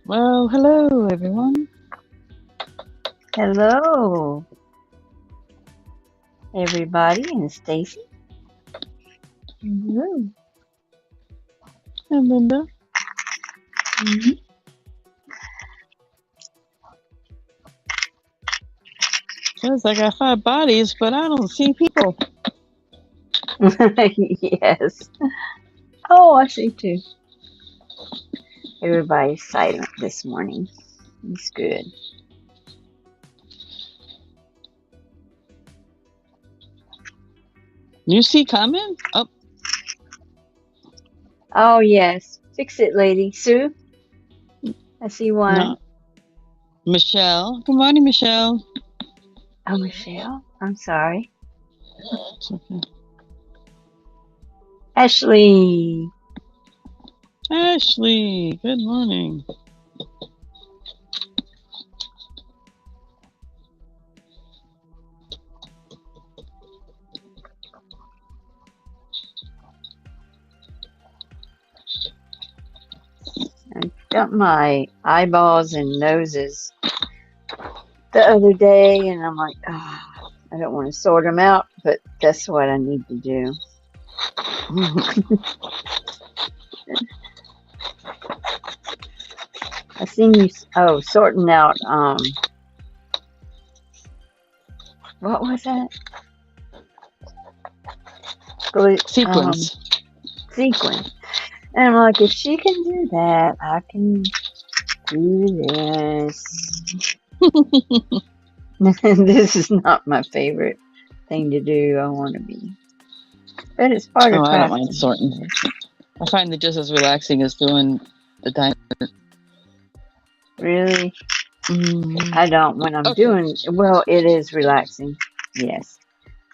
Well, hello everyone. Hello, everybody, and Stacey. Hello. Hi, Linda. Mhm. Says I got five bodies, but I don't see people. Yes. Oh, I see too. Everybody's silent this morning. It's good. You see comments? Oh, Oh, yes. Fix it, lady. Sue, I see no. one. Michelle. Good morning, Michelle. Oh, Michelle. I'm sorry. It's okay. Ashley. Ashley. Good morning. I got my eyeballs and noses the other day, and I'm like, I don't want to sort them out, but that's what I need to do. I seen you. Oh, sorting out. What was that? Sequence. Sequence. And I'm like, if she can do that, I can do this. This is not my favorite thing to do. I want to be, but it's part of Oh, I don't mind crafting. sorting. I find it just as relaxing as doing the time. Really, Mm. I don't. When I'm Okay. doing, well, it is relaxing, yes.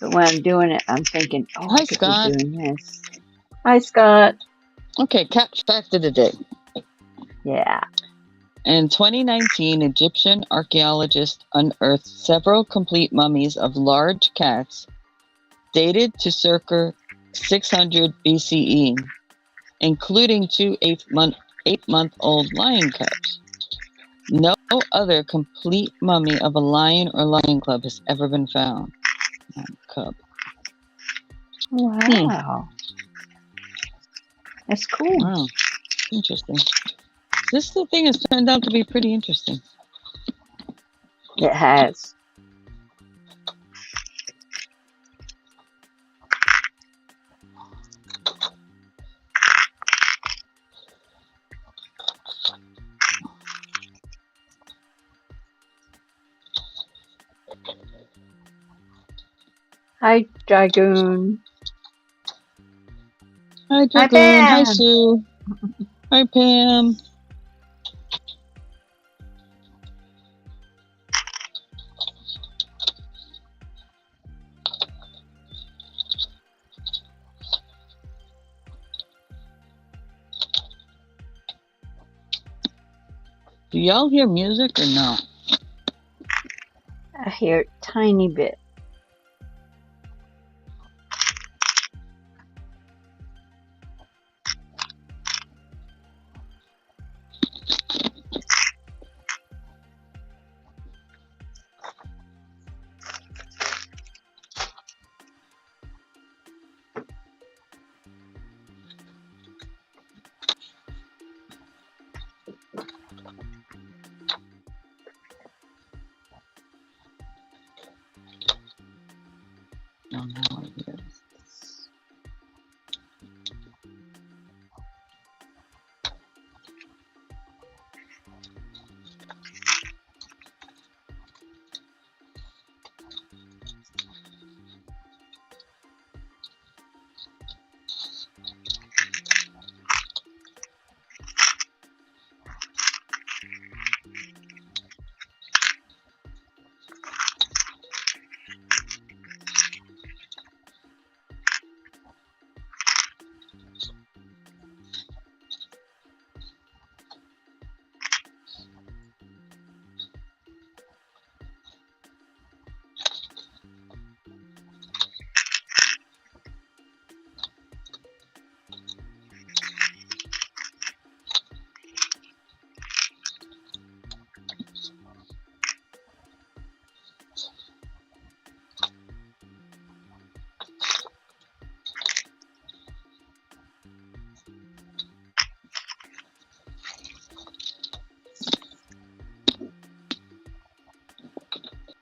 But when I'm doing it, I'm thinking, oh, I Hi, could be Scott. doing this. Hi, Scott. Okay, cat fact of the day. Yeah. In 2019, Egyptian archaeologists unearthed several complete mummies of large cats dated to circa 600 BCE, including two eight-month-old lion cubs. No other complete mummy of a lion or lion cub has ever been found. Cub. Wow. That's cool. Wow. Interesting. This thing has turned out to be pretty interesting. It has. Hi, Dragoon. Hi, Hi, Dragoon. Hi, Pam. Sue. Hi, Pam. Do y'all hear music or no? I hear a tiny bit.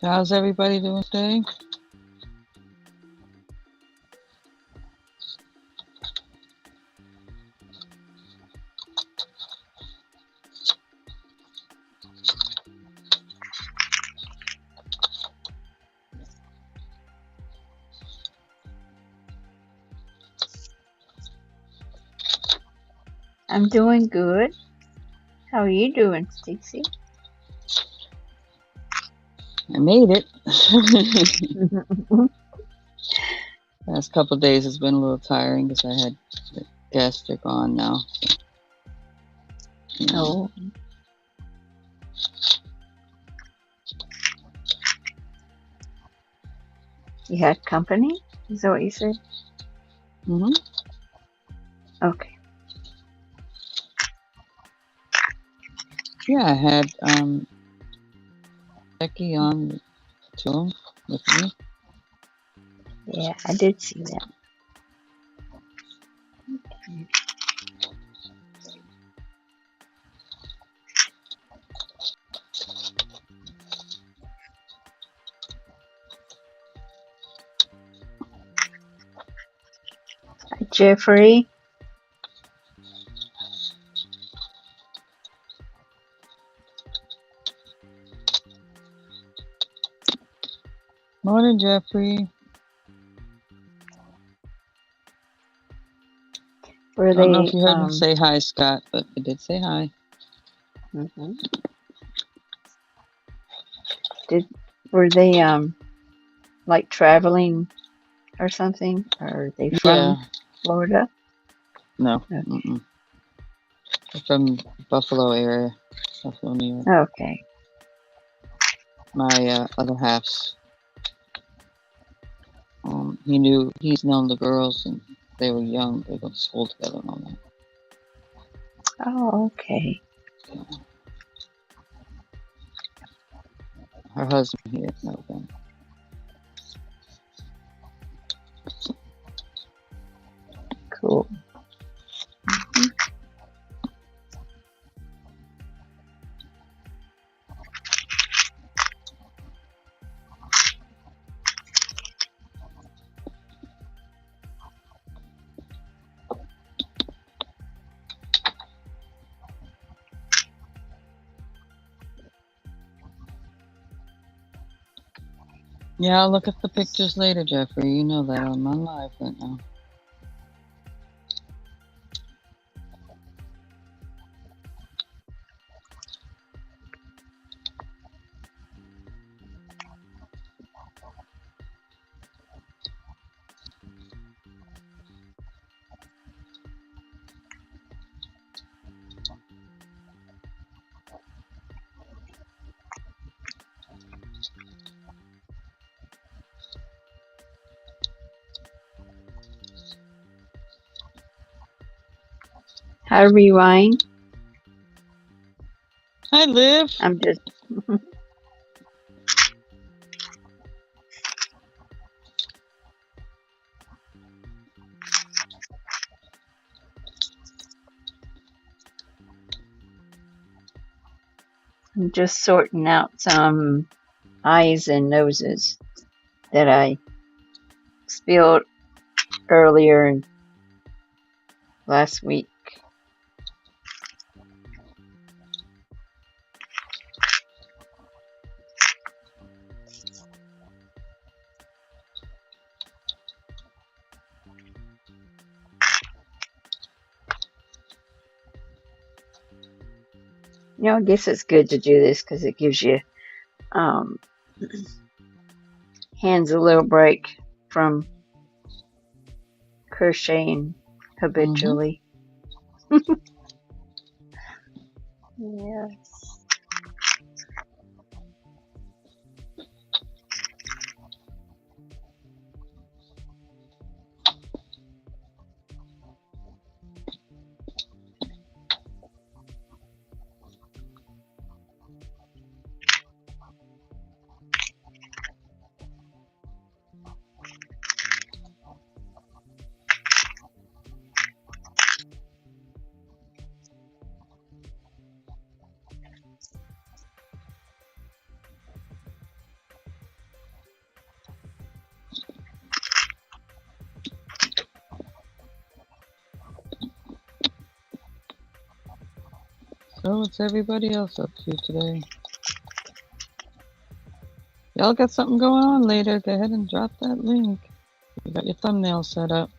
How's everybody doing today? I'm doing good. How are you doing, Stacey? I made it. Last couple of days has been a little tiring because I had the guests are gone now. Oh. You had company? Is that what you said? Mm-hmm. Okay. Yeah, I had Becky on too with me. Yeah, I did see that. Okay. Hi, Jeffrey. Morning, Jeffrey. Were I don't know if they you heard me say hi, Scott, but I did say hi. mhm. Were they like traveling or something? Or are they Yeah. from Florida? No. Okay. Mm-mm. They're from Buffalo area, Buffalo, New York. Okay. My other half's. He's known the girls and they were young. They went to school together and all that. Oh, okay. Her husband he didn't know them. Cool. Mhm. Yeah, I'll look at the pictures later, Jeffrey. You know that I'm on live right now. Hi, Rewind. Hi, Liv. I'm just I'm just sorting out some eyes and noses that I spilled earlier last week. You know, I guess it's good to do this because it gives you um, hands a little break from crocheting Mm-hmm. habitually. Yeah. what's everybody else up to today? Y'all got something going on later? Go ahead and drop that link. You got your thumbnail set up.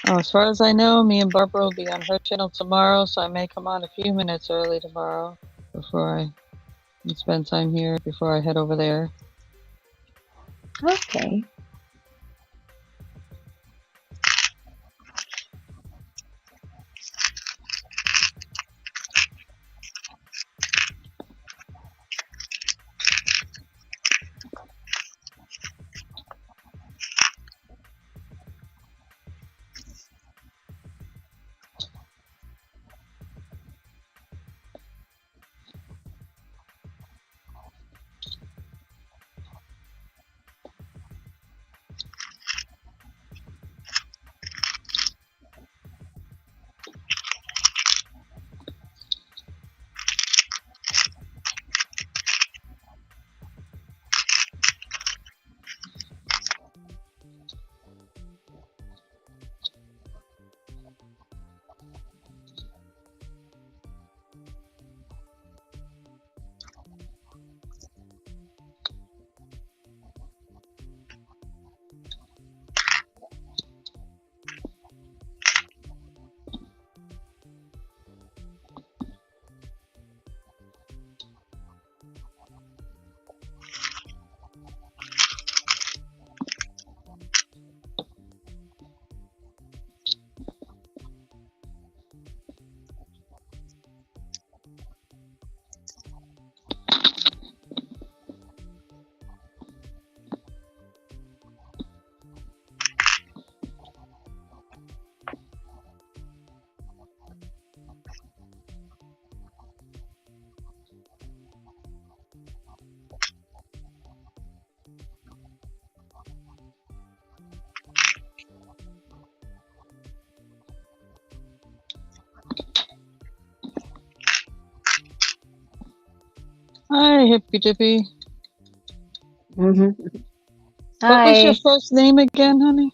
Oh, as far as I know, me and Barbara will be on her channel tomorrow, so I may come on a few minutes early tomorrow before I spend time here before I head over there. Okay. Hi, Hippy Dippy. Mm-hmm. What was your Hi. first name again, honey?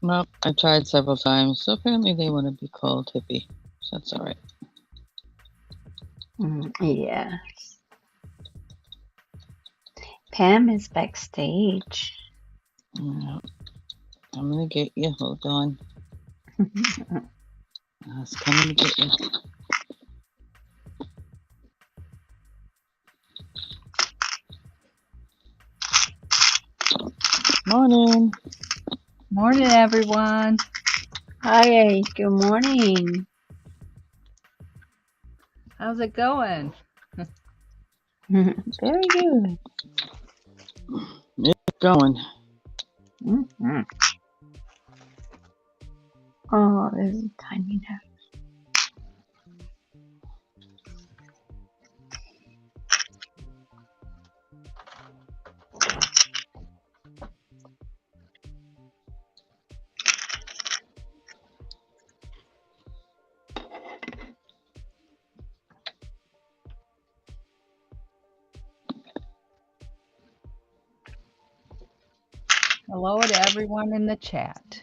Well, I tried several times, so apparently they want to be called Hippie. So that's all right. Yeah. Pam is backstage. Yeah. I'm gonna get you. Hold on. I was coming to get you. Morning. Morning, everyone. Hi. Good morning. How's it going? Very good. It's going. Mm-hmm. Oh, there's a tiny house. Hello to everyone in the chat.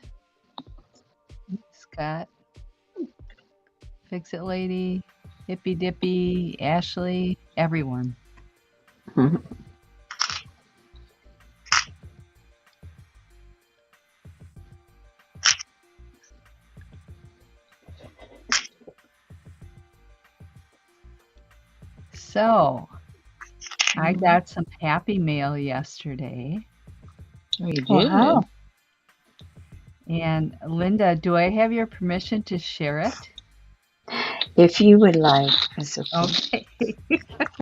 Scott, Fix It Lady, Hippy Dippy, Ashley, everyone. So, I got some happy mail yesterday. Oh, you did? Wow. And Linda, do I have your permission to share it? If you would like. That's okay. Okay.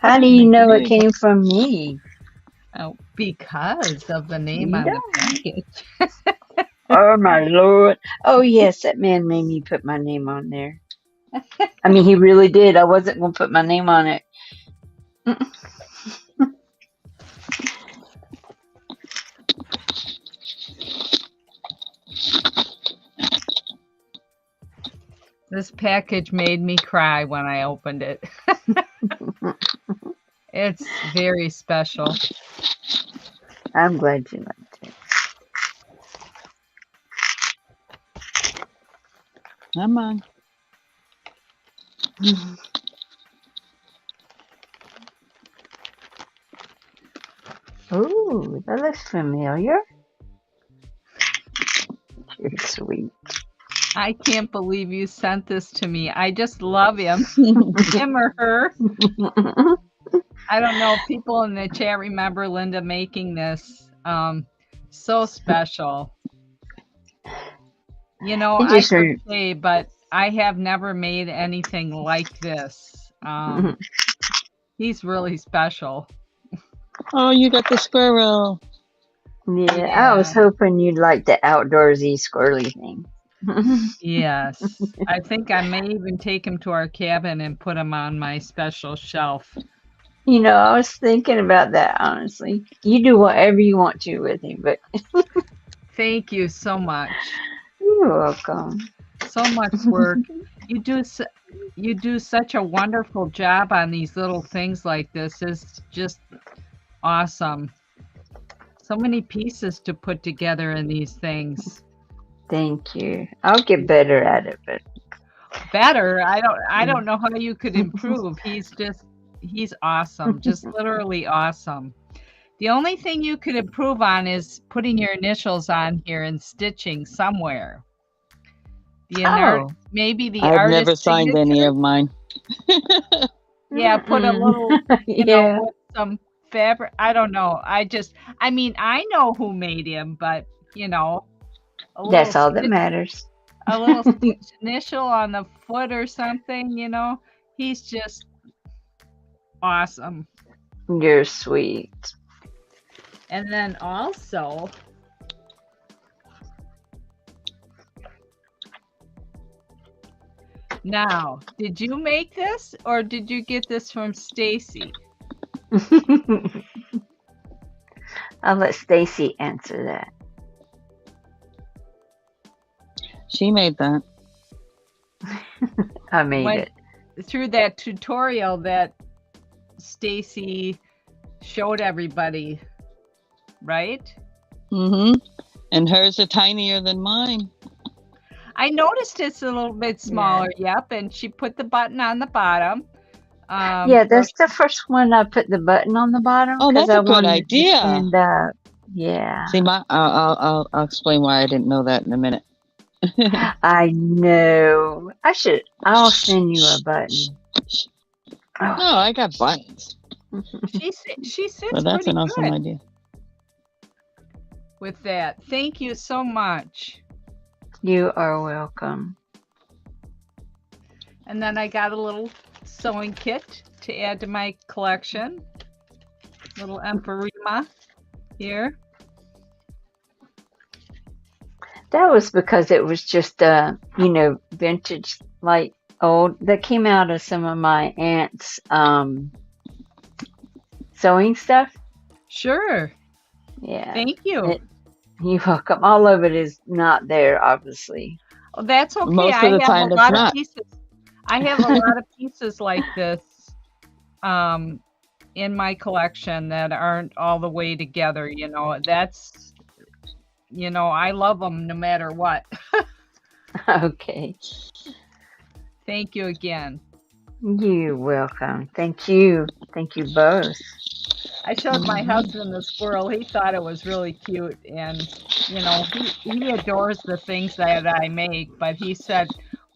How do you know it came from me? Oh, because of the name You on the don't. package. Oh, my Lord. Oh, yes, that man made me put my name on there. I mean, he really did. I wasn't going to put my name on it. This package made me cry when I opened it. It's very special. I'm glad you liked it. Come on. Ooh, that looks familiar. You're sweet. I can't believe you sent this to me. I just love him. Him or her. I don't know if people in the chat remember Linda making this. So special. You know, I could say, but I have never made anything like this. He's really special. Oh, you got the squirrel. Yeah, I was hoping you'd like the outdoorsy squirrely thing. Yes. I think I may even take him to our cabin and put him on my special shelf. You know, I was thinking about that, honestly. You do whatever you want to with him, but... Thank you so much. You're welcome. So much work. You do such a wonderful job on these little things like this. It's just awesome. So many pieces to put together in these things. Thank you. I'll get better at it, but better. I don't know how you could improve. He's awesome. Just literally awesome. The only thing you could improve on is putting your initials on here and stitching somewhere. Maybe the I've artist never signed signature. any of mine. Yeah, put a little, you Yeah. know, with some fabric. I don't know. I mean, I know who made him, but you know, That's all that matters. A little stitch initial on the foot or something, you know. He's just awesome. You're sweet. And then also, now, did you make this or did you get this from Stacey? I'll let Stacey answer that. She made that. I made it. Through that tutorial that Stacey showed everybody, right? Mm-hmm. And hers are tinier than mine. I noticed it's a little bit smaller, yep, and she put the button on the bottom. Yeah, that's the first one I put the button on the bottom. Oh, that's a good idea. And yeah. See, I'll explain why I didn't know that in a minute. I know. I'll send you a button. No, I got buttons. She sits But that's pretty an awesome good idea. with that. Thank you so much. You are welcome. And then I got a little sewing kit to add to my collection. Little Emperima here. That was because it was just, vintage, like old. That came out of some of my aunt's sewing stuff. Sure. Yeah. Thank you. You're welcome. All of it is not there, obviously. Oh, that's okay. Most of the time it's not. I have a lot of pieces like this in my collection that aren't all the way together. You know, I love them no matter what. Okay. Thank you again. You're welcome. Thank you. Thank you both. I showed my husband the squirrel. He thought it was really cute, and he adores the things that I make. But he said,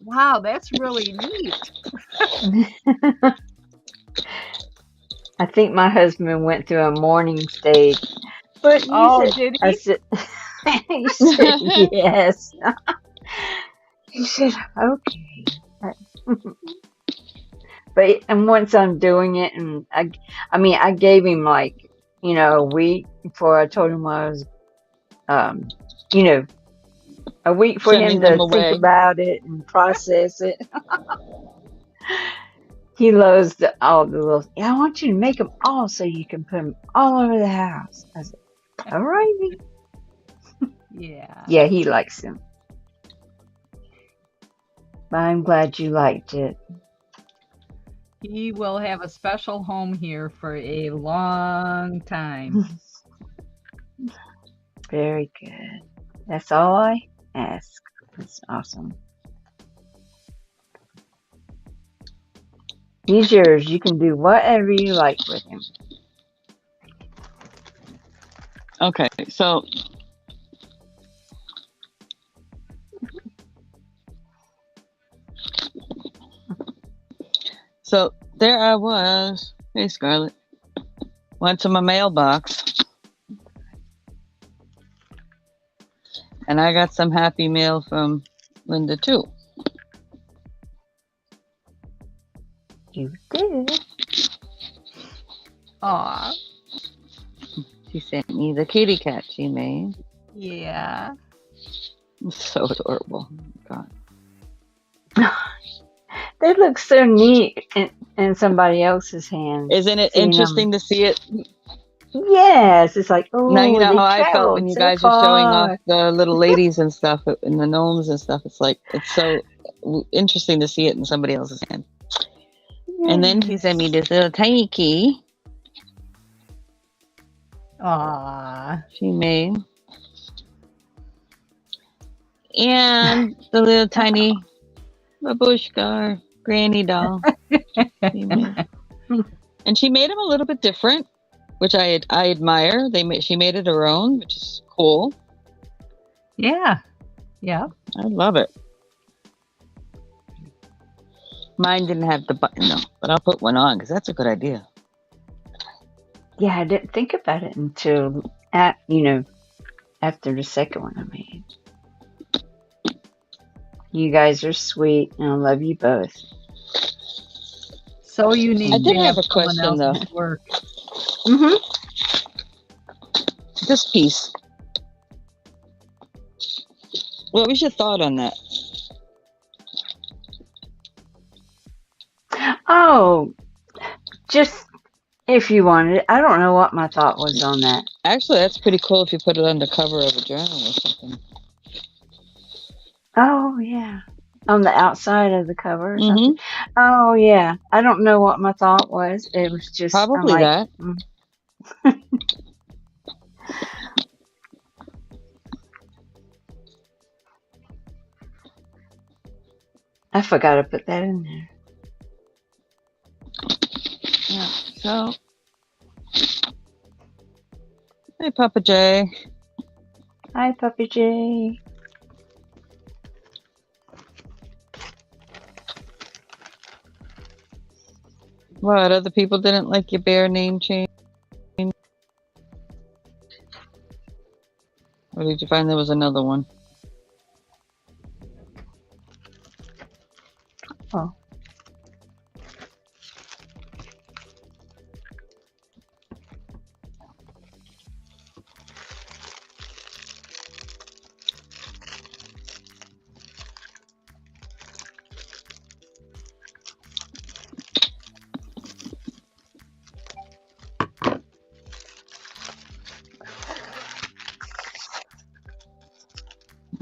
"Wow, that's really neat." I think my husband went through a mourning stage. But he Oh, said, did I he? said, he said yes. He said, okay. But and once I'm doing it, and I gave him like, a week before I told him I was, you know, a week for Sending him to them think away. about it and process it. He loves all the little. Yeah, I want you to make them all so you can put them all over the house. I said, all righty. Yeah. Yeah, he likes them. But I'm glad you liked it. He will have a special home here for a long time. Very good. That's all I ask. That's awesome. He's yours. You can do whatever you like with him. Okay, so there I was. Hey, Scarlett. Went to my mailbox, and I got some happy mail from Linda too. You did. Aw, She sent me the kitty cat she made. yeah. It's so adorable. God. They look so neat in somebody else's hands. Isn't it seeing interesting to see it? Yes, it's like, Now you oh, know they how I felt when traveled you so guys were showing off far. the little ladies and stuff and the gnomes and stuff. It's like it's so interesting to see it in somebody else's hand. And then she sent me this little tiny key Aw. she made, and the little tiny babushka or granny doll she made. And she made them a little bit different, which I admire. She made it her own, which is cool. Yeah. Yeah. I love it. Mine didn't have the button though, but I'll put one on because that's a good idea. Yeah, I didn't think about it until after the second one I made. You guys are sweet, and I love you both. So unique. I did to have a someone question though. else's work. This piece. What was your thought on that? Oh, just if you wanted it. I don't know what my thought was on that. Actually, that's pretty cool if you put it on the cover of a journal or something. Oh, yeah. On the outside of the cover or something. Oh, yeah. I don't know what my thought was. It was just Probably I'm like, that. I forgot to put that in there. Yeah. So, hey, Papa J. Hi, Puppy J. What? Other people didn't like your bear name change? Or did you find there was another one? Oh.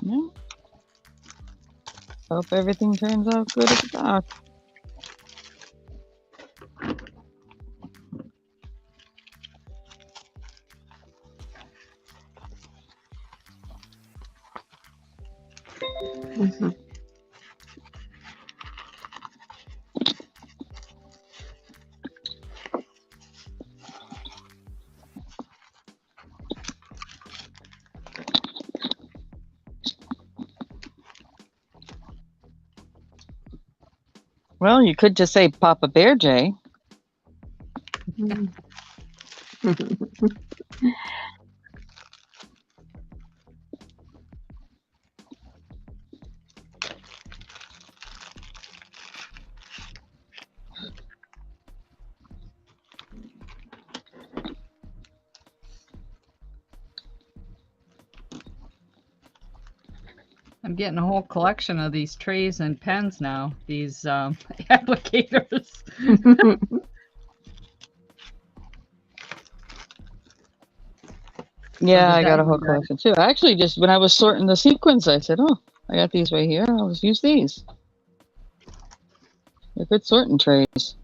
Yeah. Hope everything turns out good at the dock. Well, you could just say Papa Bear Jay. I'm getting a whole collection of these trays and pens now, these applicators. Yeah, I got a whole collection too. Actually, just when I was sorting the sequins, I said, "Oh, I got these right here. I'll just use these. They're good sorting trays."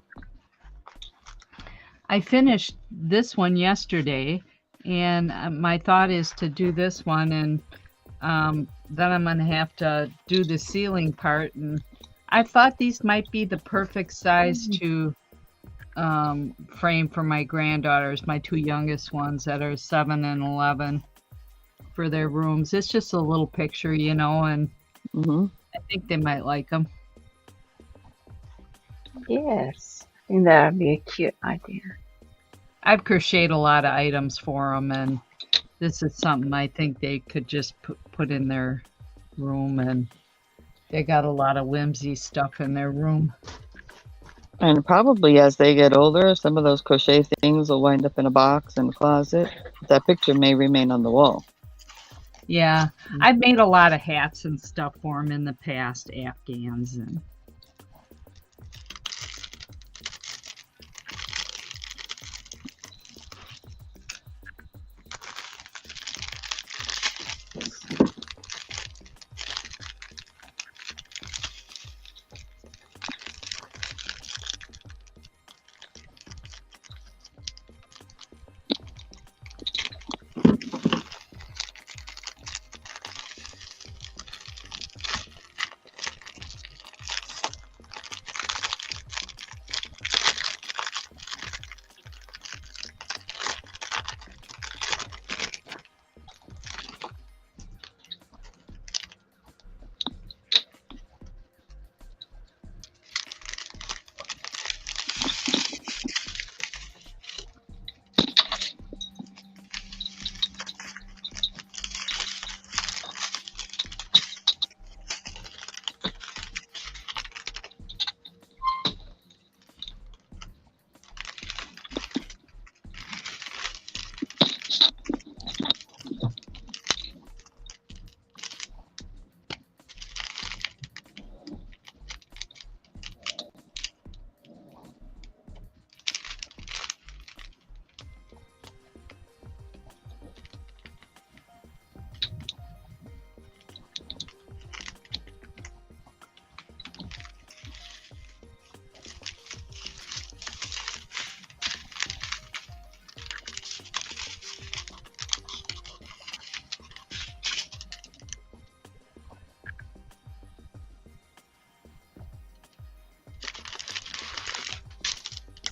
I finished this one yesterday, and my thought is to do this one, and then I'm going to have to do the ceiling part. And I thought these might be the perfect size to frame for my granddaughters, my two youngest ones that are 7 and 11, for their rooms. It's just a little picture, you know, and I think they might like them. Yes, I think that would be a cute idea. I've crocheted a lot of items for them, and this is something I think they could just put in their room, and they got a lot of whimsy stuff in their room. And probably as they get older, some of those crochet things will wind up in a box in the closet. That picture may remain on the wall. Yeah, I've made a lot of hats and stuff for them in the past, Afghans and.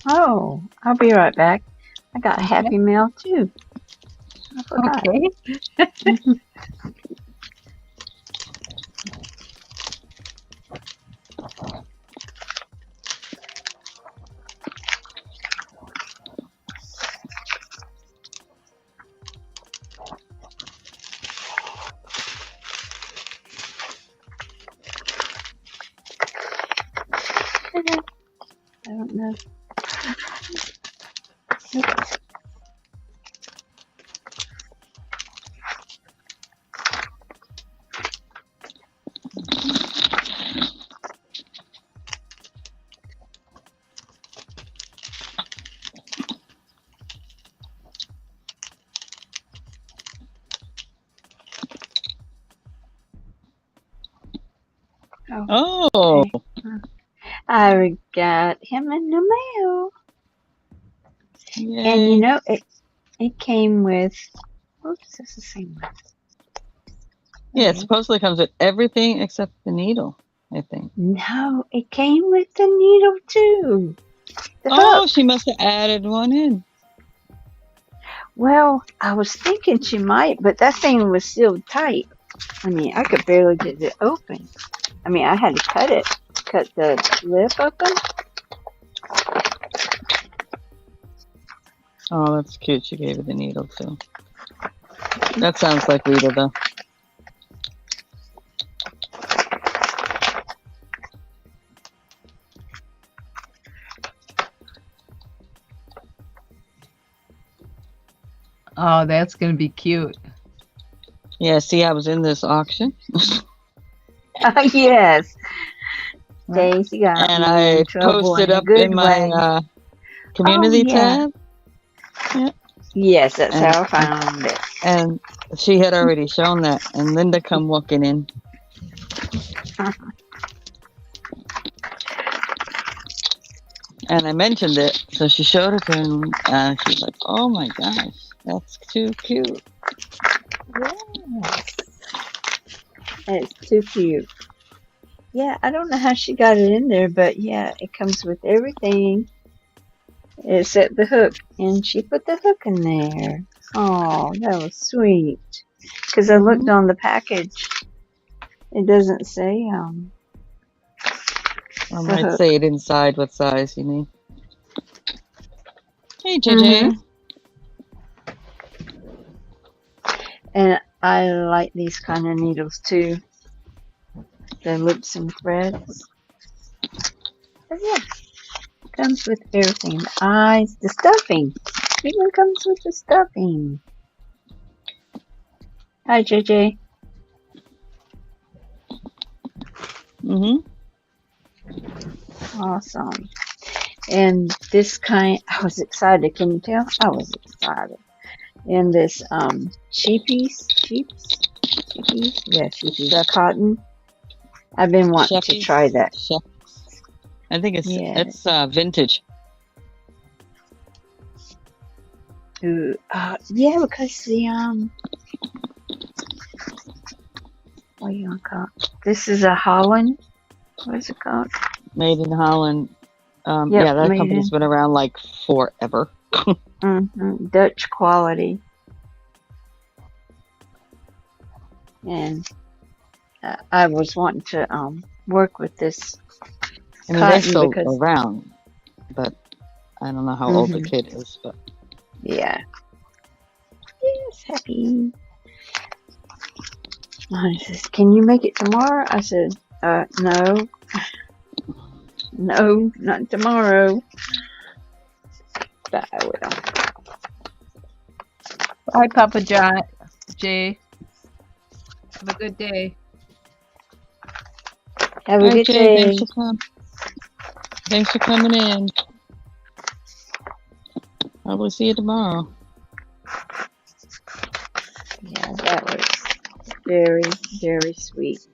Oh, I'll be right back. I got a happy mail too. I forgot. Okay. I don't know. Oh. I got him in the mail. Yay. And you know, it came with, what is this the same one? Yeah, it supposedly comes with everything except the needle, I think. No, it came with the needle too. Oh, she must have added one in. Well, I was thinking she might, but that thing was sealed tight. I mean, I could barely get it open. I mean, I had to cut it cut the lip open. Oh, that's cute. She gave her the needle too. That sounds like Rita though. Oh, that's going to be cute. Yeah, see, I was in this auction. Yes. Stacey got And me I in trouble posted in a up good in way. my community yeah. tab. Yeah. Yes, that's And- how I found it. And she had already shown that. And Linda come walking in. And I mentioned it. So she showed it to him. And she's like, oh my gosh, that's too cute. Yes. It's too cute. Yeah, I don't know how she got it in there, but yeah, it comes with everything except the hook. And she put the hook in there. Oh, that was sweet. Because I looked on the package. It doesn't say, I might say it inside what size you need. Hey, JJ. And I like these kind of needles too. The loops and threads. But yeah, comes with everything. The eyes, the stuffing. Even comes with the stuffing. Hi, JJ. Awesome. And this kind, I was excited. Can you tell? I was excited. And this sheepies, cotton. I've been wanting to try that. I think it's vintage. Ooh, yeah, because the what do you want to call it? This is a Holland. What is it called? Made in Holland. Yep, yeah, that company's been around like forever. Dutch quality. And I was wanting to work with this. I mean, they're still around, but I don't know how old the kid is. But yeah, yes, happy. He says, "Can you make it tomorrow?" I said, "No, no, not tomorrow." But I will. Bye, Papa John. Jay. Have a good day. Have a good day. Thanks for coming in. I will see you tomorrow. Yeah, that was very, very sweet.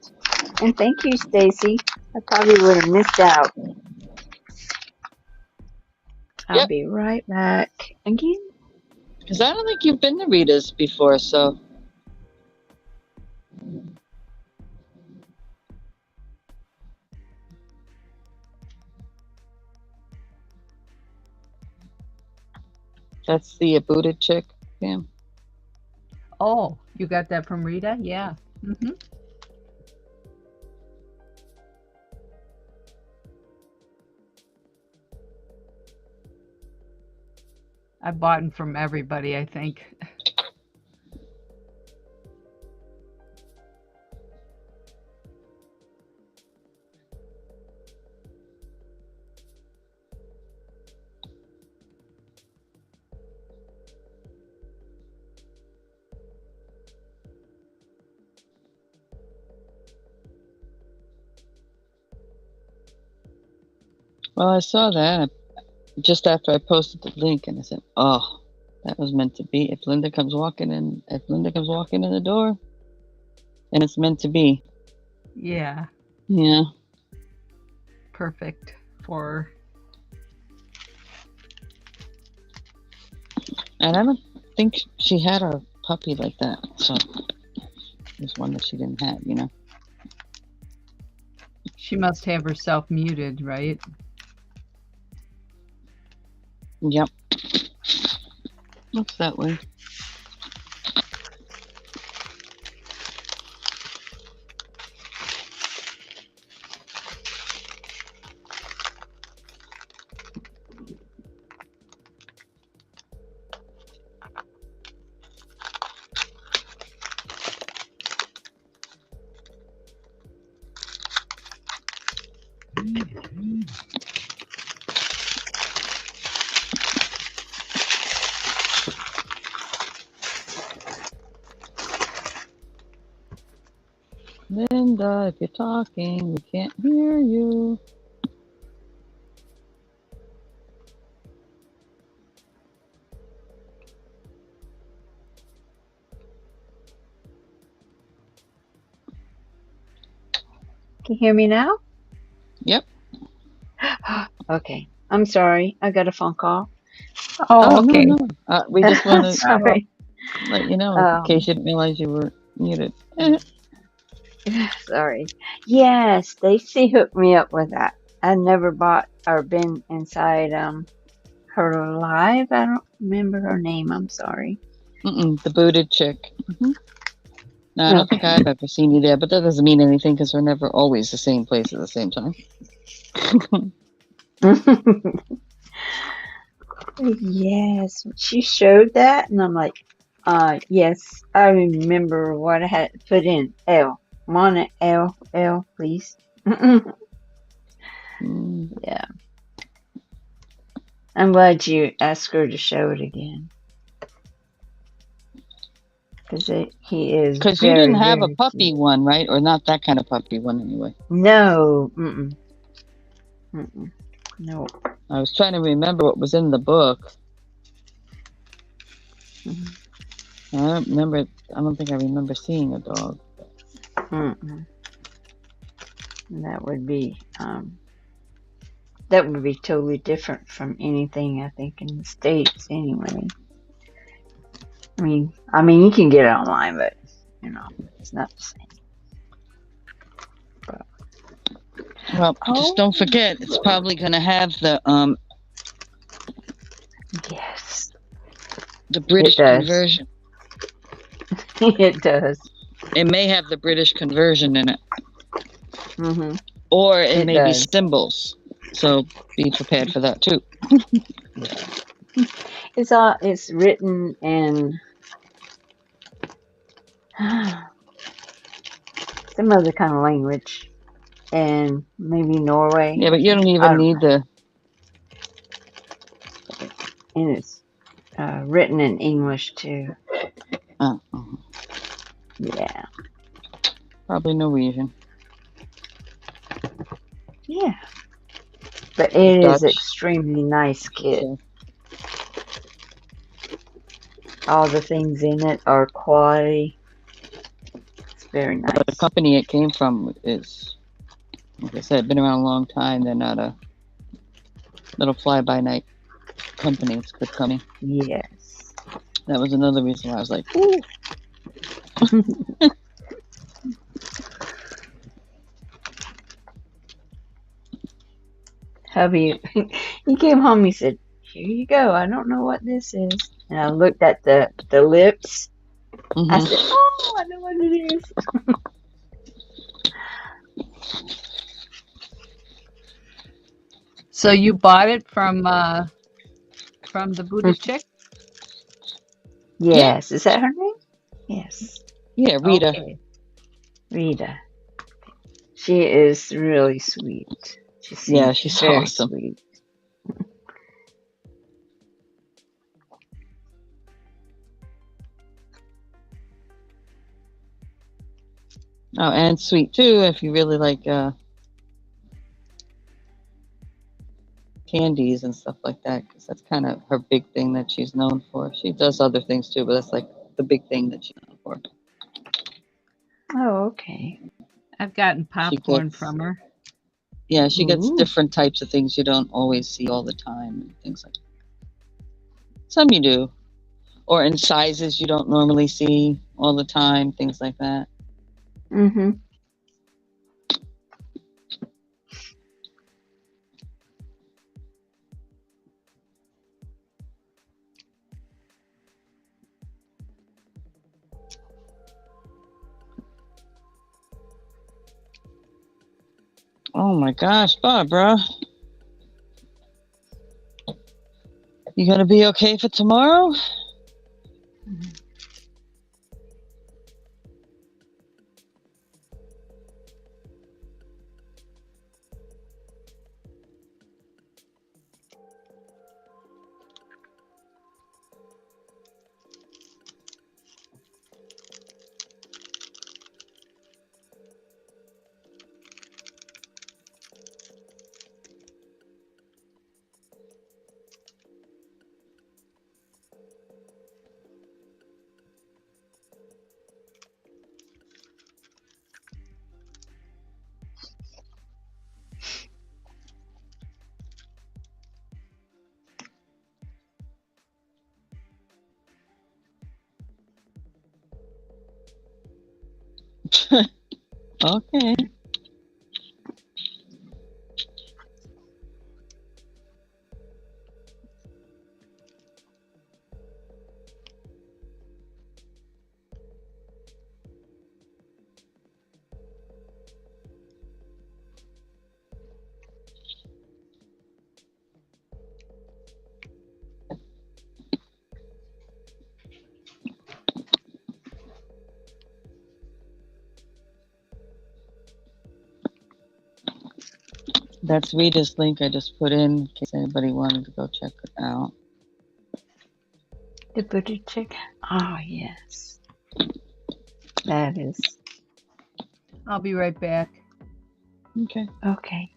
And thank you, Stacey. I probably would have missed out. I'll be right back again. Because I don't think you've been to Rita's before, so. That's the booted chick, yeah. Oh, you got that from Rita? Yeah. I bought them from everybody, I think. Well, I saw that just after I posted the link, and I said, "Oh, that was meant to be." If Linda comes walking in the door, then it's meant to be. Yeah. Yeah. Perfect for. And I don't think she had a puppy like that, so there's one that she didn't have, you know. She must have herself muted, right? Yep. Looks that way. Linda, if you're talking, we can't hear you. Can you hear me now? Yep. Okay. I'm sorry. I got a phone call. Oh, okay. No. We just want to Sorry. let you know in case you didn't realize you were muted. Sorry. Yeah, Stacey hooked me up with that. I never bought or been inside her live. I don't remember her name. I'm sorry. The booted chick. No, I don't think Okay. I've ever seen you there, but that doesn't mean anything because we're never always the same place at the same time. Yes, she showed that, and I'm like, yes, I remember what I had to put in. L. Mona L, please. Yeah. I'm glad you asked her to show it again. Because he is Because you very, didn't have a very puppy cute. one, right? Or not that kind of puppy one, anyway. No. No. I was trying to remember what was in the book. I don't remember. I don't think I remember seeing a dog. That would be totally different from anything I think in the States anyway. I mean you can get it online, but it's not the same. Well, just don't forget, it's probably going to have the Yes, the British conversion. It does. It may have the British conversion in it. Or it may does. be symbols. So be prepared for that too. It's written in some other kind of language, and maybe Norway. Yeah, but you don't even need the. And it's written in English too. Yeah. Probably Norwegian. Yeah. But it Dutch. is extremely nice kit. So. All the things in it are quality. It's very nice. But the company it came from is, like I said, been around a long time. They're not a little fly-by-night company. It's a good company. Yes. That was another reason why I was like, ooh. Hubby, he came home, he said, here you go. I don't know what this is. And I looked at the lips. I said, oh, I know what it is. So you bought it from the booted chick? Yes. Is that her name? Yes. Yeah, Rita. Okay. Rita. She is really sweet. She's very awesome. Sweet. Oh, and sweet too if you really like candies and stuff like that, because that's kind of her big thing that she's known for. She does other things too, but that's like the big thing that she's known for. Oh, okay. I've gotten popcorn from her. Yeah, she gets different types of things you don't always see all the time and things like that. Some you do. Or in sizes you don't normally see all the time, things like that. Oh my gosh, Barbara. You gonna be okay for tomorrow? Okay. That's Rita's link I just put in case anybody wanted to go check it out. The Buddha chick. Oh, yes. That is. I'll be right back. Okay. Okay.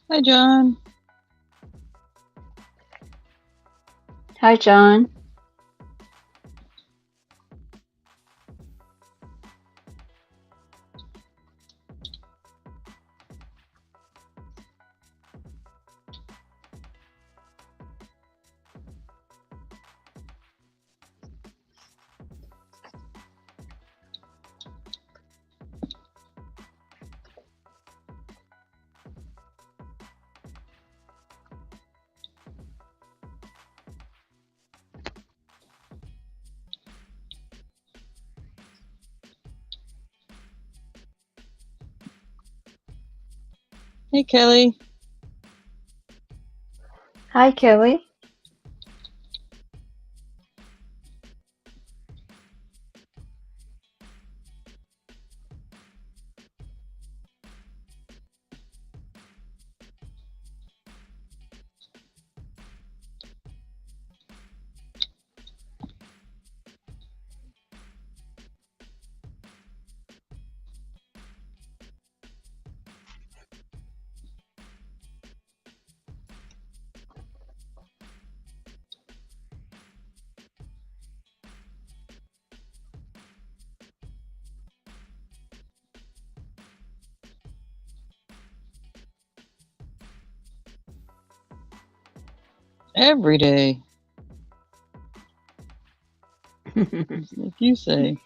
Hi, John. Hi, John. Hey, Kelly. Hi, Kelly. Every day, like you say.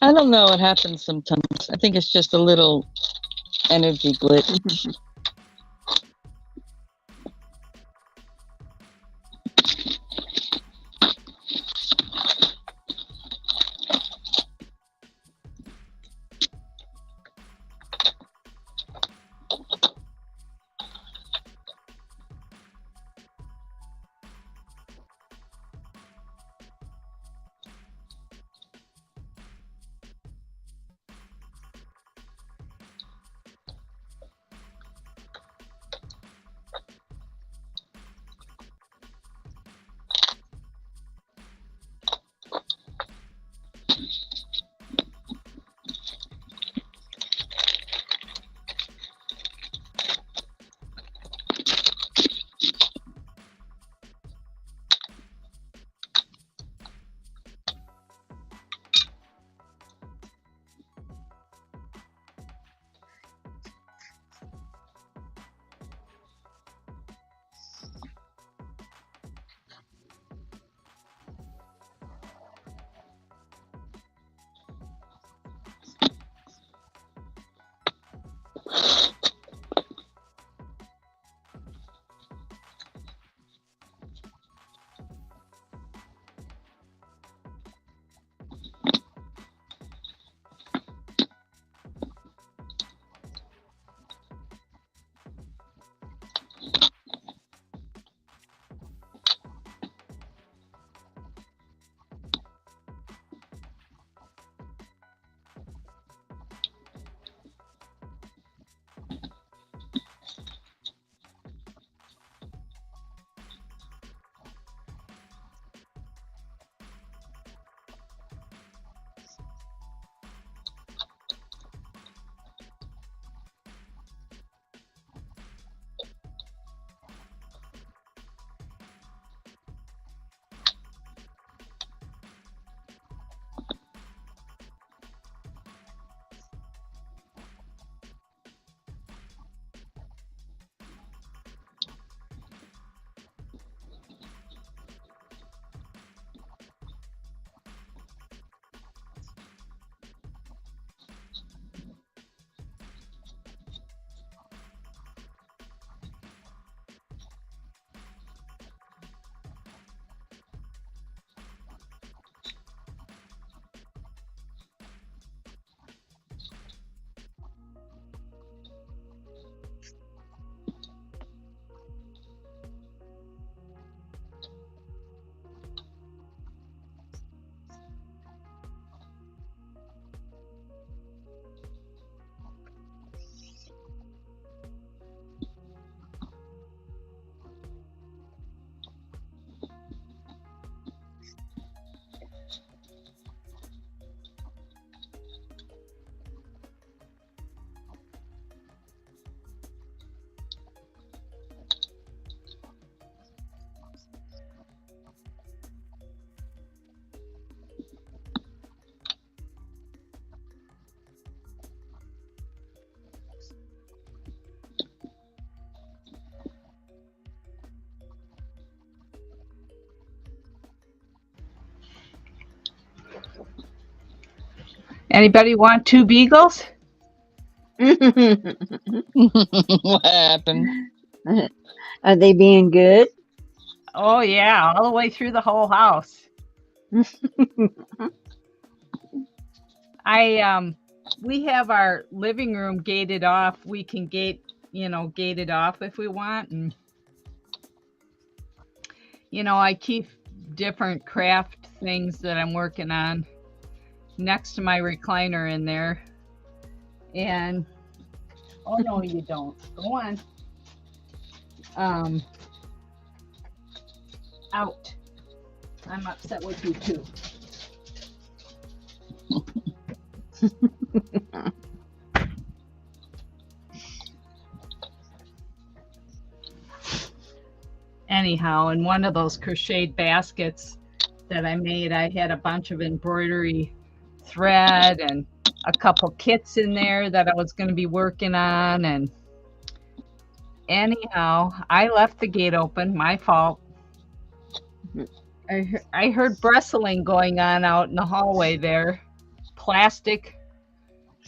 I don't know what happens sometimes. I think it's just a little energy glitch. Anybody want 2 beagles? What happened? Are they being good? Oh yeah, all the way through the whole house. We have our living room gated off. We can gate it off if we want. And I keep different craft things that I'm working on next to my recliner in there. And, oh no, you don't. Go on. Out. I'm upset with you too. Anyhow, in one of those crocheted baskets that I made, I had a bunch of embroidery thread and a couple kits in there that I was going to be working on. And anyhow, I left the gate open. My fault. I heard bristling going on out in the hallway there, plastic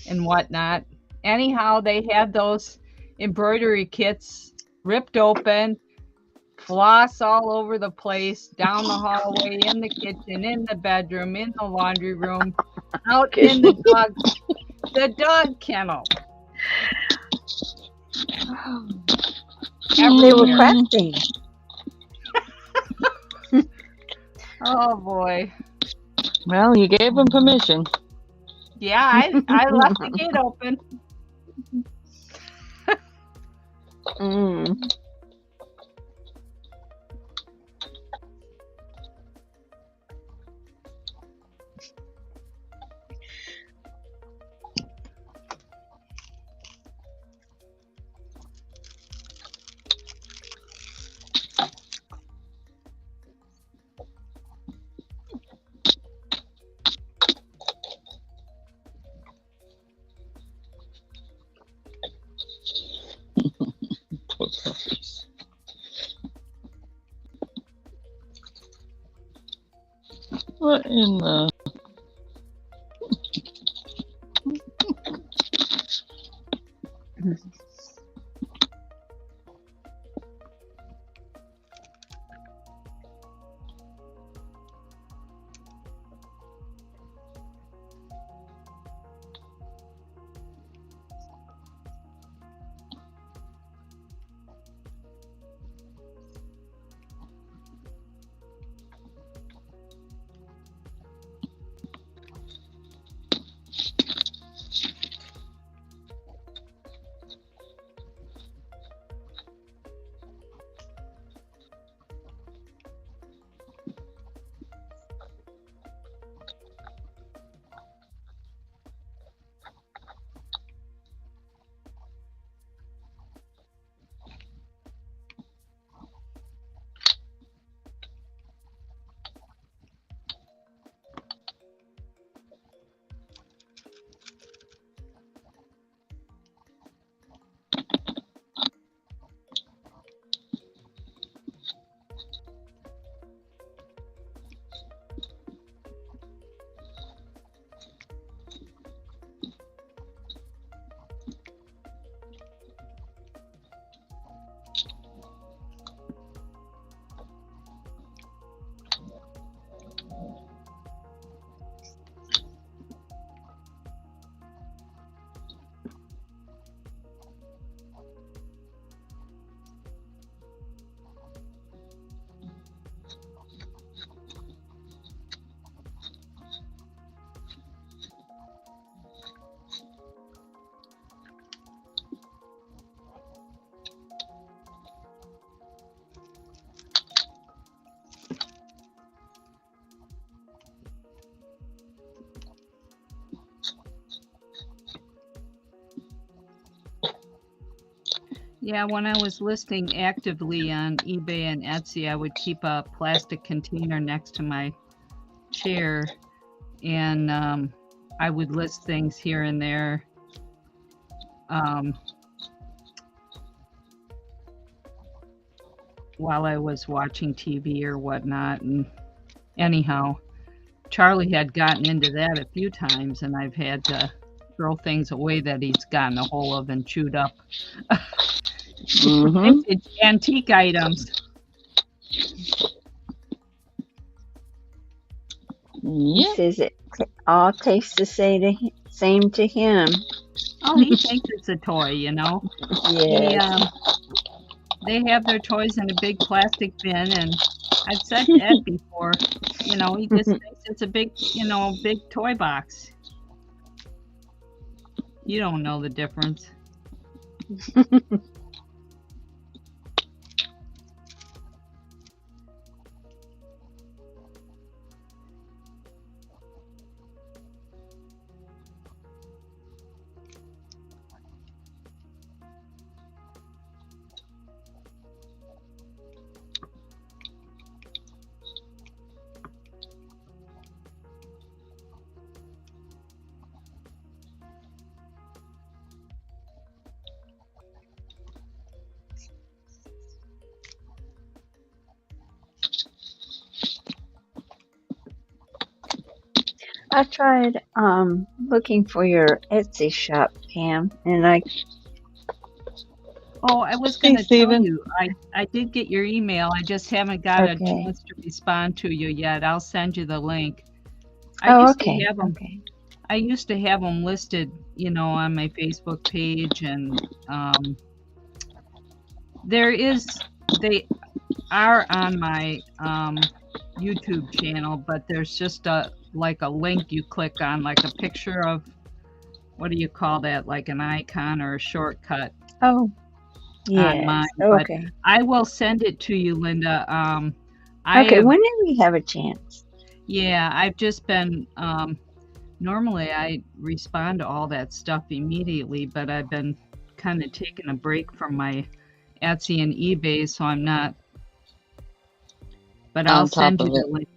and whatnot. Anyhow, they had those embroidery kits ripped open, floss all over the place, down the hallway, in the kitchen, in the bedroom, in the laundry room, out in the dog kennel. They were crafting. Oh boy. Well, you gave them permission. Yeah, I left the gate open. Poor puppies. What in the... Yeah, when I was listing actively on eBay and Etsy, I would keep a plastic container next to my chair, and I would list things here and there. While I was watching TV or whatnot. And anyhow, Charlie had gotten into that a few times, and I've had to throw things away that he's gotten a hold of and chewed up. Vintage antique items. He says it all tastes the same to him. Oh, he thinks it's a toy, Yes. They have their toys in a big plastic bin, and I've said Ed before, he just thinks it's a big, big toy box. You don't know the difference. I tried looking for your Etsy shop, Pam, and Oh, I was Hey, going to tell Stephen. you, I did get your email. I just haven't got a okay. chance to respond to you yet. I'll send you the link. Oh, okay. Okay. I used to have them listed, on my Facebook page, and they are on my YouTube channel, but there's just a link you click on, like a picture of, what do you call that, like an icon or a shortcut Oh, on mine. yes. But Okay. I will send it to you, Linda. Okay. Whenever you have a chance. Yeah, I've just been normally I respond to all that stuff immediately, but I've been kind of taking a break from my Etsy and eBay, so I'm not. But I'll On top send you of the it. link.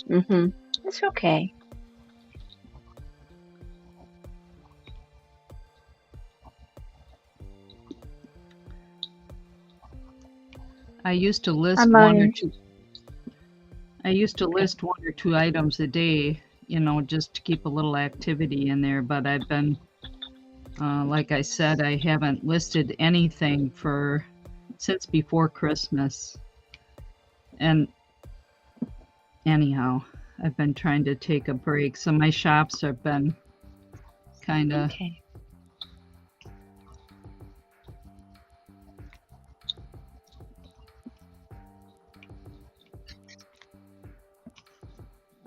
Mm-hmm. It's okay. I used to list I'm one or on. two. I used to list one or two items a day, just to keep a little activity in there. But I've been, like I said, I haven't listed anything since before Christmas. And anyhow, I've been trying to take a break. So my shops have been kind of. Okay.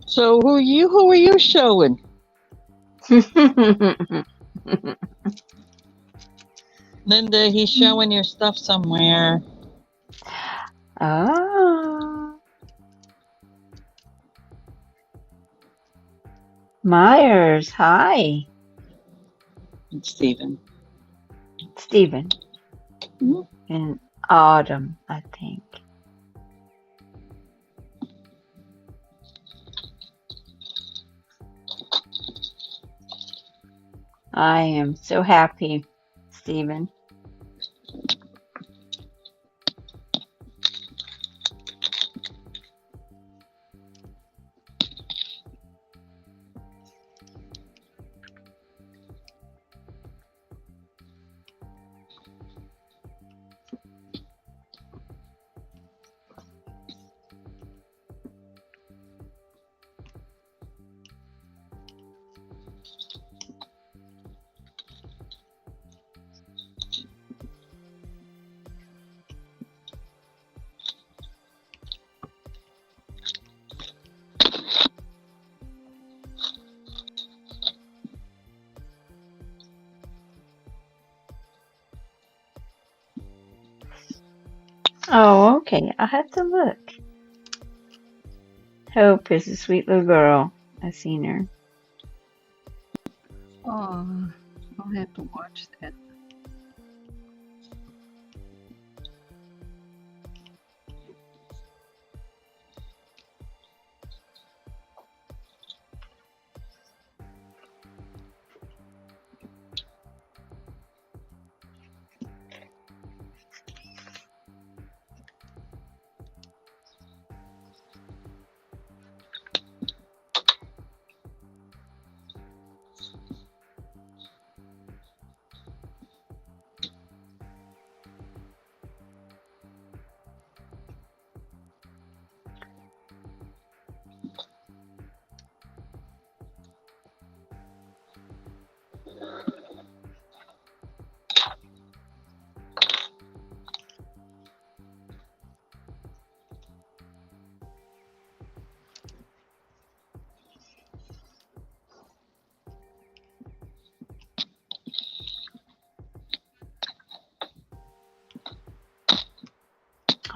So who are you showing? Linda, he's showing your stuff somewhere. Ah. Myers, hi. It's Stephen. Stephen. Mhm. And Autumn, I think. I am so happy, Stephen. Oh, okay. I'll have to look. Hope is a sweet little girl. I've seen her. Oh, I'll have to watch that.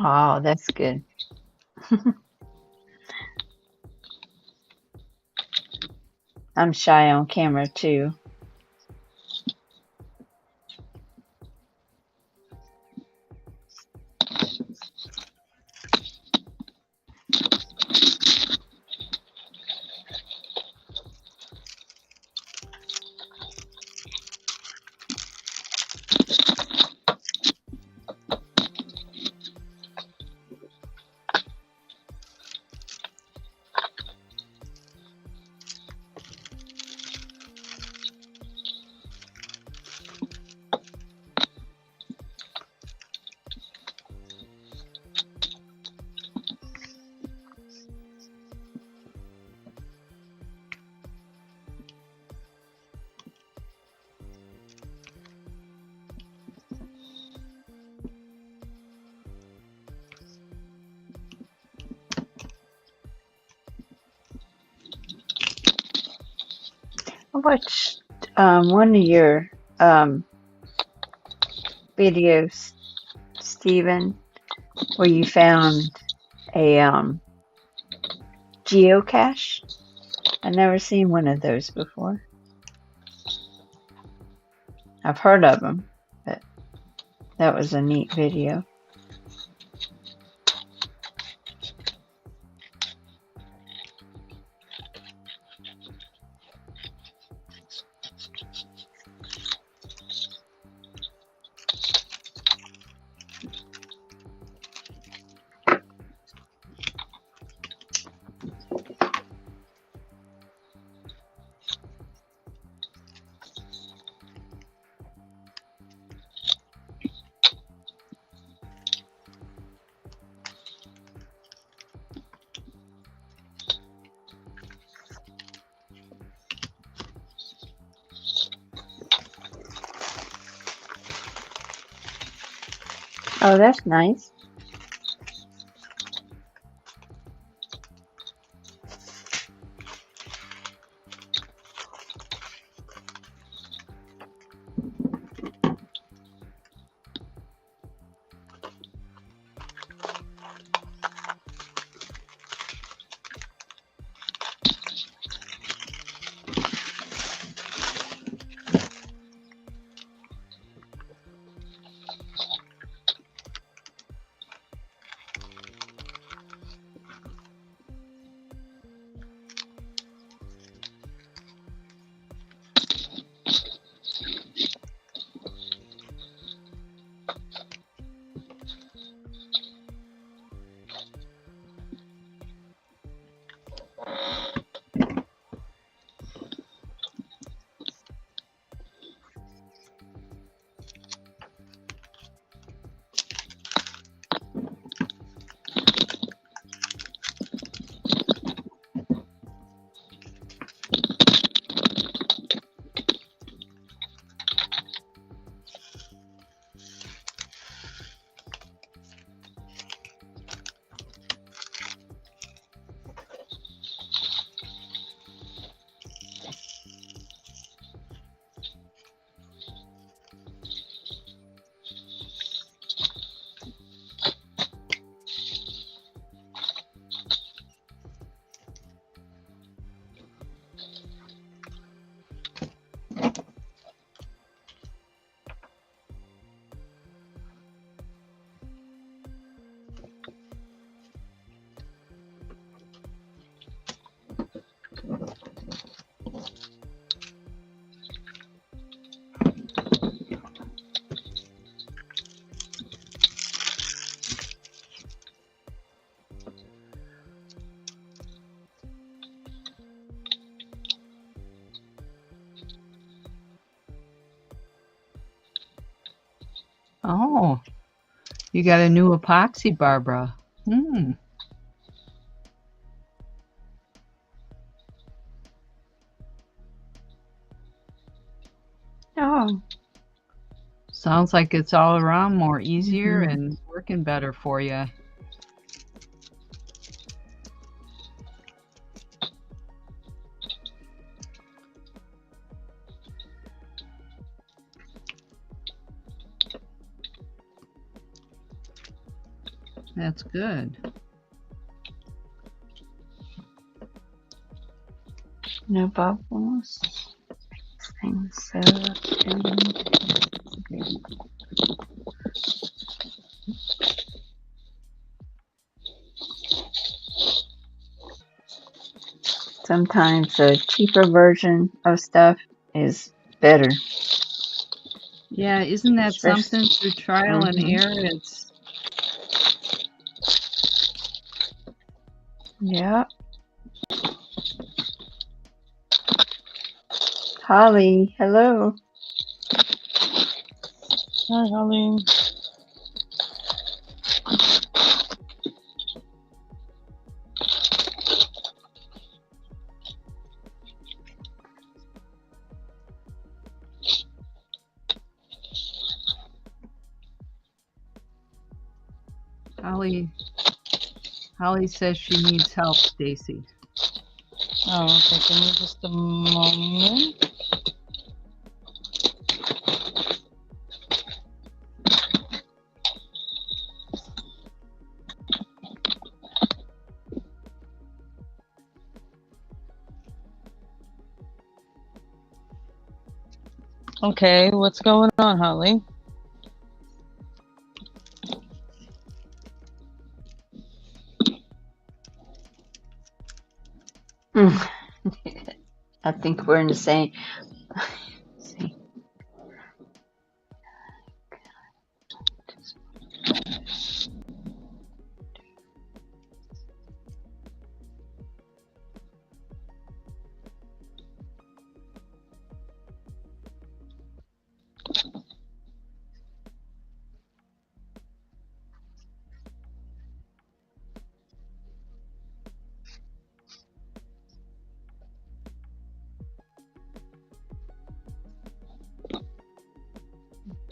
Oh, that's good. I'm shy on camera too. I watched one of your videos, Stephen, where you found a geocache. I've never seen one of those before. I've heard of them, but that was a neat video. Oh, that's nice. Oh, you got a new epoxy, Barbara. Hmm. Oh, Sounds like it's all around more easier mhm. and working better for you. That's good. No bubbles. Things so. Sometimes a cheaper version of stuff is better. Yeah, isn't that something through trial and error? It's yeah. Holly, hello. Hi, Holly. Holly says she needs help, Stacey. Oh, okay. Give me just a moment. Okay, what's going on, Holly? I think we're in the same.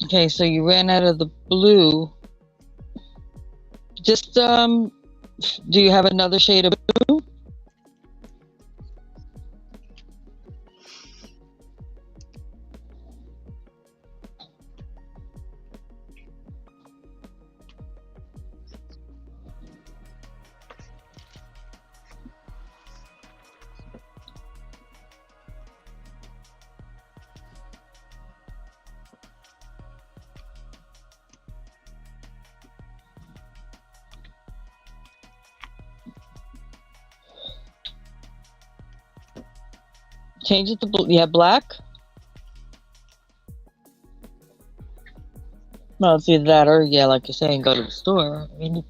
Okay, so you ran out of the blue. Just do you have another shade of blue? Change it to blue. You have black? Well, it's either that or, yeah, like you're saying, go to the store. I mean,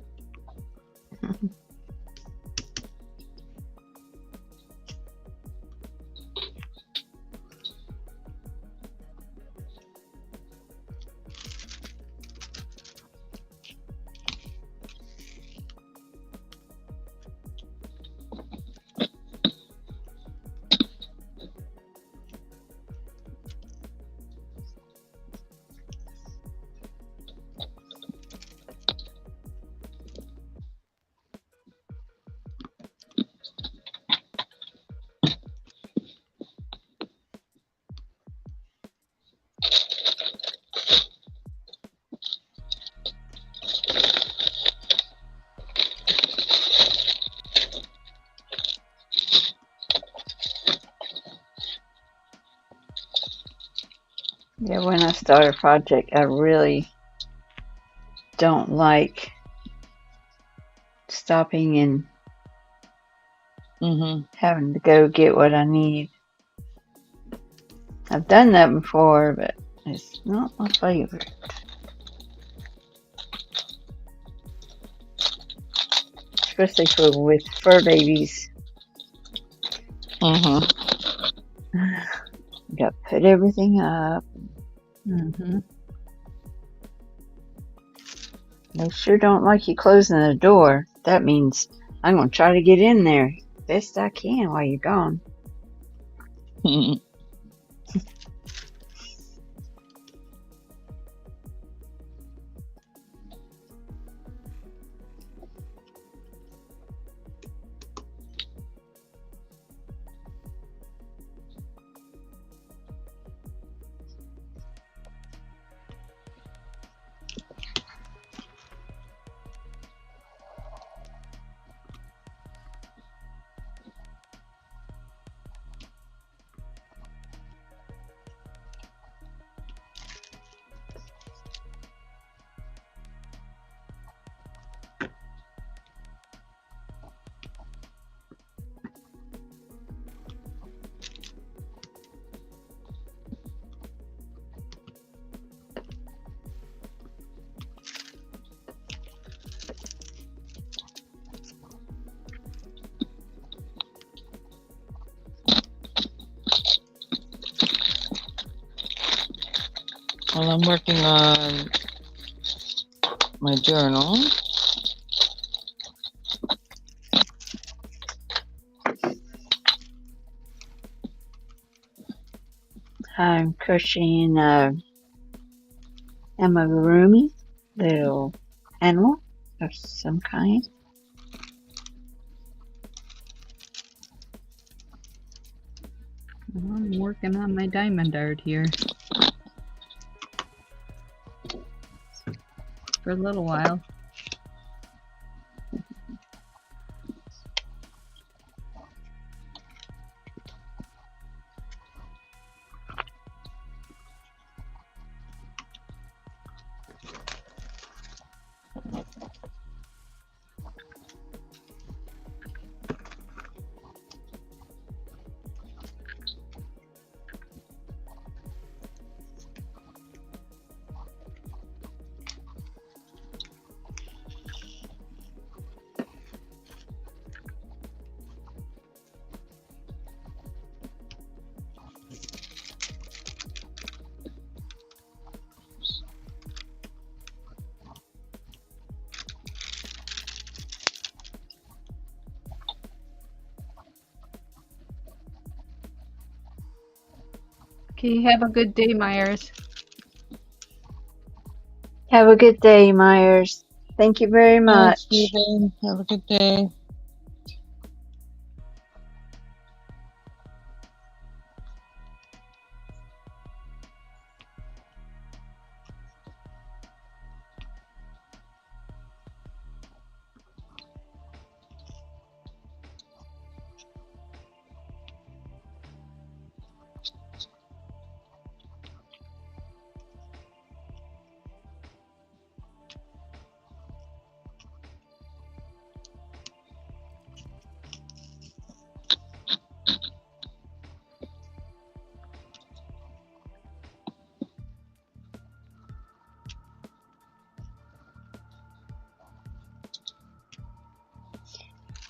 Yeah, when I start a project, I really don't like stopping and having to go get what I need. I've done that before, but it's not my favorite. Especially with fur babies. Got to put everything up. They sure don't like you closing the door. That means I'm going to try to get in there best I can while you're gone. While I'm working on my journal. I'm crocheting a amigurumi, little animal of some kind. I'm working on my diamond art here for a little while. Okay, have a good day, Myers. Have a good day, Myers. Thank you very much. Thanks, Stephen. Have a good day.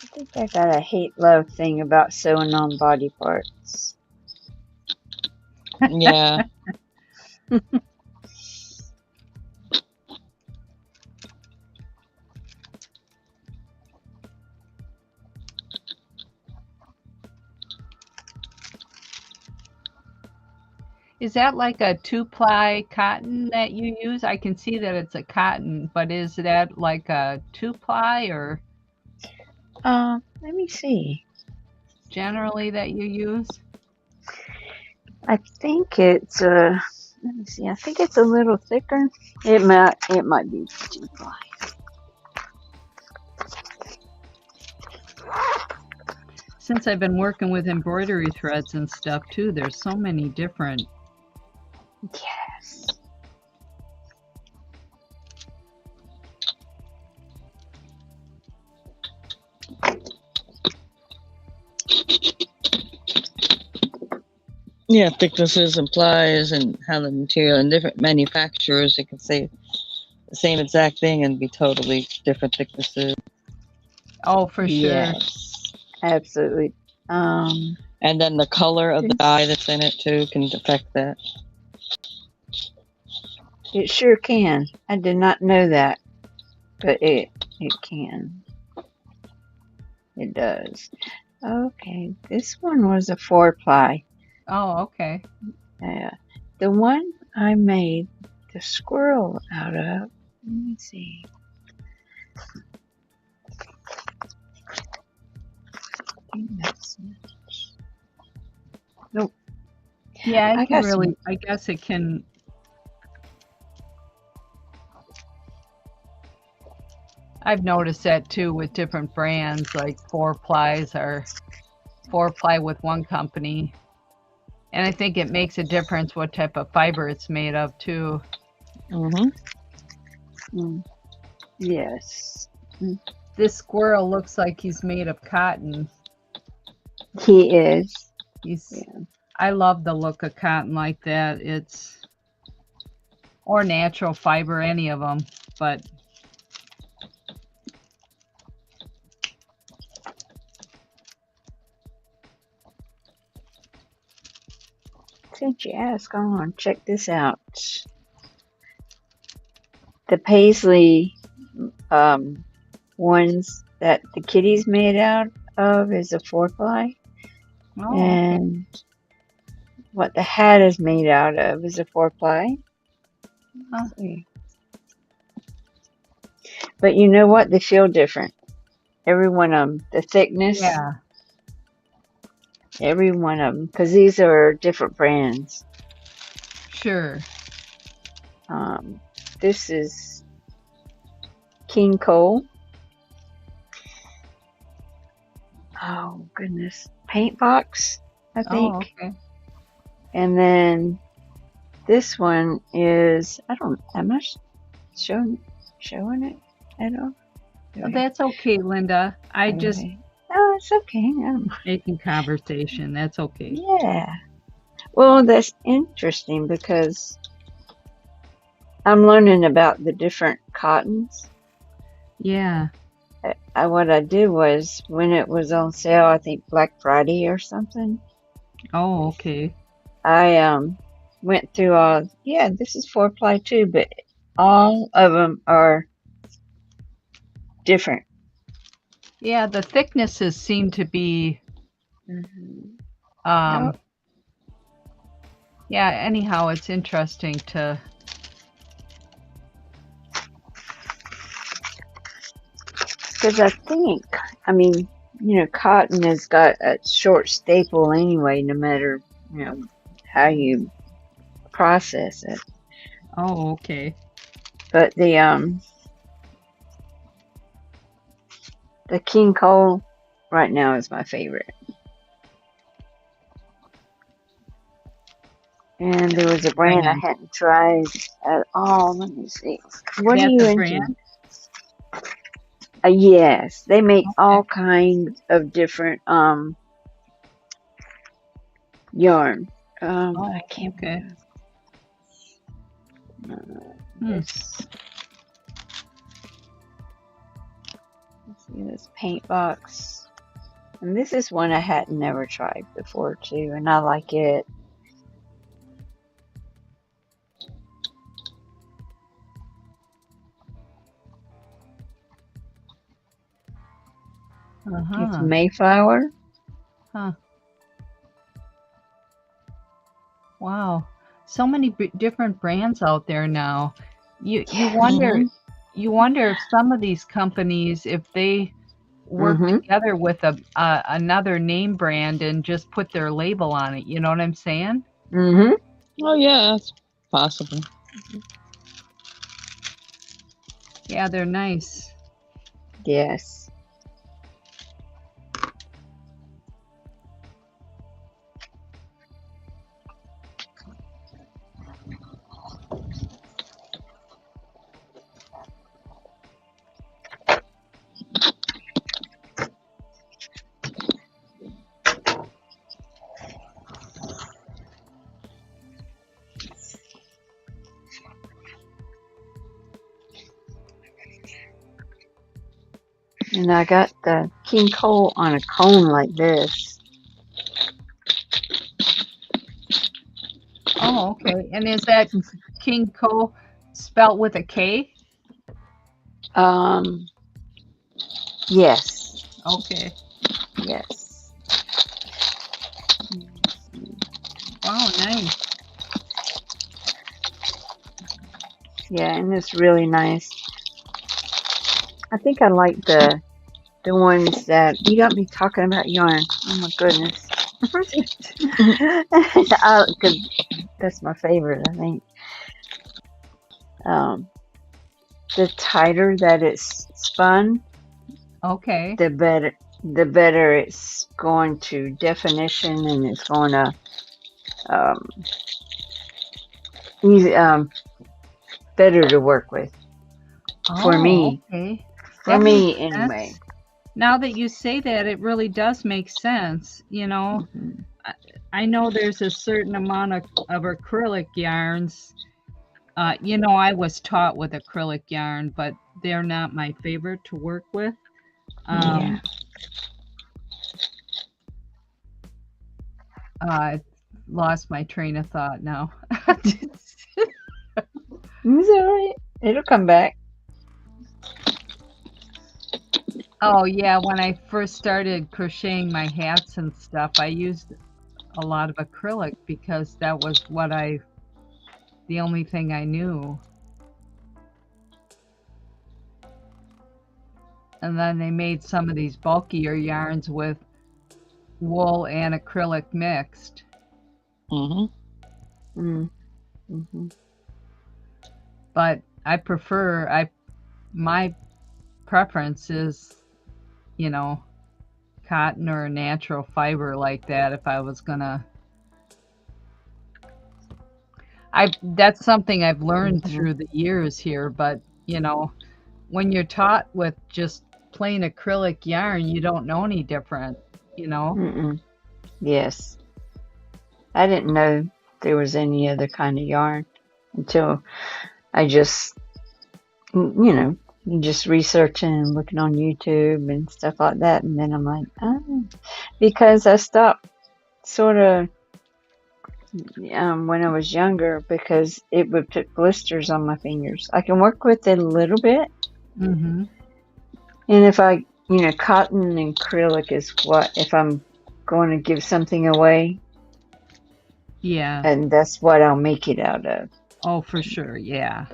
I think I got a hate-love thing about sewing on body parts. Yeah. Is that like a 2-ply cotton that you use? I can see that it's a cotton, but is that like a 2-ply or Let me see. generally that you use? I think it's let me see. I think it's a little thicker. It might be 2-ply. Since I've been working with embroidery threads and stuff too, there's so many different. Yes. Yeah, thicknesses and plies and how the material and different manufacturers, you can say the same exact thing and be totally different thicknesses. Oh, for sure. Yes, absolutely. And then the color of the dye that's in it too can affect that. It sure can. I did not know that, but it can. It does. Okay, this one was a 4-ply. Oh, okay. The one I made the squirrel out of, let me see. Nope. Yeah, I guess it can. I've noticed that too with different brands, like 4-plies are 4-ply with one company. And I think it makes a difference what type of fiber it's made of too. Yes. This squirrel looks like he's made of cotton. He is. I love the look of cotton like that. Or natural fiber, any of them, but. Since you ask, I want to check this out. the paisley ones that the kitty's made out of is a 4-ply, Oh, and what the hat is made out of is a 4-ply. Huh. But you know what? They feel different. Every one of them, the thickness. yeah, Every one of them, because these are different brands. sure. This is King Cole. Oh goodness, paint box, I think. Oh, okay. And then this one is am I showing it at all? Well, that's okay, Linda. I just No, it's okay. making conversation. That's okay. Yeah. Well, that's interesting because I'm learning about the different cottons. Yeah. What I did was when it was on sale, I think Black Friday or something. Oh, okay. I went through all. Yeah, this is 4-ply too, but all of them are different. Yeah, the thicknesses seem to be. Oh. Yeah. Anyhow, it's interesting to. Because I mean, cotton has got a short staple anyway, no matter, how you process it. Oh, okay. But the King Cole right now is my favorite. And there was a brand I hadn't tried at all. Let me see. What are you into? Brand? Yes, they make all kinds of different yarn. I can't. Okay. Let's see this paint box, and this is one I had never tried before too, and I like it. It's Mayflower. Huh. Wow. So many different brands out there now. You wonder if some of these companies, if they work together with another name brand and just put their label on it. You know what I'm saying? Oh yeah, that's possible. Yeah, they're nice. Yes. And I got the King Cole on a cone like this. Oh, okay. And is that King Cole spelt with a K? Yes. Okay. Yes. Wow, nice. Yeah, and it's really nice. I think I like the ones that you got me talking about yarn. Oh my goodness. Cause that's my favorite, I think. The tighter that it's spun, okay, the better it's going to definition, and it's going to easy, better to work with. For me. Okay. For me, anyway. Now that you say that, it really does make sense. I know there's a certain amount of acrylic yarns. I was taught with acrylic yarn, but they're not my favorite to work with. I lost my train of thought now. It's all right. It'll come back. Oh yeah, when I first started crocheting my hats and stuff, I used a lot of acrylic because that was the only thing I knew. And then they made some of these bulkier yarns with wool and acrylic mixed. Mm-hmm. Mm-hmm. But my preference is, you know, cotton or natural fiber like that if I was gonna. That's something I've learned through the years here, but you know, when you're taught with just plain acrylic yarn, you don't know any different, you know? Mm-mm. Yes. I didn't know there was any other kind of yarn until I just, just researching and looking on YouTube and stuff like that. And then I'm like, oh, because I stopped sort of when I was younger because it would put blisters on my fingers. I can work with it a little bit. Mm-hmm. And if cotton and acrylic is if I'm going to give something away. Yeah. And that's what I'll make it out of. Oh, for sure. Yeah.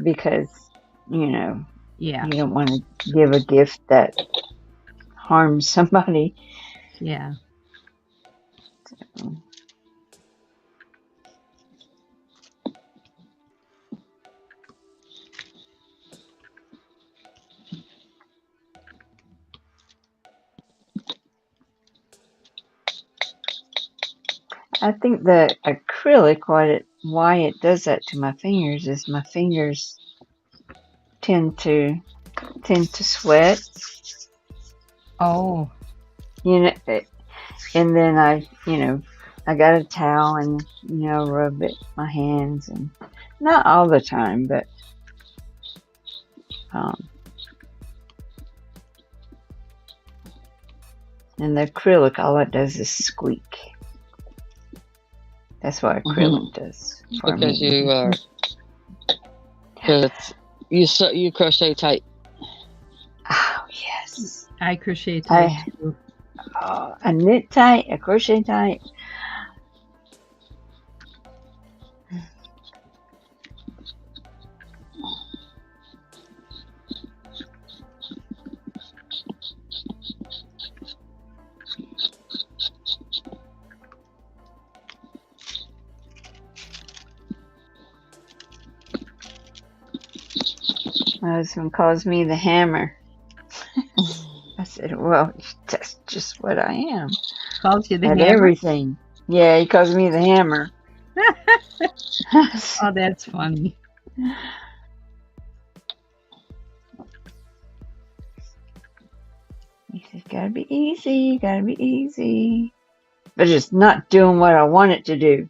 Because, yeah, you don't want to give a gift that harms somebody. Yeah. So. I think the acrylic, why it does that to my fingers is my fingers tend to sweat. Oh. And then I got a towel and rub my hands, and not all the time, but and the acrylic, all it does is squeak. That's what acrylic does for me. Because you are, because you crochet tight. Oh yes, I crochet tight too. I knit tight, I crochet tight. My husband calls me the hammer. I said, well, that's just what I am. Calls you the hammer? Everything. Yeah, he calls me the hammer. Oh, that's funny. He says, gotta be easy. But it's not doing what I want it to do.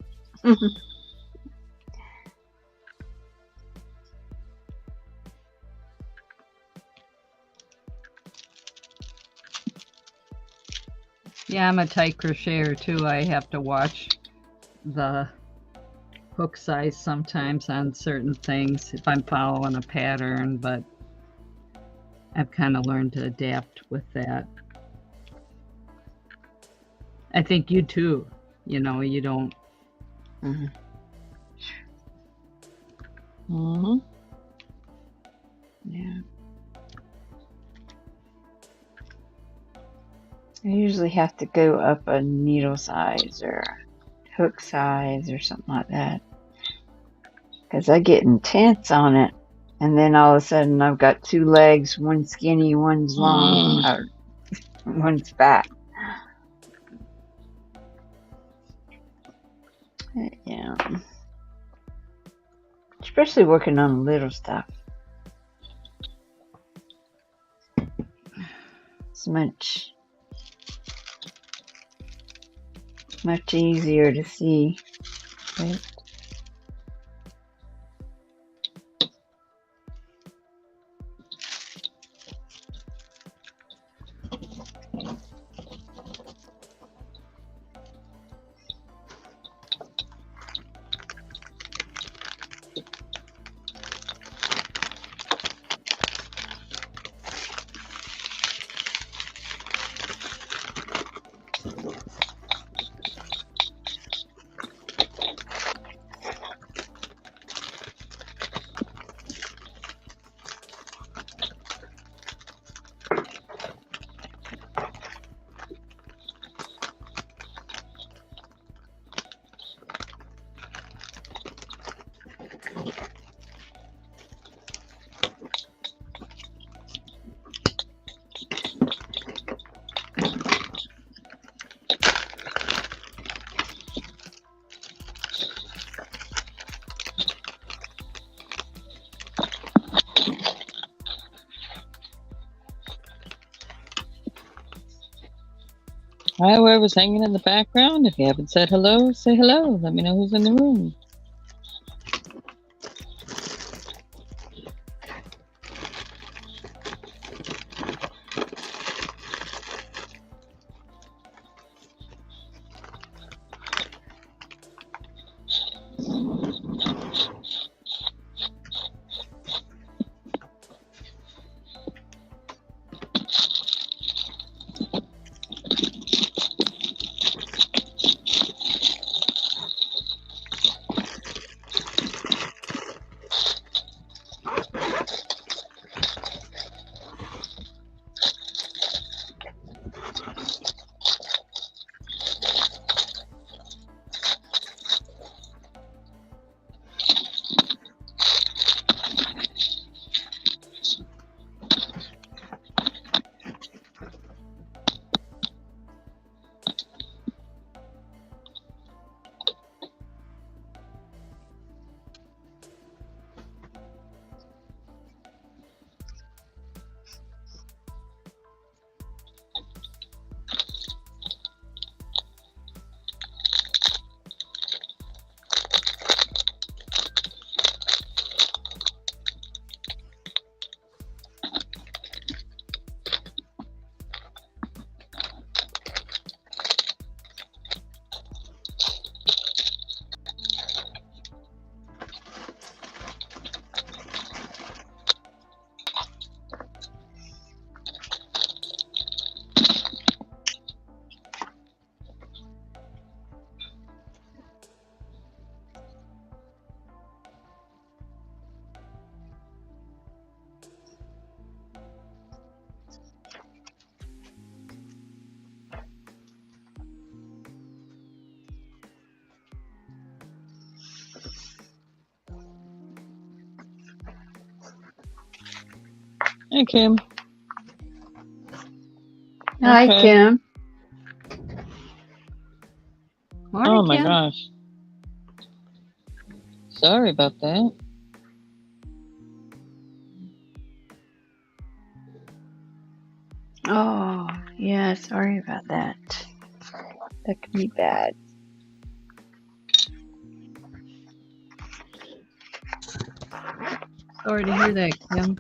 Yeah, I'm a tight crocheter too. I have to watch the hook size sometimes on certain things if I'm following a pattern, but I've kind of learned to adapt with that. I think you too, you don't. Mm-hmm. Mm-hmm. Yeah. I usually have to go up a needle size or hook size or something like that. Because I get intense on it. And then all of a sudden I've got two legs, one skinny, one's long, or one's fat. Yeah. Especially working on little stuff. It's much easier to see. Right? Hi, whoever's hanging in the background. If you haven't said hello, say hello. Let me know who's in the room. Hey, Kim. Hi, Okay. Kim. Morning, Oh my Kim. gosh. Sorry about that. Oh, yeah, sorry about that. That could be bad. Sorry to hear that, Kim.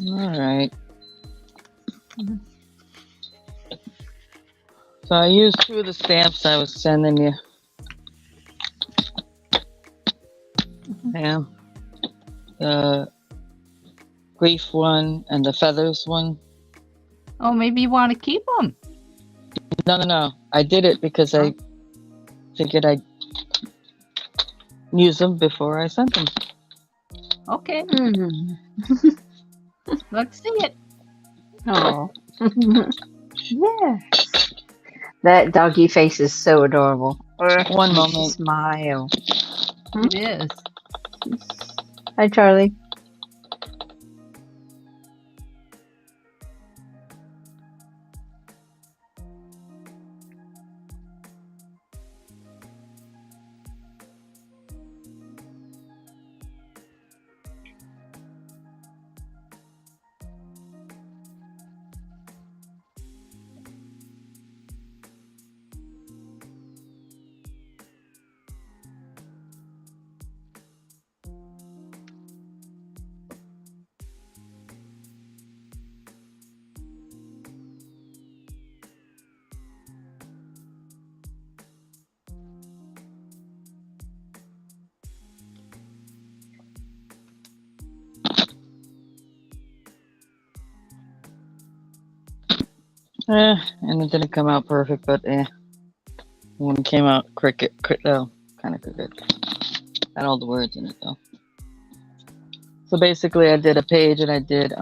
All right. So I used 2 of the stamps I was sending you. Yeah. The grief one and the feathers one. Oh, maybe you want to keep them. No. I did it because I figured I'd use them before I sent them. Okay, Mm. let's see it. Oh. Yes. That doggy face is so adorable. One Makes you moment. smile. It is. Hi, Charlie. And it didn't come out perfect, but when it came out kind of cricket. Had all the words in it though. So basically, I did a page and I did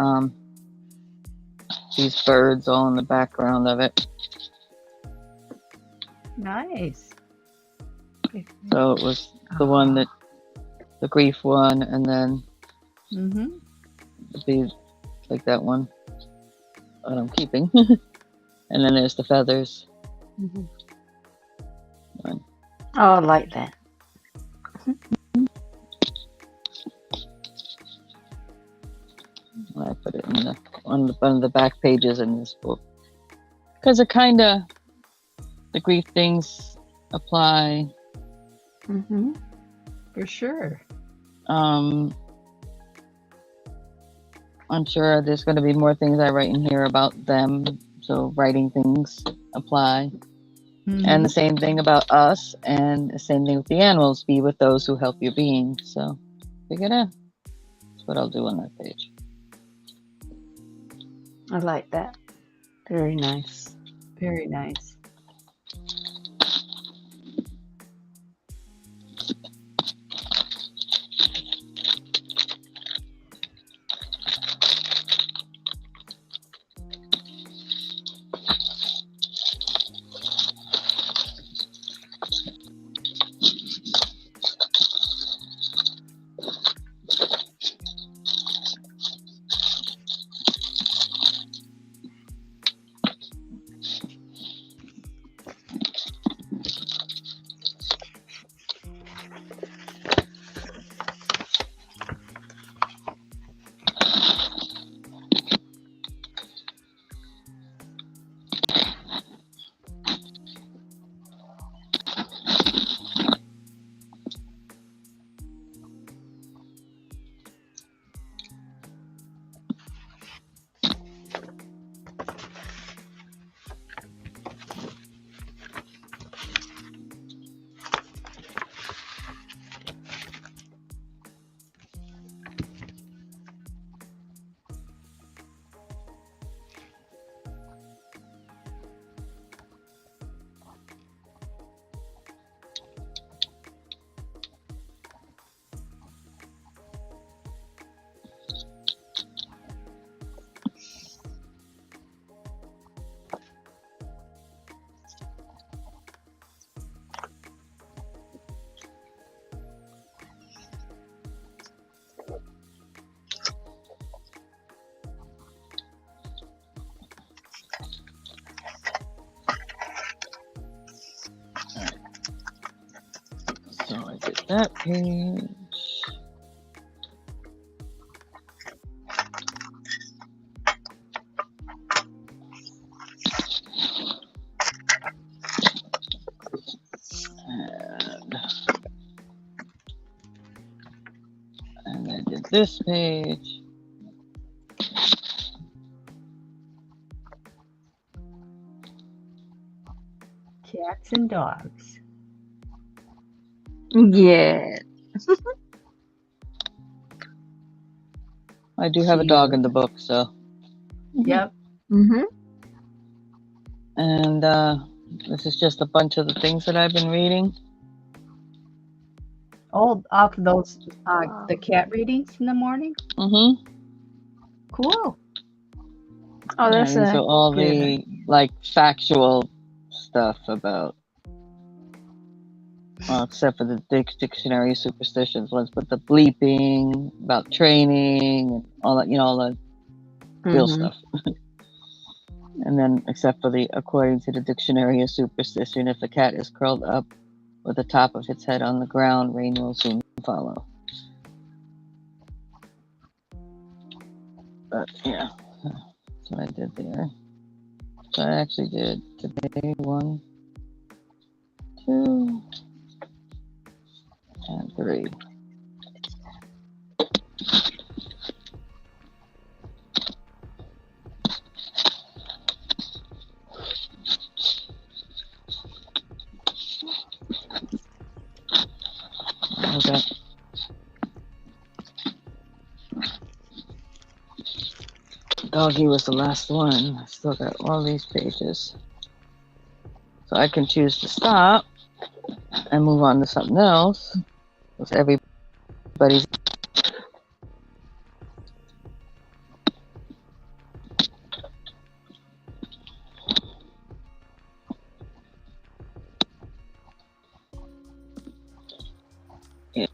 these birds all in the background of it. Nice. So it was the one that the grief one, and then the like that one that I'm keeping, and then there's the feathers. Mm-hmm. One. Oh, I like that. I put it in on one of the back pages in this book because it kind of the grief things apply. Mm-hmm. For sure. I'm sure there's going to be more things I write in here about them. So writing things apply. And the same thing about us, and the same thing with the animals. Be with those who help your being. So figure it out. That's what I'll do on that page. I like that. Very nice. Very nice. So I did that page. And I did this page. Cats and dogs. Yeah. I do have a dog in the book, so. Yep. Mm-hmm. And this is just a bunch of the things that I've been reading. Oh, off those the cat readings in the morning. Mm-hmm. Cool. Oh, that's And so all good. the like factual stuff about, well, except for the dictionary superstitions ones, but the bleeping about training and all that, all the real stuff. And then, except for the according to the dictionary of superstition, if a cat is curled up with the top of its head on the ground, rain will soon follow. But yeah, that's what I did there. So I actually did today 1, 2, and 3. Okay. Doggy was the last one. I still got all these pages. So I can choose to stop and move on to something else. Because everybody's. Yeah.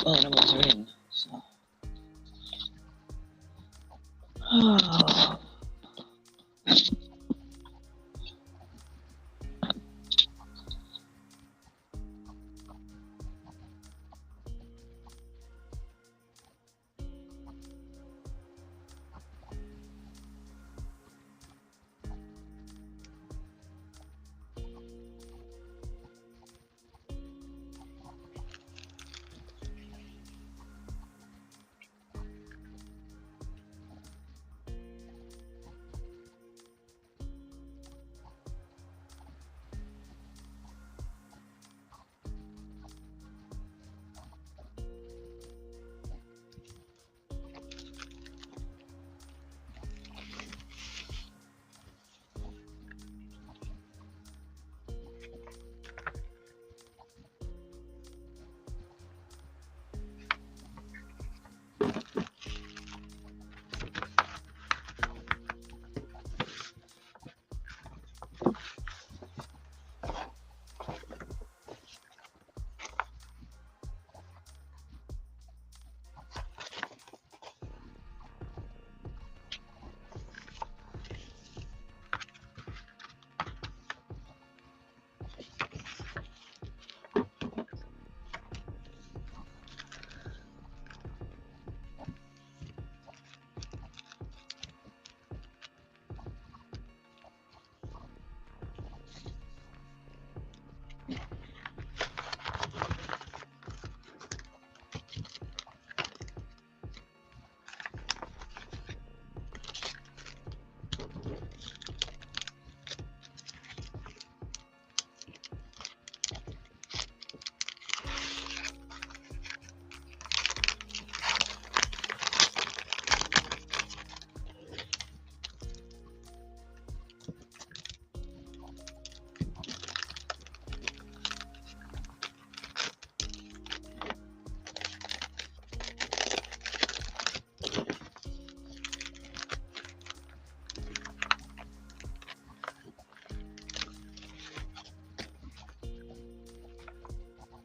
All animals are in. So. Oh.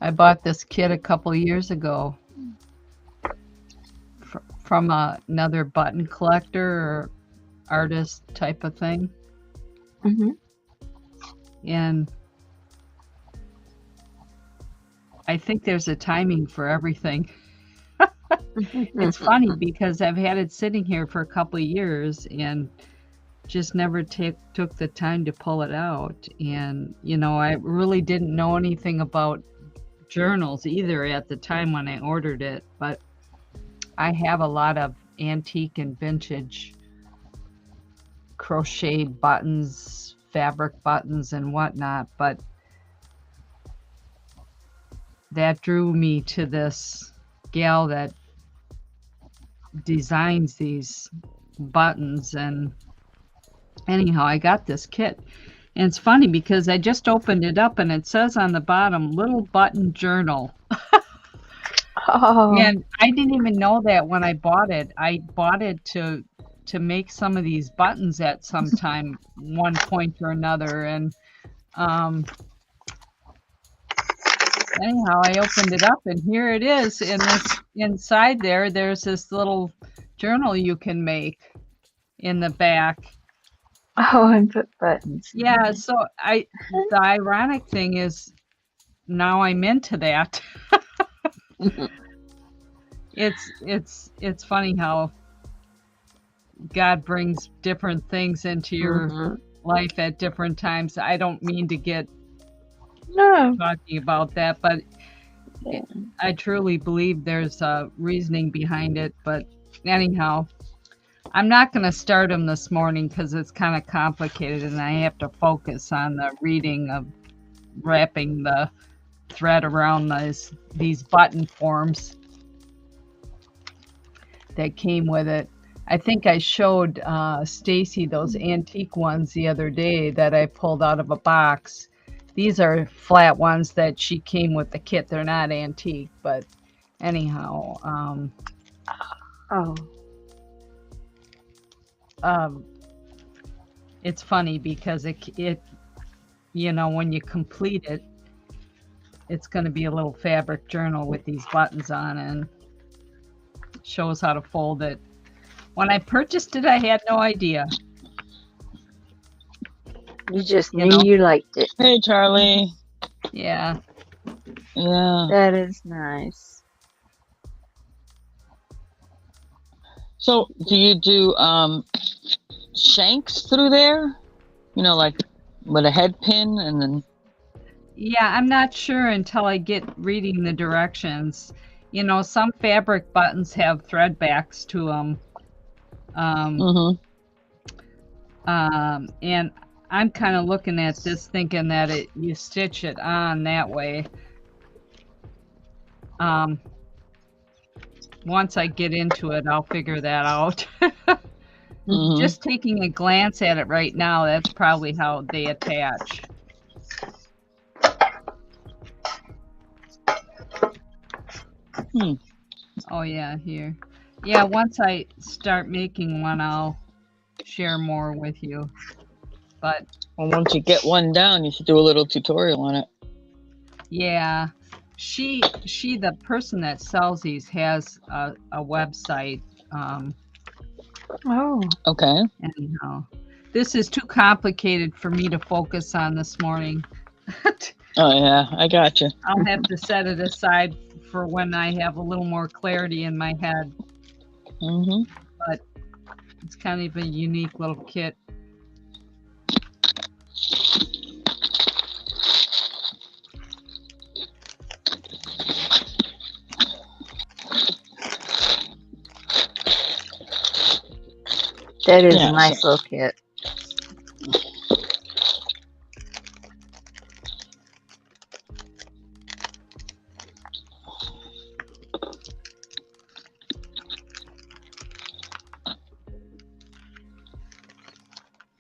I bought this kit a couple years ago from another button collector or artist type of thing. And I think there's a timing for everything. It's funny because I've had it sitting here for a couple of years and just never took the time to pull it out. And, I really didn't know anything about journals either at the time when I ordered it, but I have a lot of antique and vintage crocheted buttons, fabric buttons and whatnot, but that drew me to this gal that designs these buttons. And anyhow, I got this kit. And it's funny because I just opened it up and it says on the bottom, little button journal. Oh, And I didn't even know that when I bought it. I bought it to make some of these buttons at some time, one point or another. And um, anyhow, I opened it up, and here it is. And this inside there's this little journal you can make in the back. oh, and put buttons. Yeah. So the ironic thing is, now I'm into that. It's funny how God brings different things into your life at different times. I don't mean to get No. talking about that, but Yeah. I truly believe there's a reasoning behind it. But anyhow, I'm not going to start them this morning because it's kind of complicated, and I have to focus on the reading of wrapping the thread around these button forms that came with it. I think I showed Stacey those antique ones the other day that I pulled out of a box. These are flat ones that she came with the kit. They're not antique, but anyhow, Oh. It's funny because it when you complete it, it's going to be a little fabric journal with these buttons on, and shows how to fold it. When I purchased it, I had no idea. You just knew you liked it. Hey, Charlie. Yeah. Yeah. That is nice. So, do you do shanks through there? Like with a head pin and then. Yeah, I'm not sure until I get reading the directions. Some fabric buttons have thread backs to them. And I'm kind of looking at this thinking that you stitch it on that way. Once I get into it, I'll figure that out. Just taking a glance at it right now, that's probably how they attach. Oh yeah, here. Yeah, once I start making one, I'll share more with you. But once you get one down, you should do a little tutorial on it. Yeah. The person that sells these has a website. Oh. Okay. Anyhow, this is too complicated for me to focus on this morning. Oh yeah, I got you. I'll have to set it aside for when I have a little more clarity in my head. But it's kind of a unique little kit. That is a nice little kit.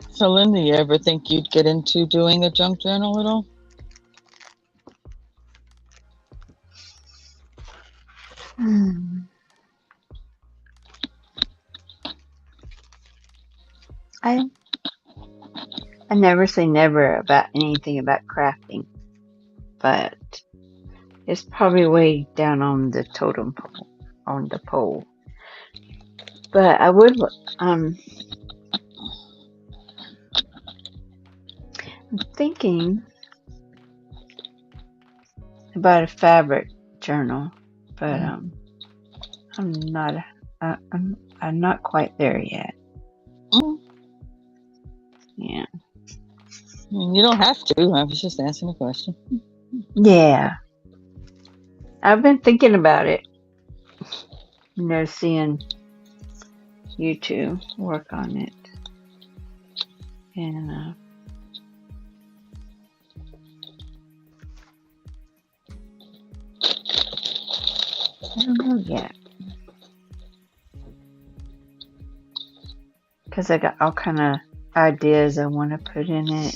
So, Linda, you ever think you'd get into doing a junk journal at all? I never say never about anything about crafting, but it's probably way down on the totem pole, But I would, I'm thinking about a fabric journal, but I'm not quite there yet. Yeah. You don't have to. I was just asking a question. Yeah. I've been thinking about it. Seeing you two work on it. And I don't know yet. Because I got all kind of ideas I want to put in it.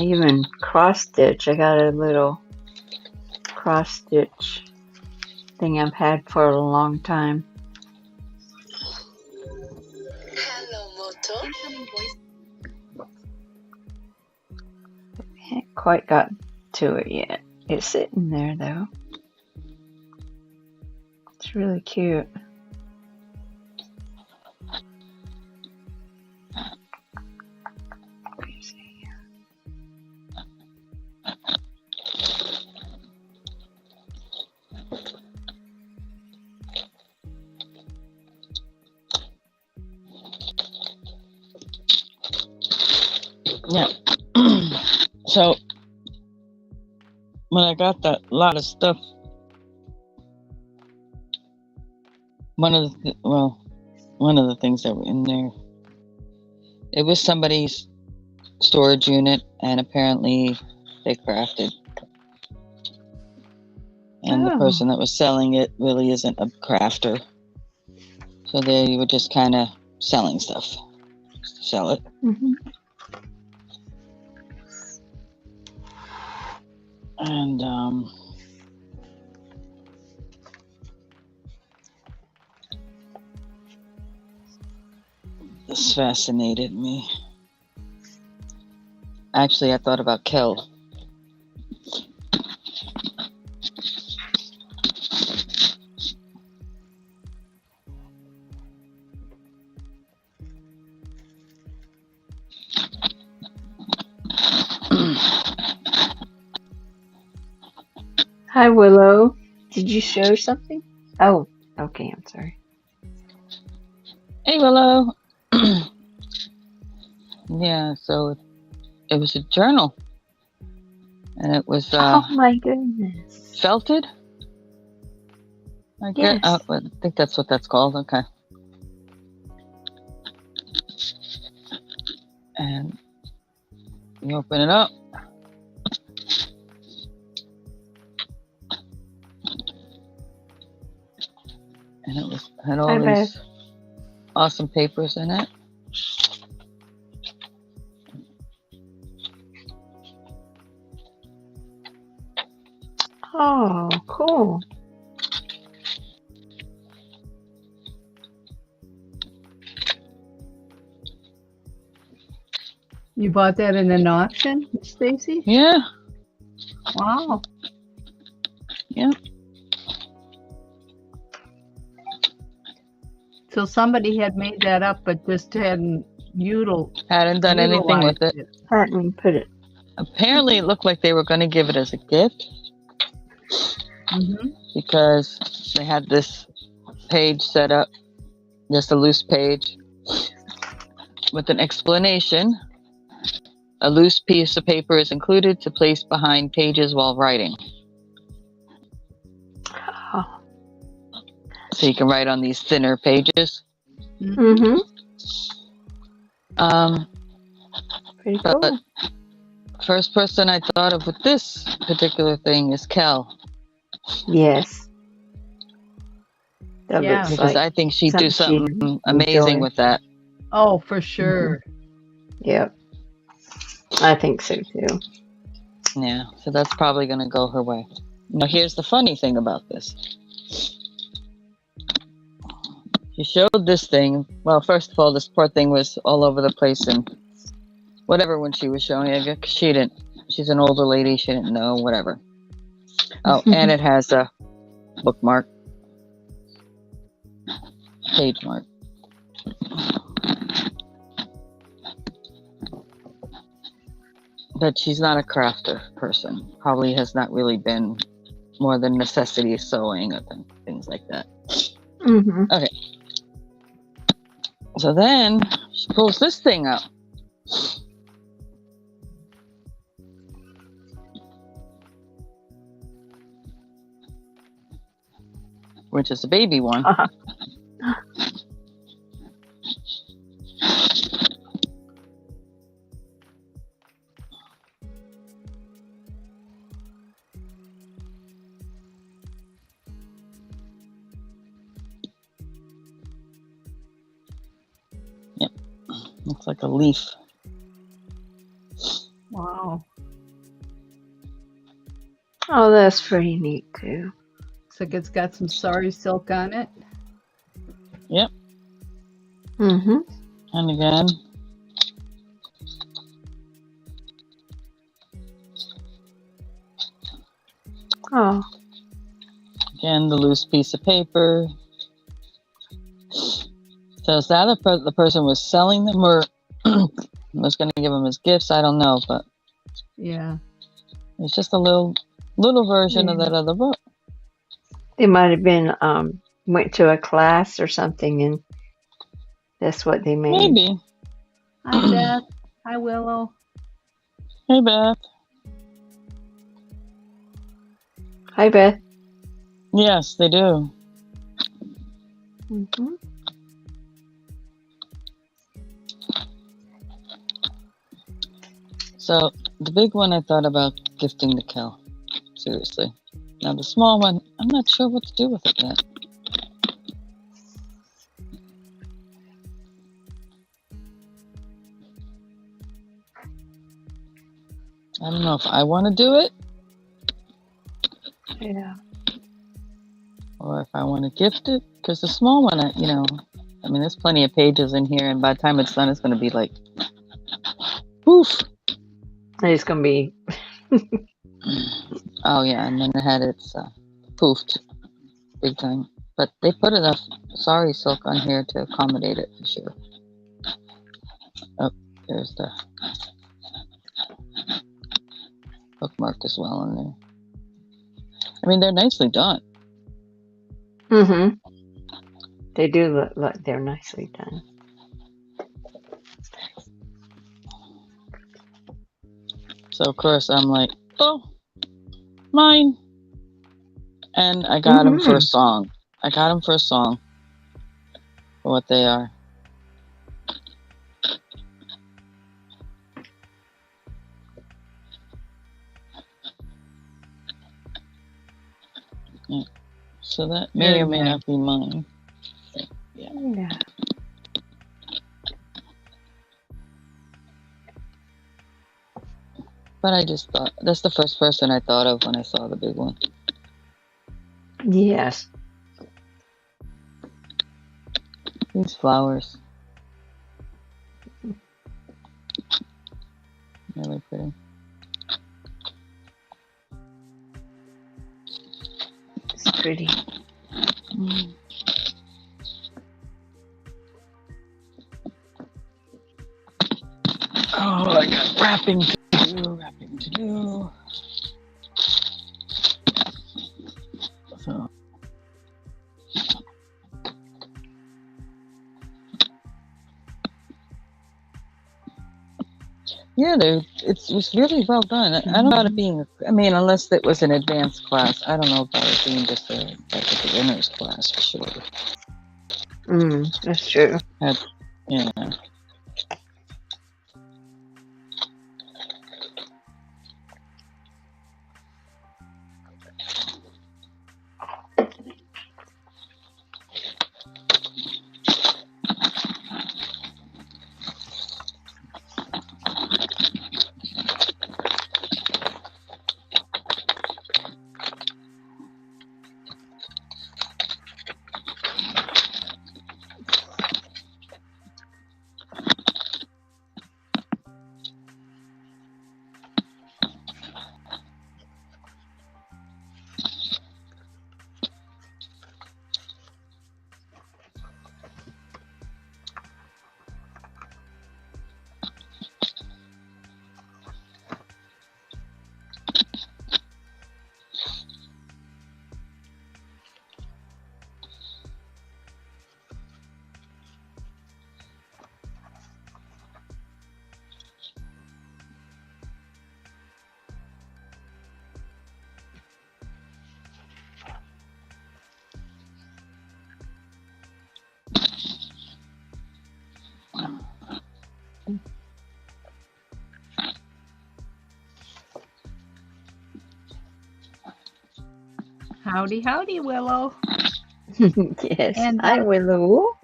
even cross stitch. I got a little cross stitch thing I've had for a long time. Hello, Moto. Haven't quite got to it yet. It's sitting there though. It's really cute. Yeah. So when I got that lot of stuff, one of the things that were in there, it was somebody's storage unit, and apparently they crafted. And the person that was selling it really isn't a crafter. So they were just kind of selling stuff just to sell it. Mm-hmm. And this fascinated me. Actually, I thought about Kel. Hi, Willow. Did you show something? Oh, okay. I'm sorry. Hey, Willow. Yeah, so it was a journal. And it was Oh my goodness. felted. Yes. I think that's what that's called. Okay. And you open it up. And it had all these awesome papers in it. Oh, cool. You bought that in an auction, Stacey? Yeah. Wow. Yeah. So somebody had made that up, but just hadn't Hadn't done anything with it. Hadn't put it. Apparently, it looked like they were going to give it as a gift. Mm-hmm. Because they had this page set up, just a loose page with an explanation. A loose piece of paper is included to place behind pages while writing. Oh. So you can write on these thinner pages. Mm-hmm. Pretty cool. But first person I thought of with this particular thing is Kel. Yes. That Yeah. looks Because like I think she'd do something something she'd amazing enjoy. with that. Oh, for sure. Yep. I think so too. Yeah, so that's probably going to go her way. Now, here's the funny thing about this. She showed this thing. Well, first of all, this poor thing was all over the place and whatever when she was showing it. She didn't. She's an older lady. She didn't know, whatever. Oh, and it has a bookmark. Page mark. But she's not a crafter person. Probably has not really been more than necessity sewing or things like that. Mm-hmm. Okay. So then she pulls this thing out. Which is a baby one. Uh-huh. Yep. Looks like a leaf. Wow. Oh, that's pretty neat too. Looks like it's got some sari silk on it. Yep. Mm-hmm. And again, Oh, the loose piece of paper. So is that the person was selling them or was going to give them as gifts? I don't know, but Yeah. it's just a little version of Yeah. that other book. they might have been went to a class or something, and that's what they made. Maybe. Hi, Beth. Hi, Willow. Hey, Beth. Hi, Beth. Yes, they do. Mm-hmm. So the big one, I thought about gifting to Kel. Seriously. Now the small one, I'm not sure what to do with it yet. I don't know if I want to do it Yeah. or if I want to gift it. Because the small one, there's plenty of pages in here, and by the time it's done, it's going to be like, poof. It's gonna be. Oh yeah, and then it had its poofed big time. But they put enough sari silk on here to accommodate it for sure. Oh, there's the bookmark as well in there. I mean, they're nicely done. Mm-hmm. They do look like they're nicely done. So of course I'm like, oh, mine. And I got them for a song. For what they are. Yeah. So that may or may not be mine. Yeah. Yeah. But I just thought, that's the first person I thought of when I saw the big one. Yes. These flowers. Really pretty. It's pretty. Oh, I got wrapping to do. So. Yeah, it was really well done. I don't know about it being, unless it was an advanced class. I don't know about it being just a beginner's class for sure. That's true. Yeah. Howdy, howdy, Willow. Yes. And Hi, Willow.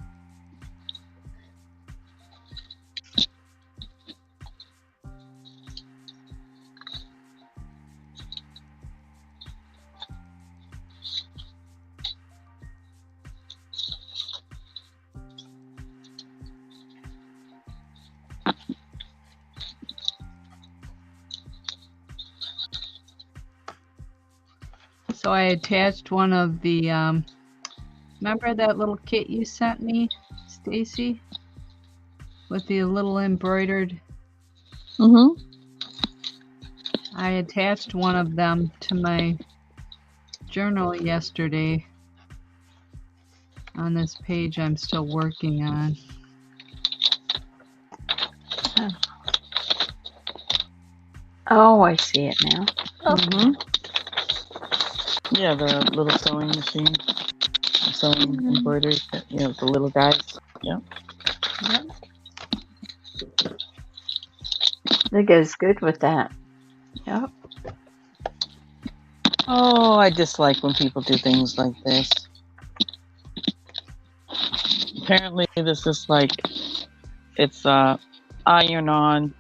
So I attached one of the, remember that little kit you sent me, Stacey? With the little embroidered. Mm-hmm. I attached one of them to my journal yesterday on this page I'm still working on. Oh, I see it now. Mm-hmm. Yeah, the little sewing machine. Sewing embroidery, the little guys. Yeah. That goes good with that. Yep. Oh, I dislike when people do things like this. Apparently, this is like, it's iron-on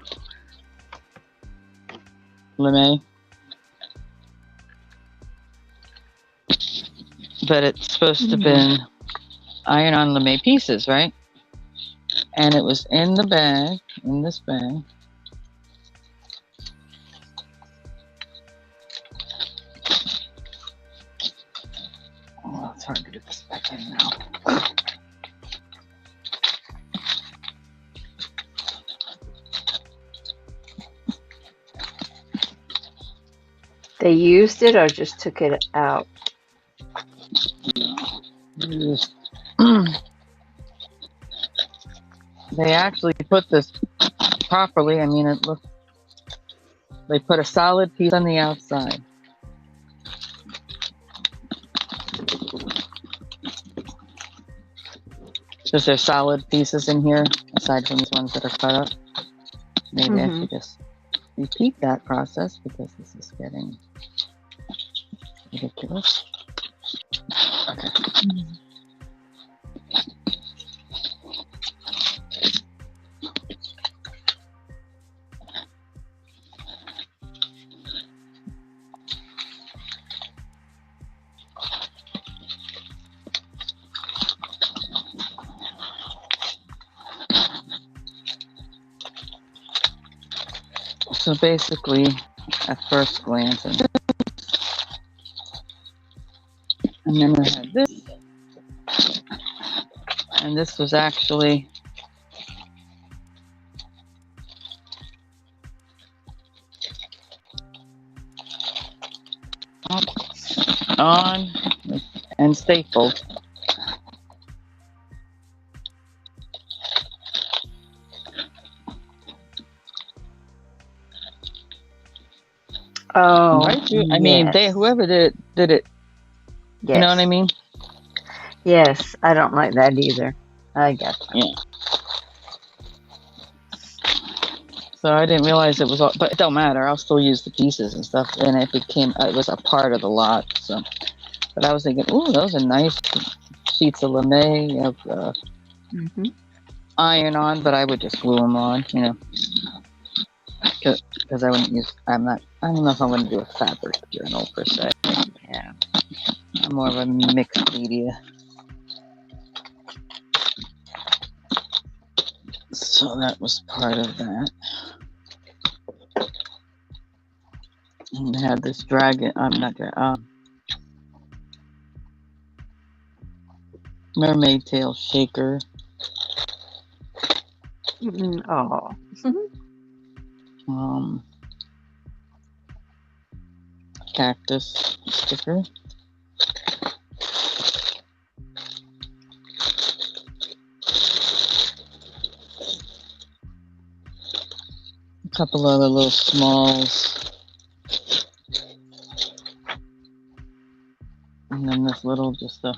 lame. But it's supposed to have been iron-on lame pieces, right? And it was in the bag, in this bag. Oh, it's hard to get this back in now. They used it or just took it out? They actually put this properly. I mean, it looked. They put a solid piece on the outside. Because there's solid pieces in here, aside from these ones that are cut up. Maybe I should just repeat that process because this is getting ridiculous. Okay. So basically, at first glance, and then I had this, and this was actually on and stapled. Oh, right? I mean, whoever did it. Yes. You know what I mean? Yes, I don't like that either. I got that. Yeah. So I didn't realize it was all, but it don't matter. I'll still use the pieces and stuff, and it was a part of the lot. So, but I was thinking, ooh, those are nice sheets of lame of iron on, but I would just glue them on, because I wouldn't use. I don't know if I'm going to do a fabric journal per se. Yeah, I'm more of a mixed media. So that was part of that. And I had this dragon. Mermaid tail shaker. Oh. Cactus sticker. A couple other little smalls. And then this little, just a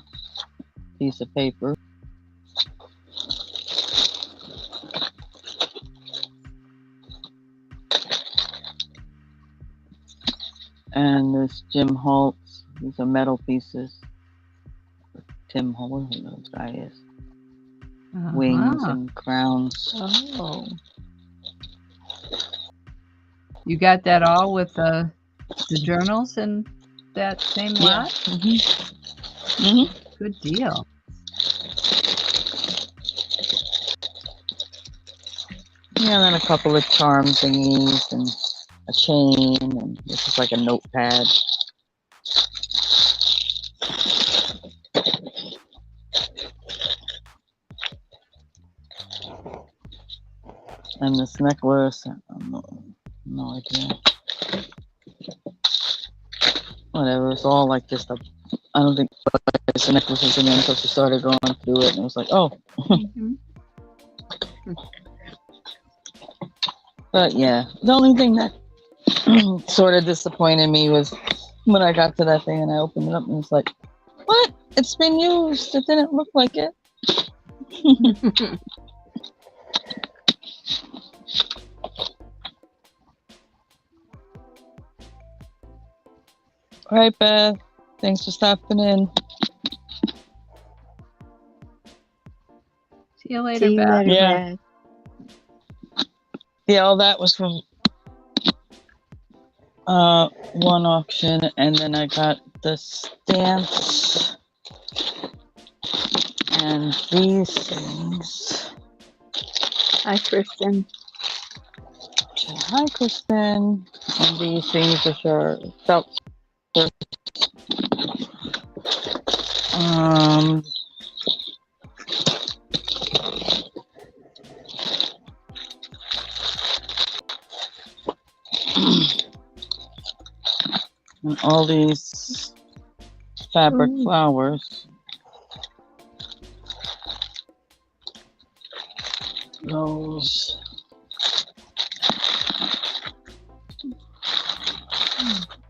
piece of paper. And this Jim Holtz. These are metal pieces. Tim Holtz, who that guy is. Wings and crowns. Oh. You got that all with the journals and that same lot? Good deal. Yeah, and then a couple of charm thingies and a chain, and this is like a notepad. And this necklace, no idea. Whatever, it's all like just a. I don't think it's a necklace again until she started going through it, and it was like, oh. Mm-hmm. But yeah, the only thing that sort of disappointed me was when I got to that thing and I opened it up and it's like, what? It's been used. It didn't look like it. All right, Beth. Thanks for stopping in. See you later, See you Beth. later, Yeah. Beth. Yeah, all that was from one auction, and then I got the stamps and these things. Hi, Kristen. Hi, Kristen. And these things which are felt. Um, and all these fabric Ooh. flowers. Those.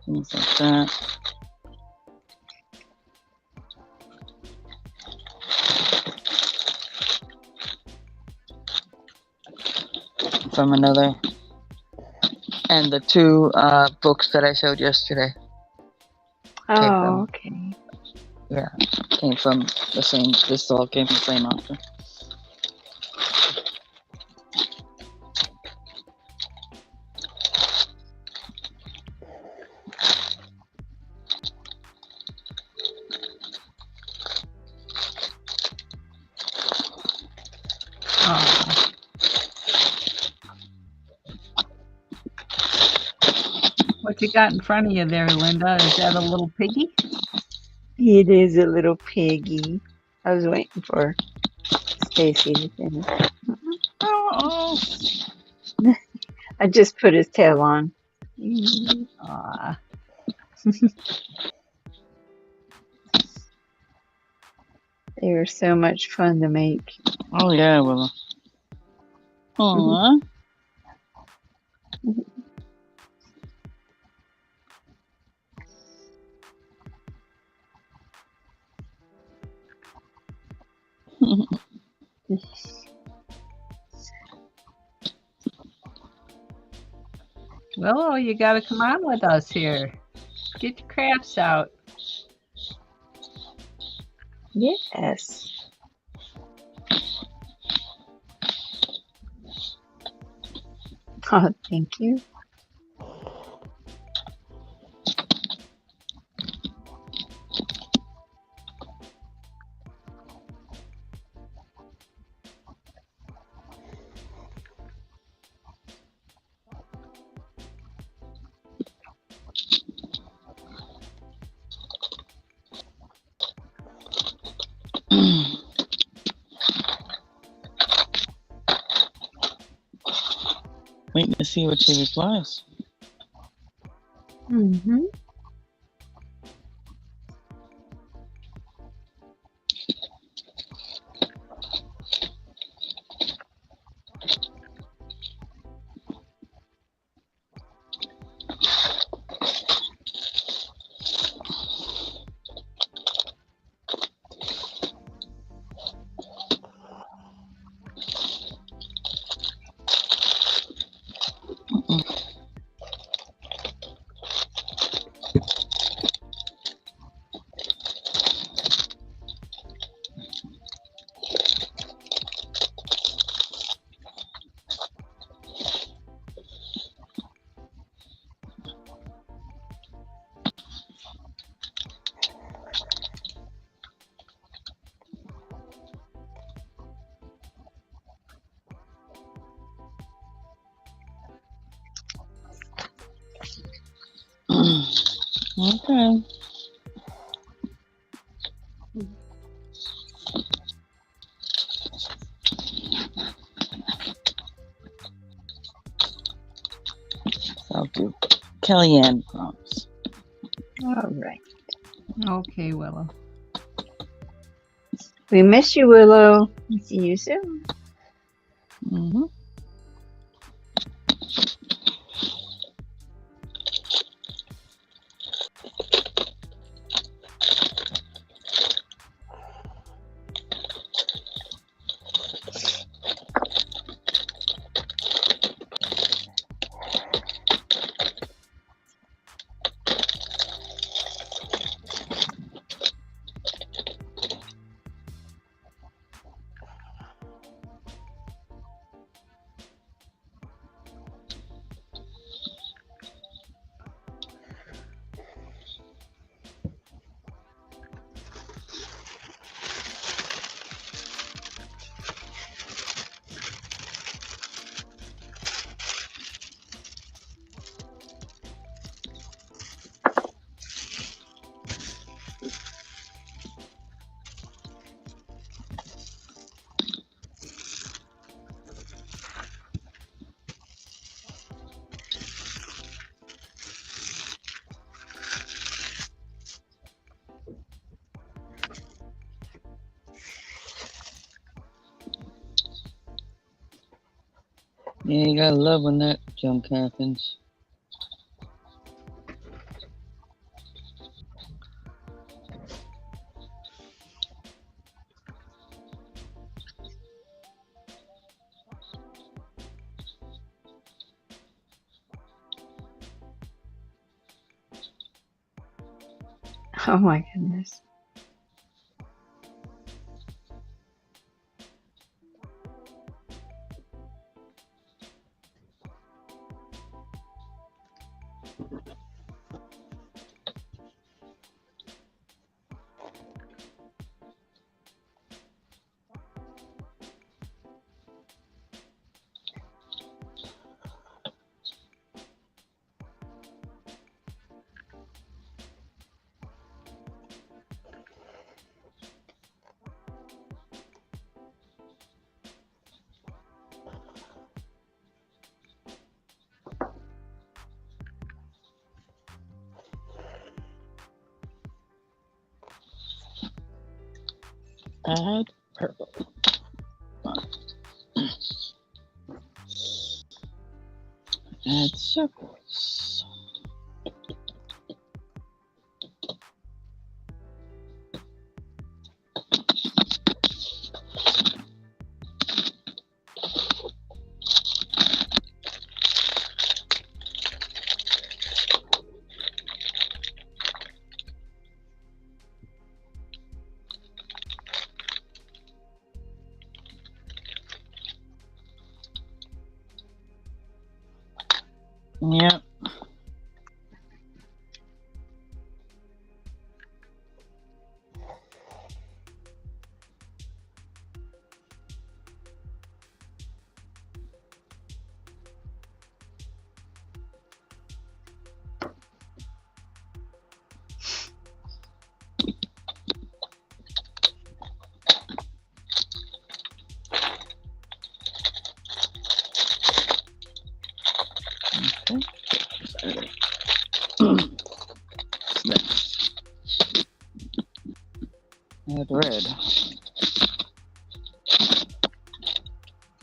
Things like that. From another. And the two books that I showed yesterday. Oh, okay. Yeah, came from the same. This all came from the same author. Oh. What you got in front of you there, Linda? Is that a little piggy? It is a little piggy. I was waiting for Stacey to finish. Oh. I just put his tail on. Aw. They were so much fun to make. Oh yeah, well. Aww. Willow, you got to come on with us here. Get your crafts out. Yes. Oh, thank you. Waiting to see what she replies. Mm-hmm. Okay. I'll do Kellyanne prompts. All right. Okay, Willow. We miss you, Willow. See you soon. Mm-hmm. Yeah, you gotta love when that junk happens. Oh my goodness. Add purple. Add circles. Yep. Next. Add red.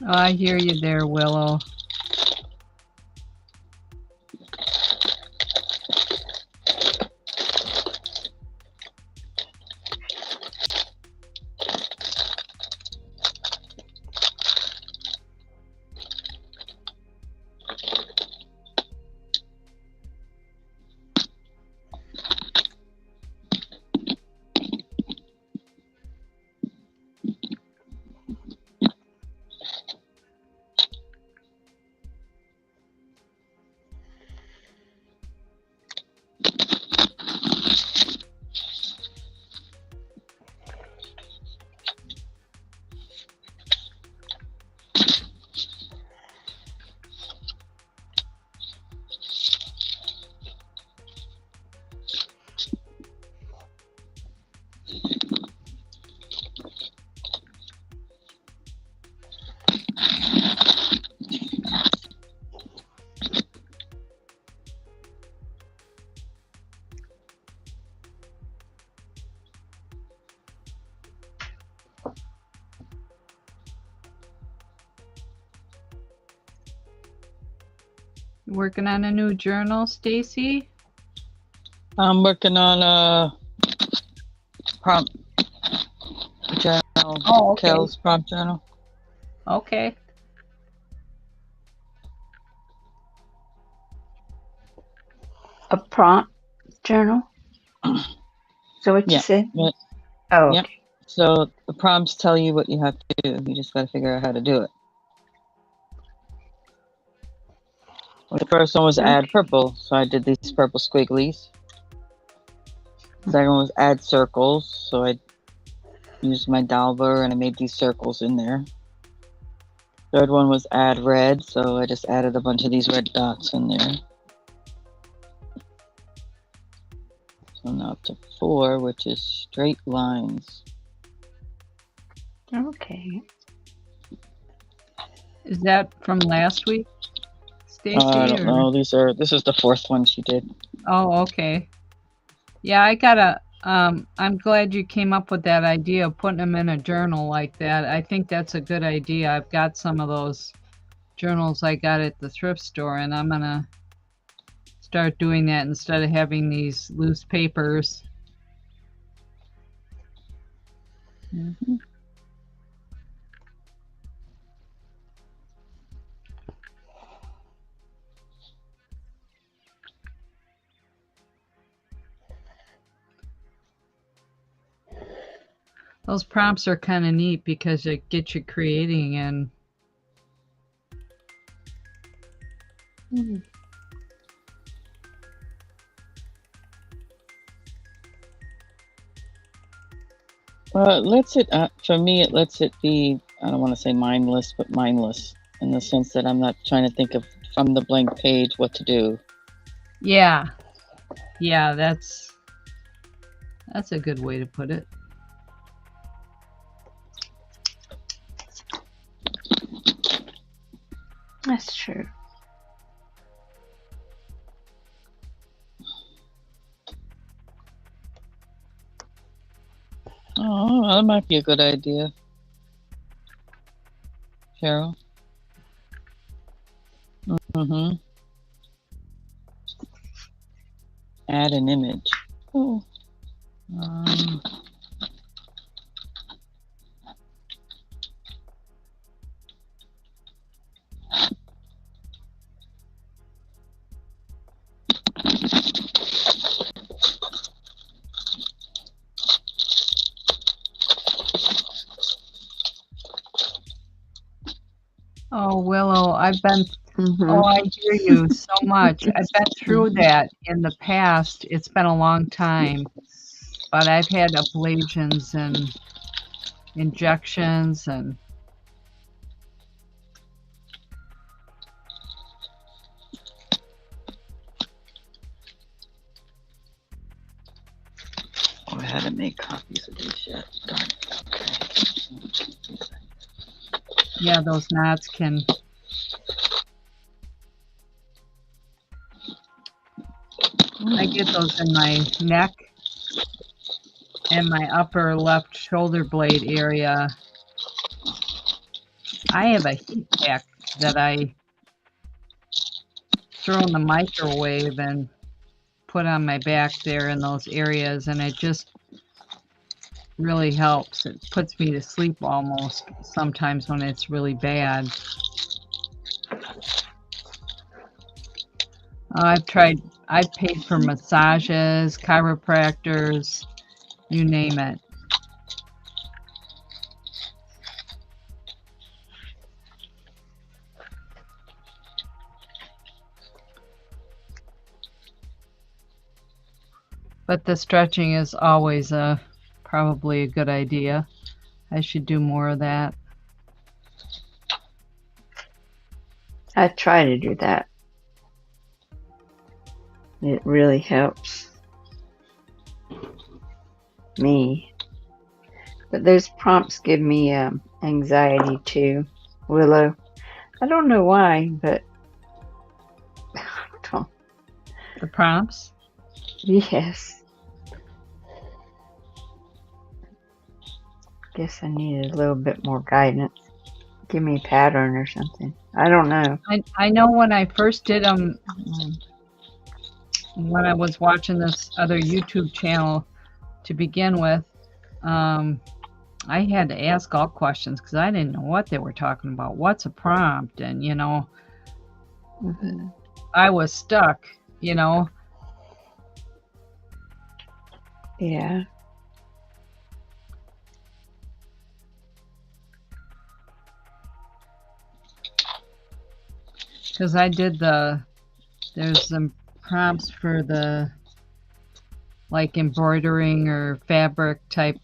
Oh, I hear you there, Willow. Working on a new journal, Stacey? I'm working on a prompt journal, Oh, okay. Kel's prompt journal. Okay. A prompt journal? So what you Yeah. said? Yep. Oh, Yep. okay. So the prompts tell you what you have to do. You just got to figure out how to do it. The first one was add purple, so I did these purple squigglies. The second one was add circles, so I used my Dalber and I made these circles in there. Third one was add red, so I just added a bunch of these red dots in there. So now up to 4, which is straight lines. Okay. Is that from last week, Stacey? I don't know. This is the 4th one she did. Oh, okay. Yeah, I gotta. I'm glad you came up with that idea of putting them in a journal like that. I think that's a good idea. I've got some of those journals I got at the thrift store, and I'm gonna start doing that instead of having these loose papers. Mm-hmm. Those prompts are kind of neat because it gets you creating and. Well, it lets it, for me, it lets it be, I don't want to say mindless, but mindless in the sense that I'm not trying to think of from the blank page what to do. Yeah. Yeah, that's a good way to put it. That's true. Oh, that might be a good idea. Cheryl? Mm-hmm. Add an image. Oh. Oh, Willow, I've been. Oh, I hear you so much. I've been through that in the past. It's been a long time, but I've had ablations and injections and. Oh, I had to make copies of these yet. Darn it. Okay. Yeah, those knots can. I get those in my neck and my upper left shoulder blade area. I have a heat pack that I throw in the microwave and put on my back there in those areas, and it just really helps. It puts me to sleep almost sometimes when it's really bad. I've paid for massages, chiropractors, you name it. But the stretching is always probably a good idea. I should do more of that. I try to do that. It really helps me. But those prompts give me anxiety too, Willow. I don't know why, but The prompts? Yes. Guess I needed a little bit more guidance. Give me a pattern or something. I don't know. I know when I first did them, when I was watching this other YouTube channel to begin with, I had to ask all questions because I didn't know what they were talking about. What's a prompt? And, I was stuck, Yeah. because I did there's some prompts for the like embroidering or fabric type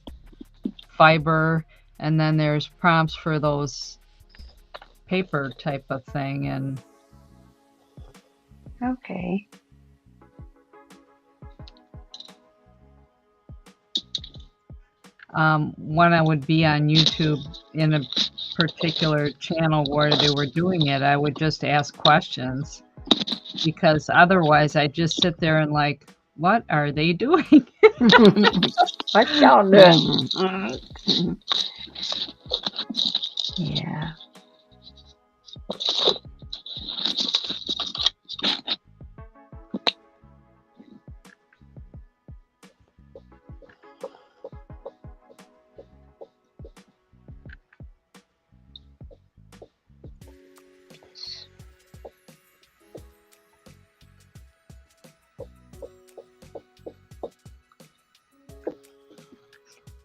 fiber, and then there's prompts for those paper type of thing. And Okay. when I would be on YouTube in a particular channel where they were doing it, I would just ask questions because otherwise I just sit there and like, what are they doing? What y'all doing? Yeah.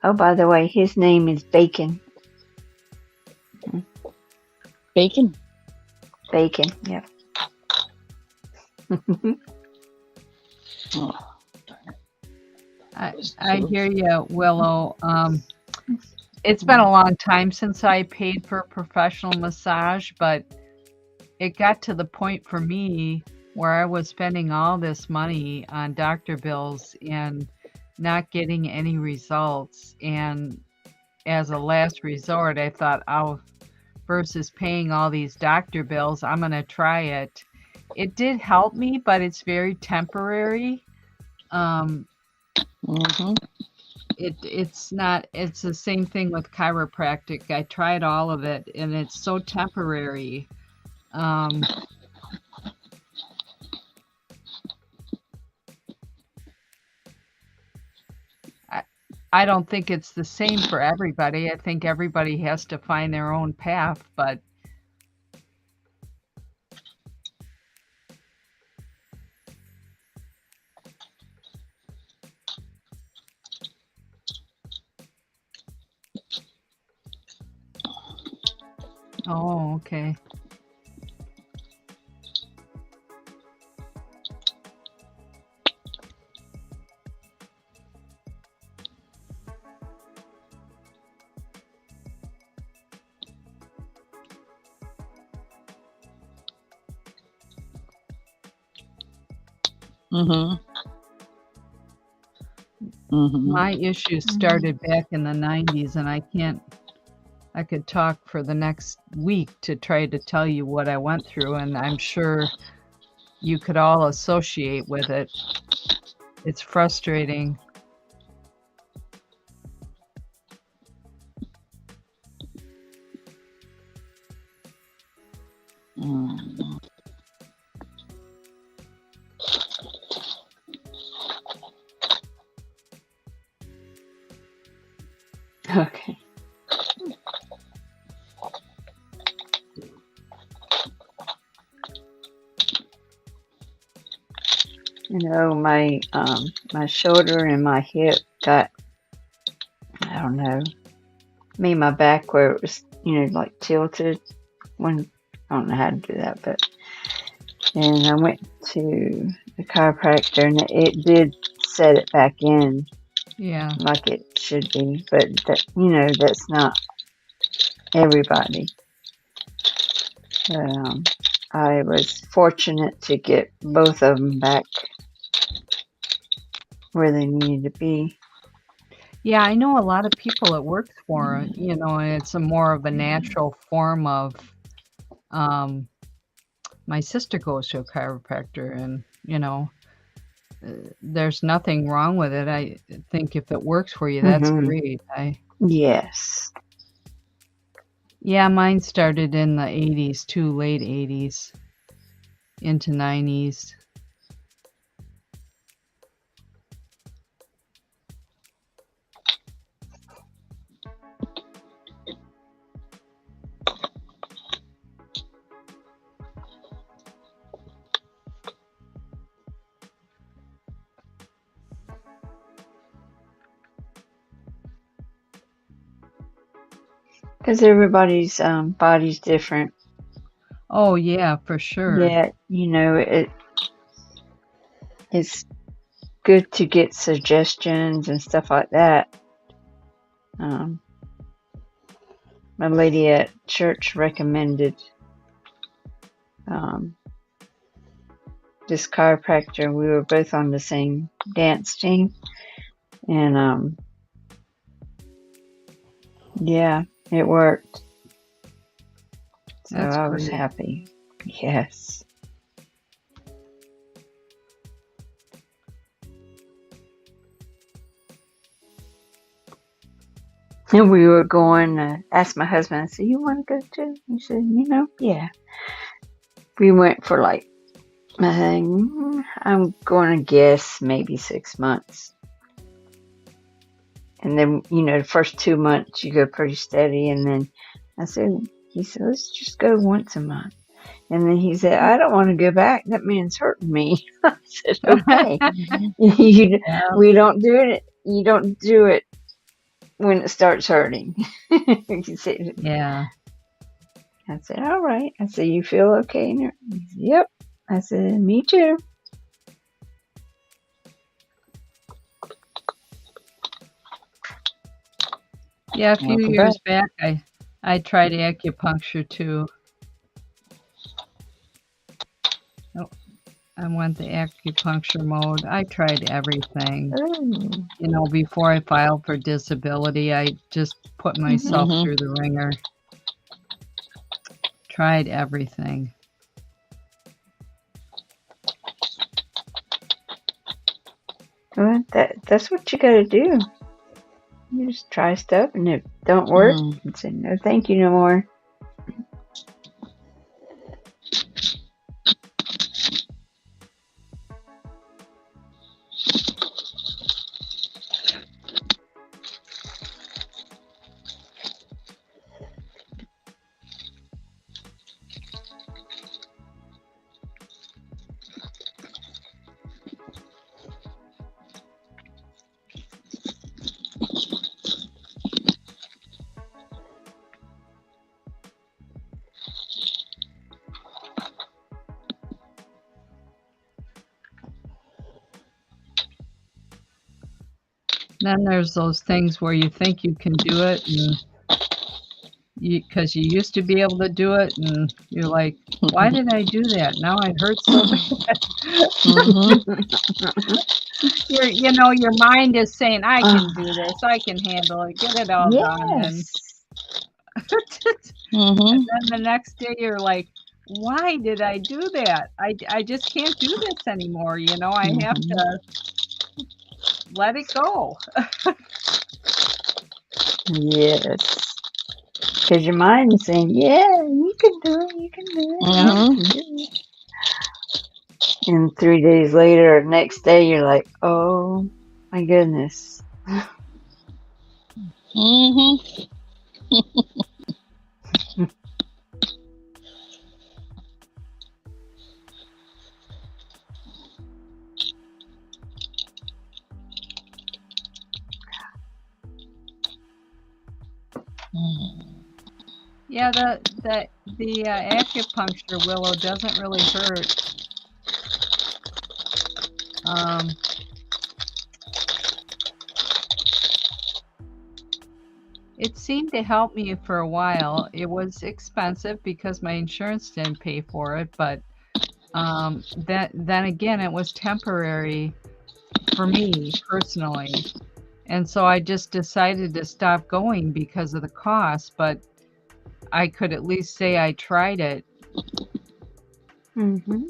Oh, by the way, his name is Bacon. Bacon? Bacon, yep. Oh, darn it. I hear you, Willow. It's been a long time since I paid for a professional massage, but it got to the point for me where I was spending all this money on doctor bills and not getting any results. And as a last resort, I thought, oh, versus paying all these doctor bills, I'm going to try it. It did help me, but it's very temporary. It's not, it's the same thing with chiropractic. I tried all of it and it's so temporary. I don't think it's the same for everybody. I think everybody has to find their own path, but oh, okay. My issues started back in the 90s, and I could talk for the next week to try to tell you what I went through, and I'm sure you could all associate with it. It's frustrating. Okay. My shoulder and my hip got, I don't know, my back where it was, like tilted. I don't know how to do that, and I went to the chiropractor and it did set it back in. Yeah. Like it should be, but that's not everybody. I was fortunate to get both of them back where they needed to be. Yeah, I know a lot of people it works for, and it's a more of a natural form of, my sister goes to a chiropractor and, there's nothing wrong with it. I think if it works for you, that's great. Yes. Yeah, mine started in the 80s too, late 80s into 90s. Because everybody's body's different. Oh, yeah, for sure. Yeah, you know, it's good to get suggestions and stuff like that. My lady at church recommended this chiropractor. We were both on the same dance team, and yeah, it worked. So That's I was great. happy. Yes. And we were going, asked my husband, I said, you want to go too? He said, yeah. We went for like, I'm going to guess maybe 6 months. And then, the first 2 months you go pretty steady. And then he said, let's just go once a month. And then he said, I don't want to go back. That man's hurting me. I said, okay. We don't do it. You don't do it when it starts hurting. He said, Yeah. I said, all right. I said, you feel okay? He said, yep. I said, me too. Yeah, a few years back, I tried acupuncture too. I went the acupuncture mode. I tried everything. Oh. Before I filed for disability, I just put myself through the ringer. Tried everything. Well, that's what you got to do. You just try stuff, and if it don't work, you say, no, thank you no more. Then there's those things where you think you can do it, and because you used to be able to do it, and you're like, why did I do that? Now it hurts so bad. Your mind is saying, I can do this, I can handle it, get it all done. And and then the next day you're like, why did I do that? I just can't do this anymore. I have to let it go. Yes. Because your mind is saying, yeah, you can do it, you can do it, you can do it. And 3 days later, or next day, you're like, oh, my goodness. Yeah, the acupuncture willow doesn't really hurt. It seemed to help me for a while. It was expensive because my insurance didn't pay for it, but then again, it was temporary for me personally. And so I just decided to stop going because of the cost, but I could at least say I tried it. Mm-hmm.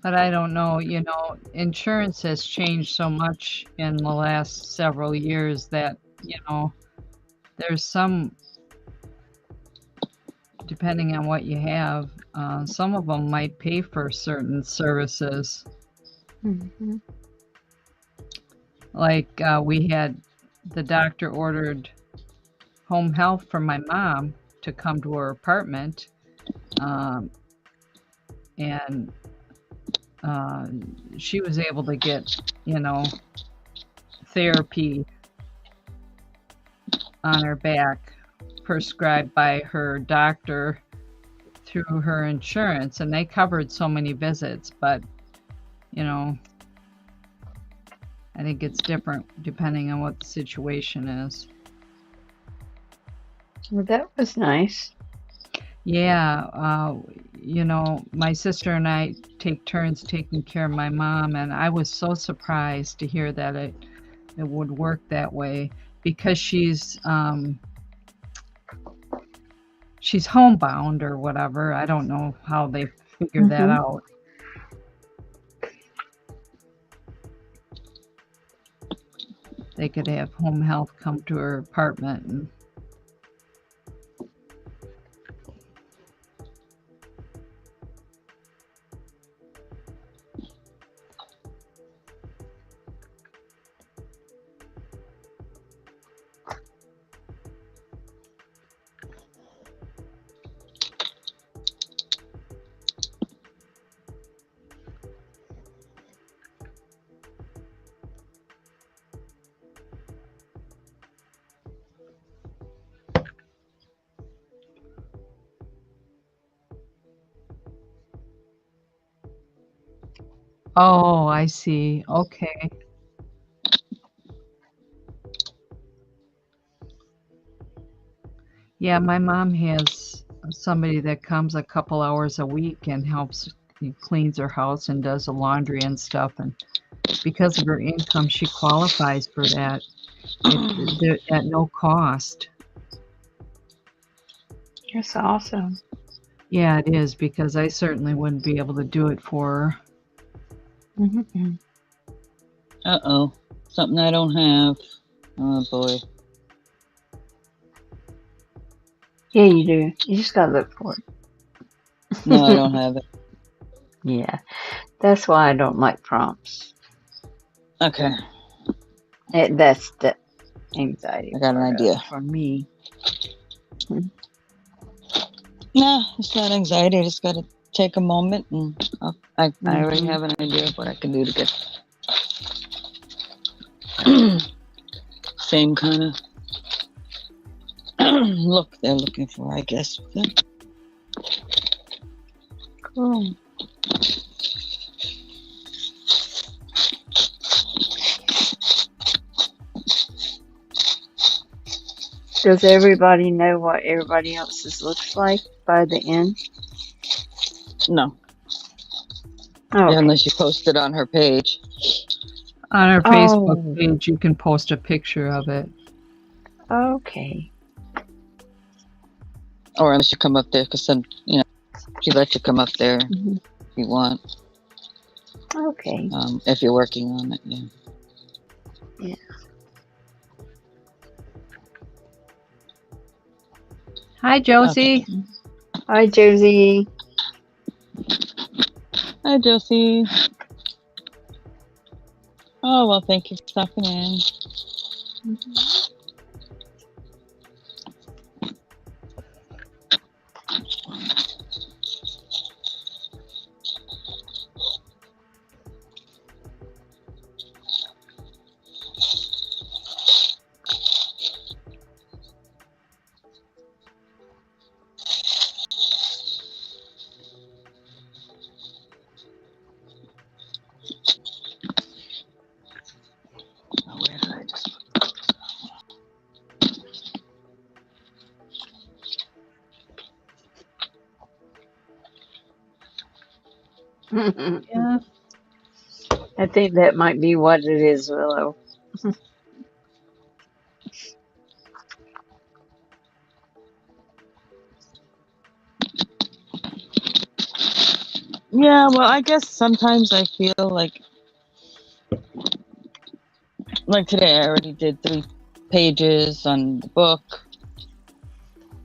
But I don't know, insurance has changed so much in the last several years that, there's some, depending on what you have, some of them might pay for certain services. Mm-hmm. Like we had the doctor ordered home health for my mom to come to her apartment. And she was able to get, therapy on her back prescribed by her doctor through her insurance, and they covered so many visits. But I think it's different depending on what the situation is. Well, that was nice. Yeah, my sister and I take turns taking care of my mom, and I was so surprised to hear that it would work that way, because she's homebound or whatever. I don't know how they figure that out. They could have home health come to her apartment and oh, I see. Okay. Yeah, my mom has somebody that comes a couple hours a week and helps, cleans her house and does the laundry and stuff. And because of her income, she qualifies for that at no cost. That's awesome. Yeah, it is, because I certainly wouldn't be able to do it for her. Mm-hmm. Uh-oh. Something I don't have. Oh, boy. Yeah, you do. You just gotta look for it. No, I don't have it. Yeah, that's why I don't like prompts. Okay. That's the anxiety. I got an idea. For me. Nah, it's not anxiety. I just got to take a moment, and I already have an idea of what I can do to get same kind of look they're looking for, I guess. Cool. Does everybody know what everybody else's looks like by the end? No. Oh, Yeah, unless you post it on her page. On her Facebook page, you can post a picture of it. Okay. Or unless you come up there, because then, she lets you come up there if you want. Okay. If you're working on it, yeah. Yeah. Hi, Josie. Okay. Hi, Josie. Hi, Josie. Oh, well, thank you for stopping in. Oh, where did I just put Yeah. I think that might be what it is, Willow. Yeah, well, I guess sometimes I feel like today I already did 3 pages on the book,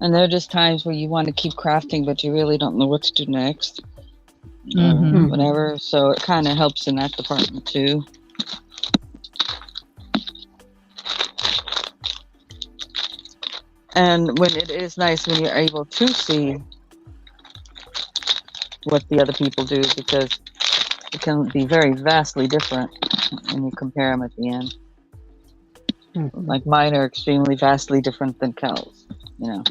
and there are just times where you want to keep crafting, but you really don't know what to do next or Mm-hmm. whatever. So it kind of helps in that department too. And when it is nice when you're able to see what the other people do, because it can be very vastly different when you compare them at the end. Like mine are extremely vastly different than Kel's, you know.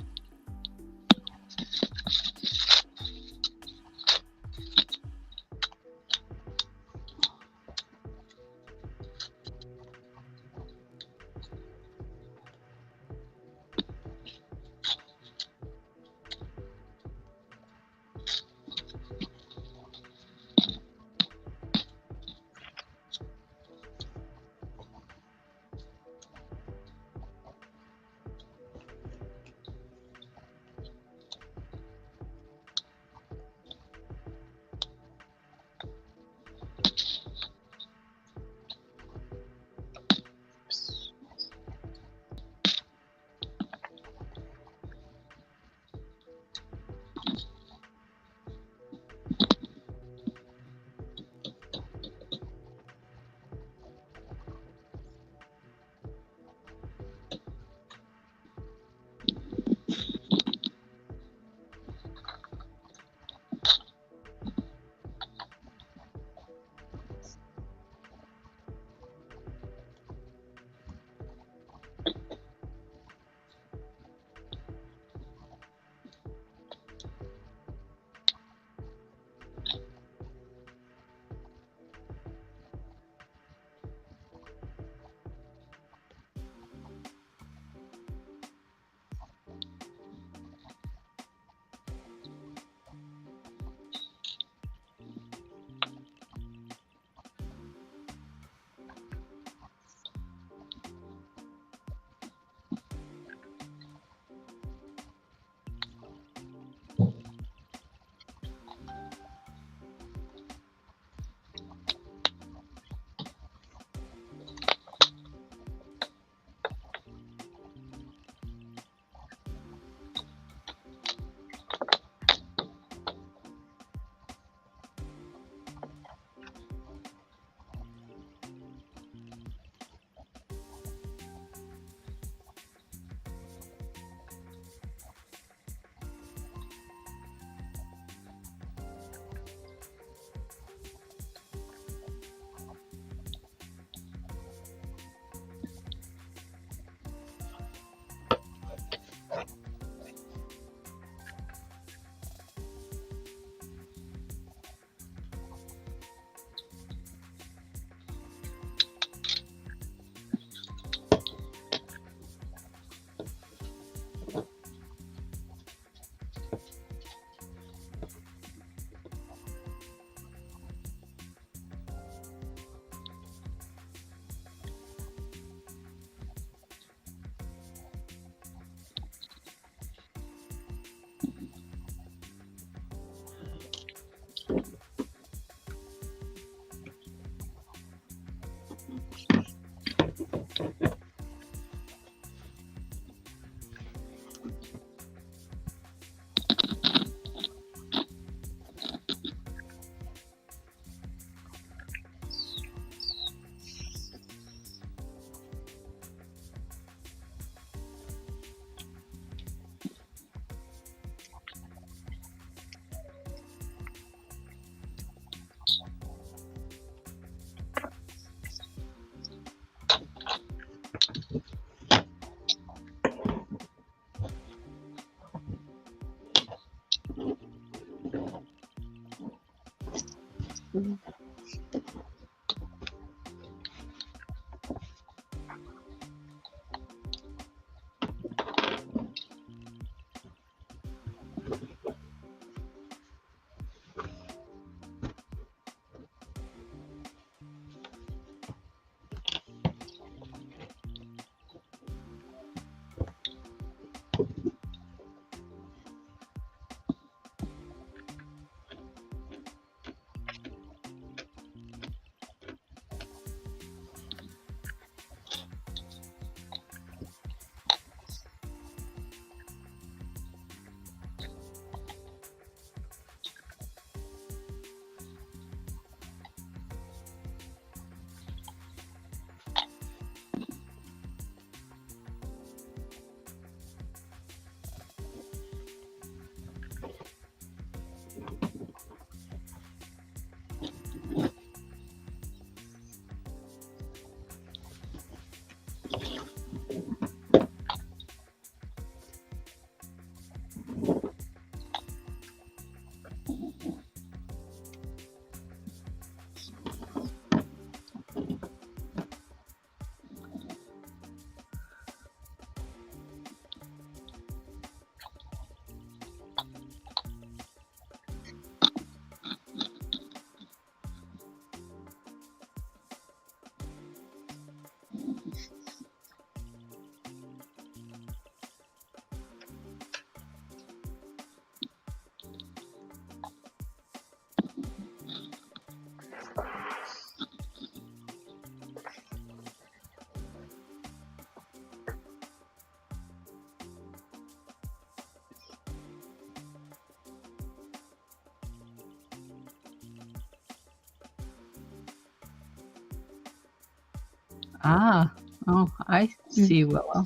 Ah, oh, I see, Willow.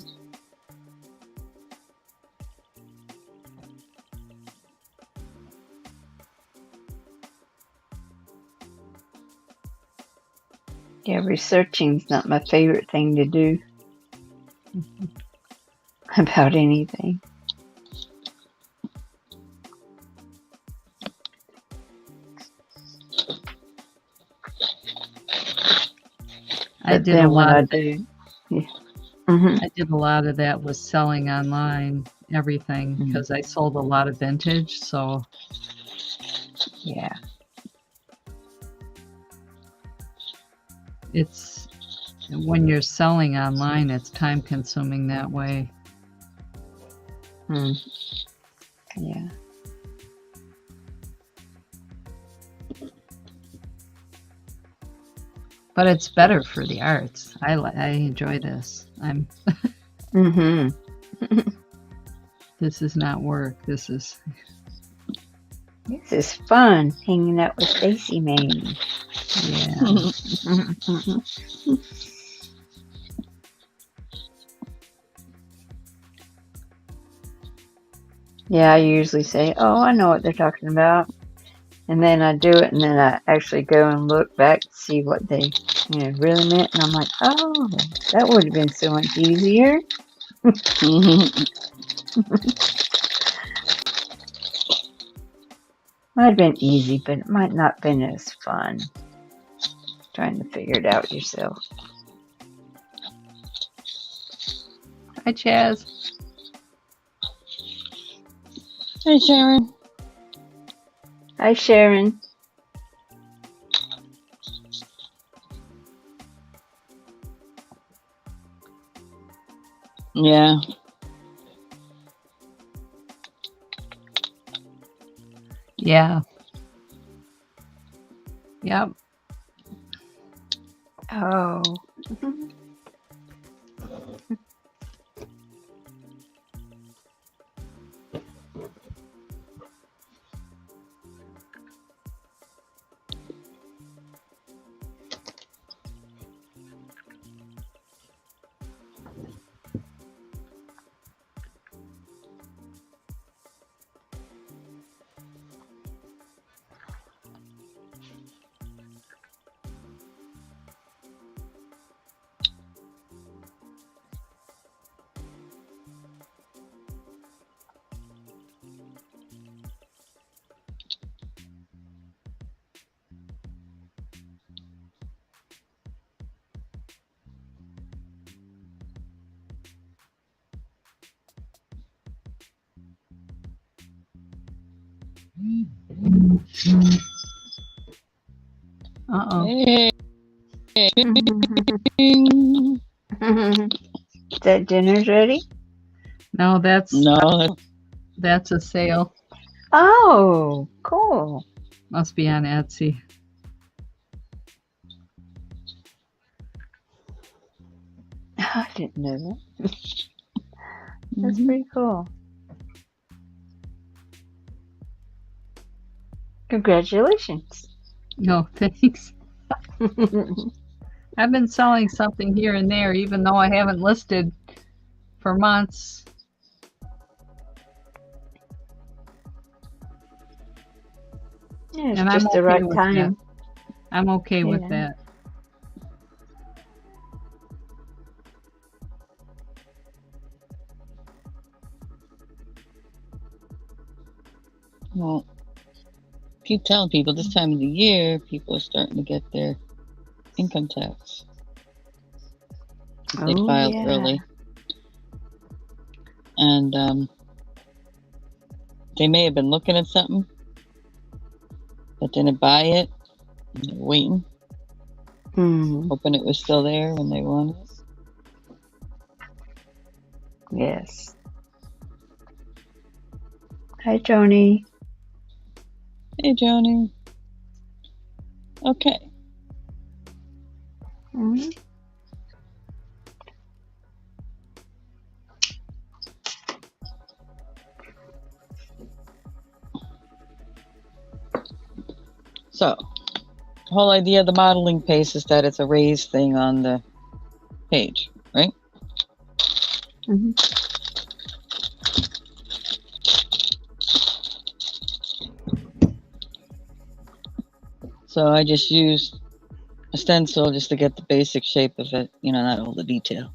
Yeah, researching's not my favorite thing to do about anything. I But did a then when lot I of do, yeah. Mhm. I did a lot of that with selling online everything because I sold a lot of vintage. So Yeah. it's when you're selling online, it's time consuming that way. Yeah. But it's better for the arts. I enjoy this. This is not work. This is fun hanging out with Stacey Mae. yeah. Yeah, I usually say, "Oh, I know what they're talking about," and then I do it, and then I actually go and look back to see what they, really meant, and I'm like, "Oh, that would have been so much easier." Might have been easy, but it might not have been as fun trying to figure it out yourself. Hi, Chaz. Hey, Sharon. Hi, Sharon. Yeah. Yeah. Yep. Oh. Uh-oh. Hey. That dinner's ready? No, No. that's a sale. Oh, cool. Must be on Etsy. I didn't know that. That's pretty cool. Congratulations. No, thanks. I've been selling something here and there, even though I haven't listed for months. Yeah, it's And just I'm the okay right with time. that. I'm okay with Yeah. that. Well, keep telling people this time of the year, people are starting to get their income tax. If they Oh, filed yeah. early. And they may have been looking at something, but didn't buy it. And they're waiting, hoping it was still there when they wanted it. Yes. Hi, Joni. Hey, Joni. Okay. So, the whole idea of the modeling pace is that it's a raised thing on the page, right? Mhm. So I just used a stencil just to get the basic shape of it, not all the detail.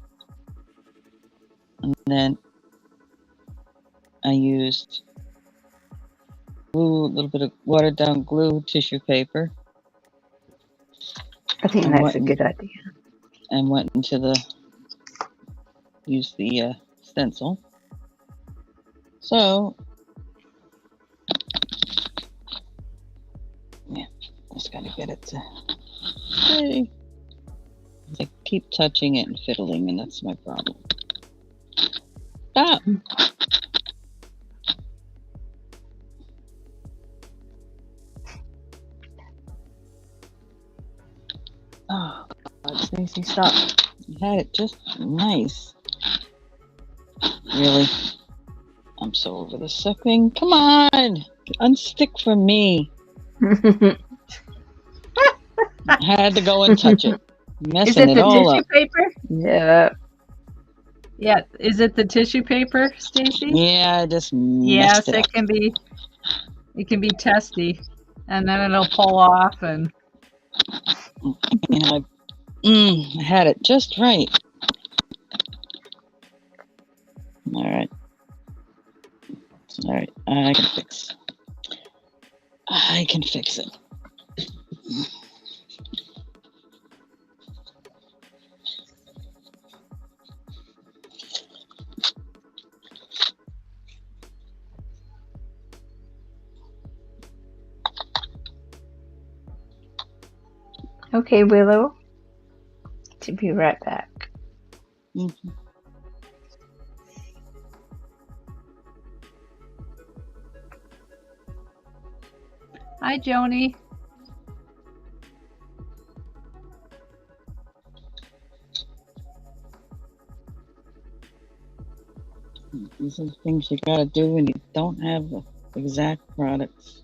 And then I used glue, a little bit of watered down glue, tissue paper. I think that's a good idea. And went into use the stencil. So, yeah, just gotta get it to stay. I keep touching it and fiddling, and that's my problem. Stop! Oh, God, Stacey, stop. You had it just nice. Really? I'm so over this sucking. Come on! Unstick from me. I had to go and touch it. Messing Is it the all tissue up. paper? Yeah. Yeah. Is it the tissue paper, Stacey? Yeah, I just Yes, messed it up. it can be testy, and then it'll pull off. And I had it just right. All right. I can fix it. Okay, Willow. To be right back. Mm-hmm. hi, Joni. These are things you gotta do when you don't have the exact products.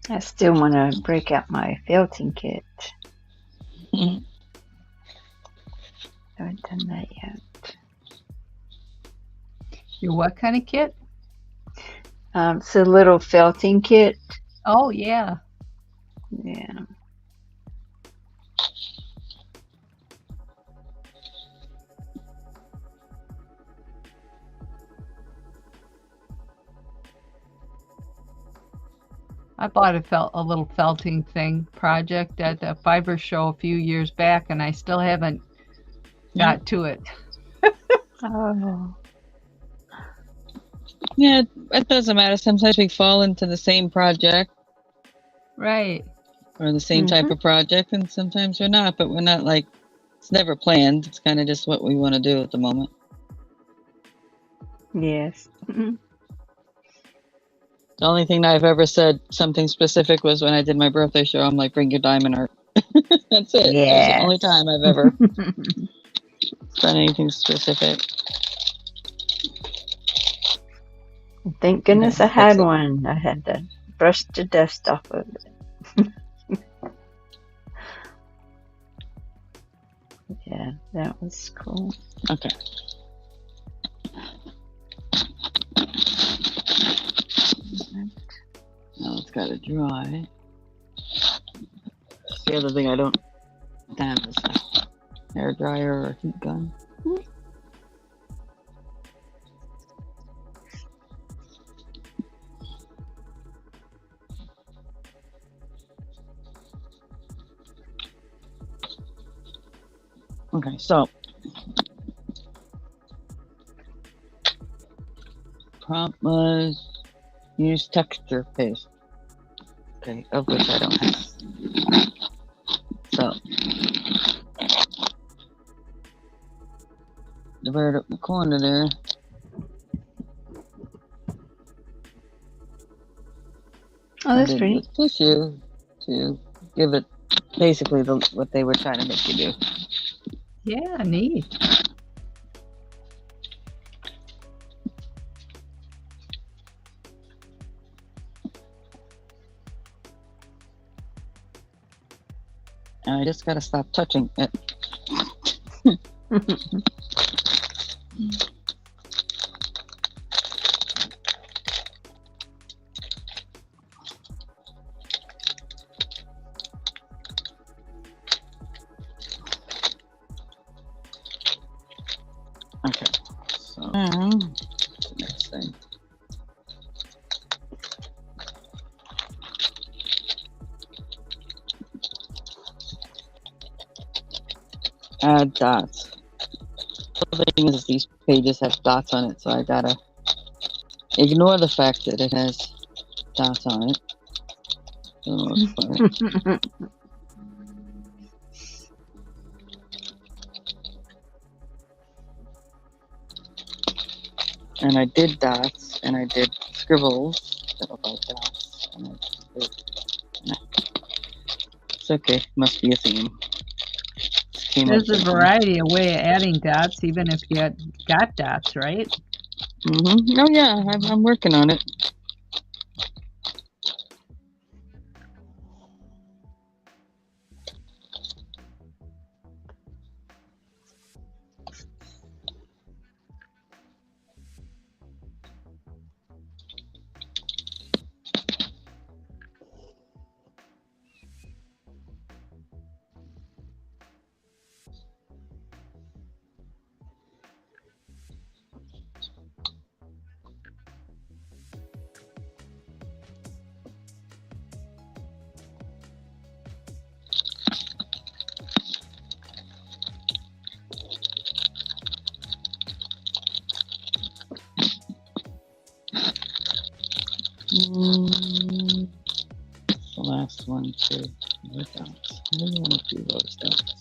I still want to break out my felting kit. I haven't done that yet. Your what kind of kit? It's a little felting kit. Oh, yeah. Yeah. I bought a little felting thing project at the Fiverr show a few years back, and I still haven't got to it. Oh. Yeah, it doesn't matter. Sometimes we fall into the same project. Right. Or the same type of project, and sometimes we're not, but we're not like, it's never planned. It's kind of just what we want to do at the moment. Yes. The only thing I've ever said something specific was when I did my birthday show. I'm like, bring your diamond art. That's it. Yeah. That's the only time I've ever done anything specific. Thank goodness I had one. I had to brush the dust off of it. Yeah, that was cool. Okay. Now it's got to dry. The other thing I don't have is a hair dryer or a heat gun. Okay, so prompt was use texture paste. Okay, of which I don't have. So the bird up in the corner there. Oh, I that's did pretty. with tissue to give it basically what they were trying to make you do. Yeah, neat. And I just gotta stop touching it. Okay. So what's the next thing? Add dots. The thing is, these pages have dots on it, so I gotta ignore the fact that it has dots on it for the most part. And I did dots, and I did scribbles that look like dots. And it's okay, must be a theme. There's a variety of way of adding dots, even if you got dots, right? Oh yeah, I'm working on it. The last one too. No dots. I really want to do those dots.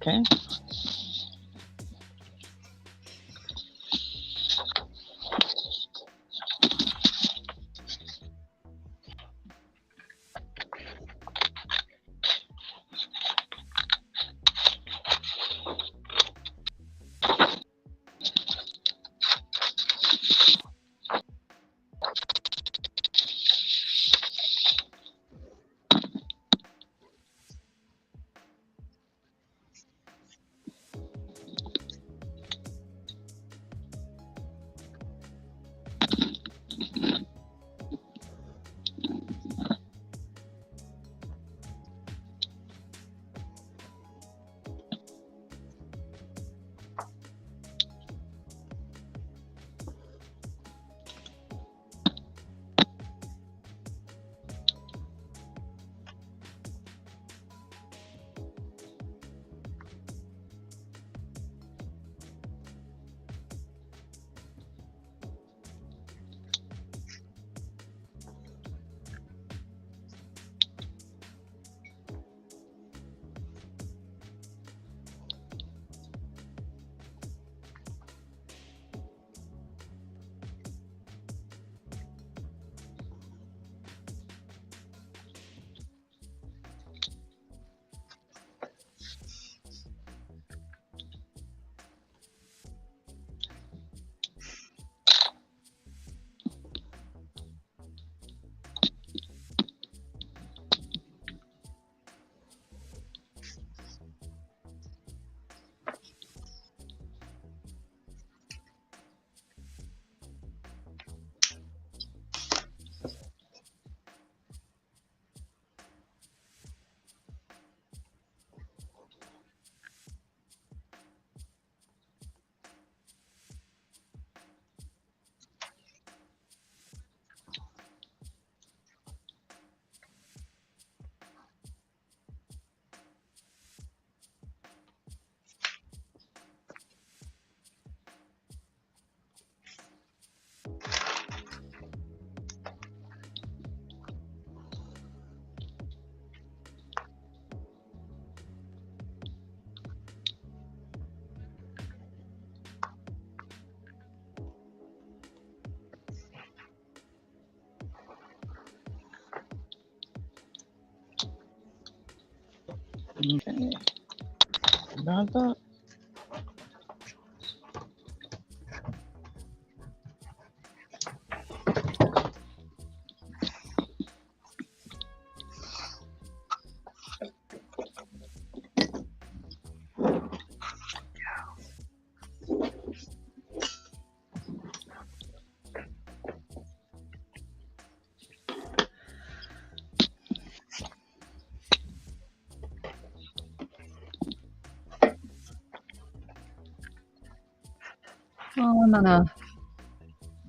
Okay. Okay. Got that. Well, I'm gonna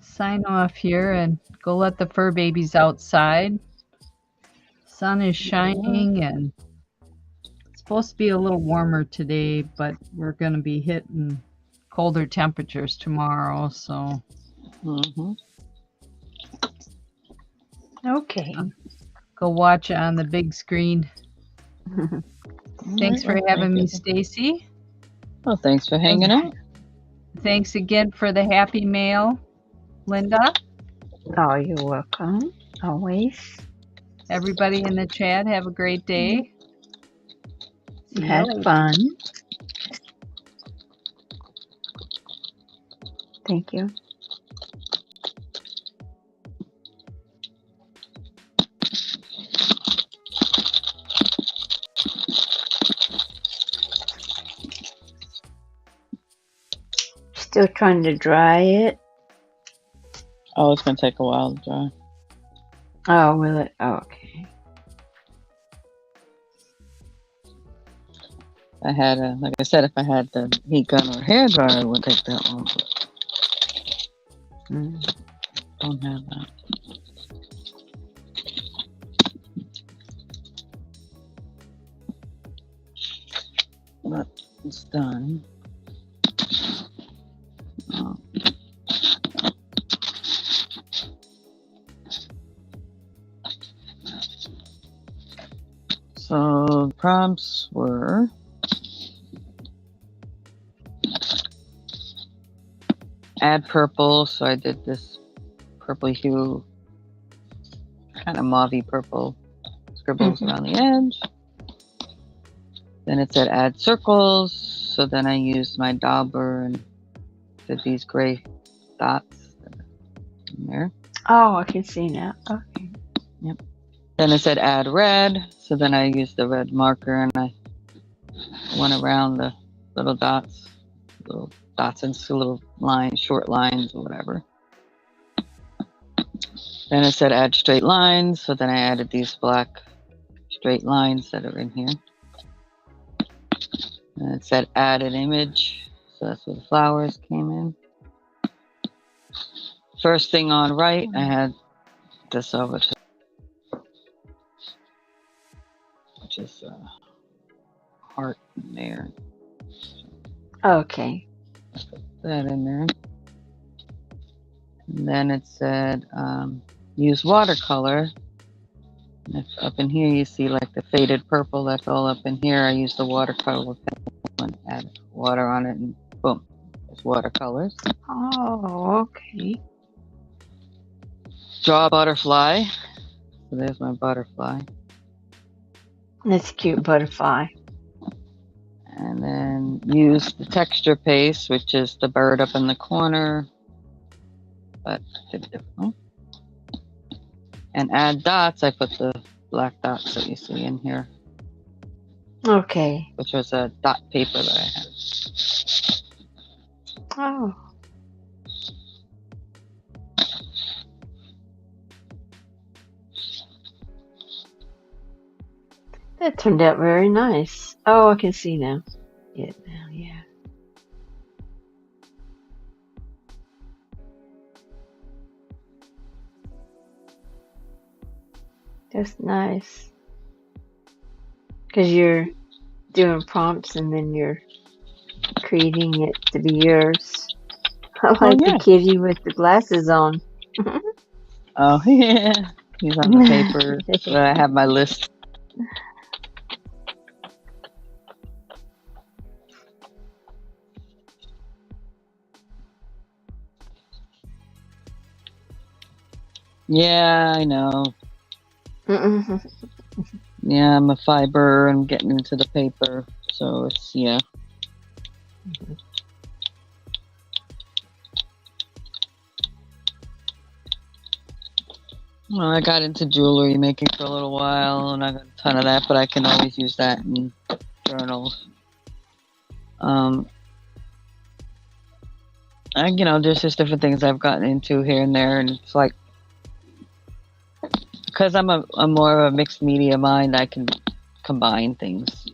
sign off here and go let the fur babies outside. Sun is shining and it's supposed to be a little warmer today, but we're gonna be hitting colder temperatures tomorrow, so Mm-hmm. Okay. go watch it on the big screen. Thanks for having me, Stacey. Well, thanks for hanging out. Thanks again for the happy mail, Linda. Oh, you're welcome. Always. Everybody in the chat, have a great day. See you Had later. fun. Thank you. Still trying to dry it. Oh, it's gonna take a while to dry. Oh, will it? Oh, okay. I had like I said, if I had the heat gun or hair dryer, it wouldn't take that long. But don't have that. But it's done. Oh. So prompts were add purple. So I did this purple hue, kind of mauvey purple scribbles around the edge. Then it said add circles. So then I used my dauber and did these gray dots in there. Oh, I can see now. Okay. Yep. Then it said add red. So then I used the red marker and I went around the little dots into little lines, short lines or whatever. Then it said add straight lines. So then I added these black straight lines that are in here. And it said add an image. So that's where the flowers came in. First thing on right, I had this over, which is a heart in there. Okay. Put that in there. And then it said use watercolor. And if up in here you see like the faded purple that's all up in here, I used the watercolor and add water on it and boom, there's watercolors. Oh, okay. Draw a butterfly. So there's my butterfly. That's a cute butterfly. And then use the texture paste, which is the bird up in the corner, but did it differently. And add dots. I put the black dots that you see in here, Okay. which was a dot paper that I had. Oh. That turned out very nice. Oh, I can see now. Yeah, yeah. That's nice. Because you're doing prompts and then you're creating it to be yours. I like the kitty with the glasses on. Oh, yeah. He's on the paper. But I have my list. Yeah, I know. Yeah, I'm a fiber. I'm getting into the paper. So it's, yeah. Mhm. Well, I got into jewelry making for a little while, and I got a ton of that, but I can always use that in journals. Um, there's just different things I've gotten into here and there, and it's like, because I'm a more of a mixed media mind, I can combine things,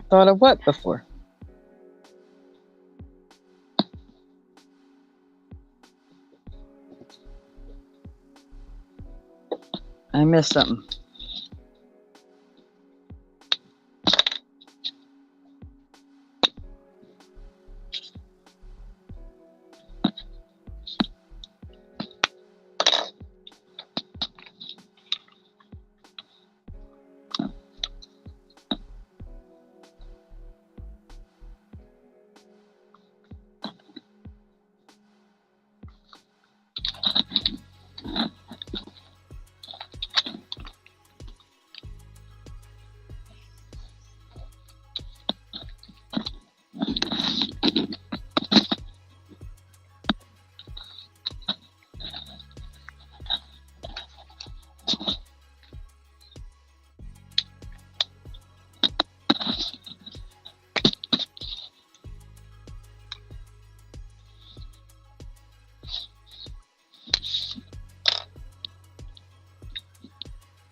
Thought of what before? I missed something.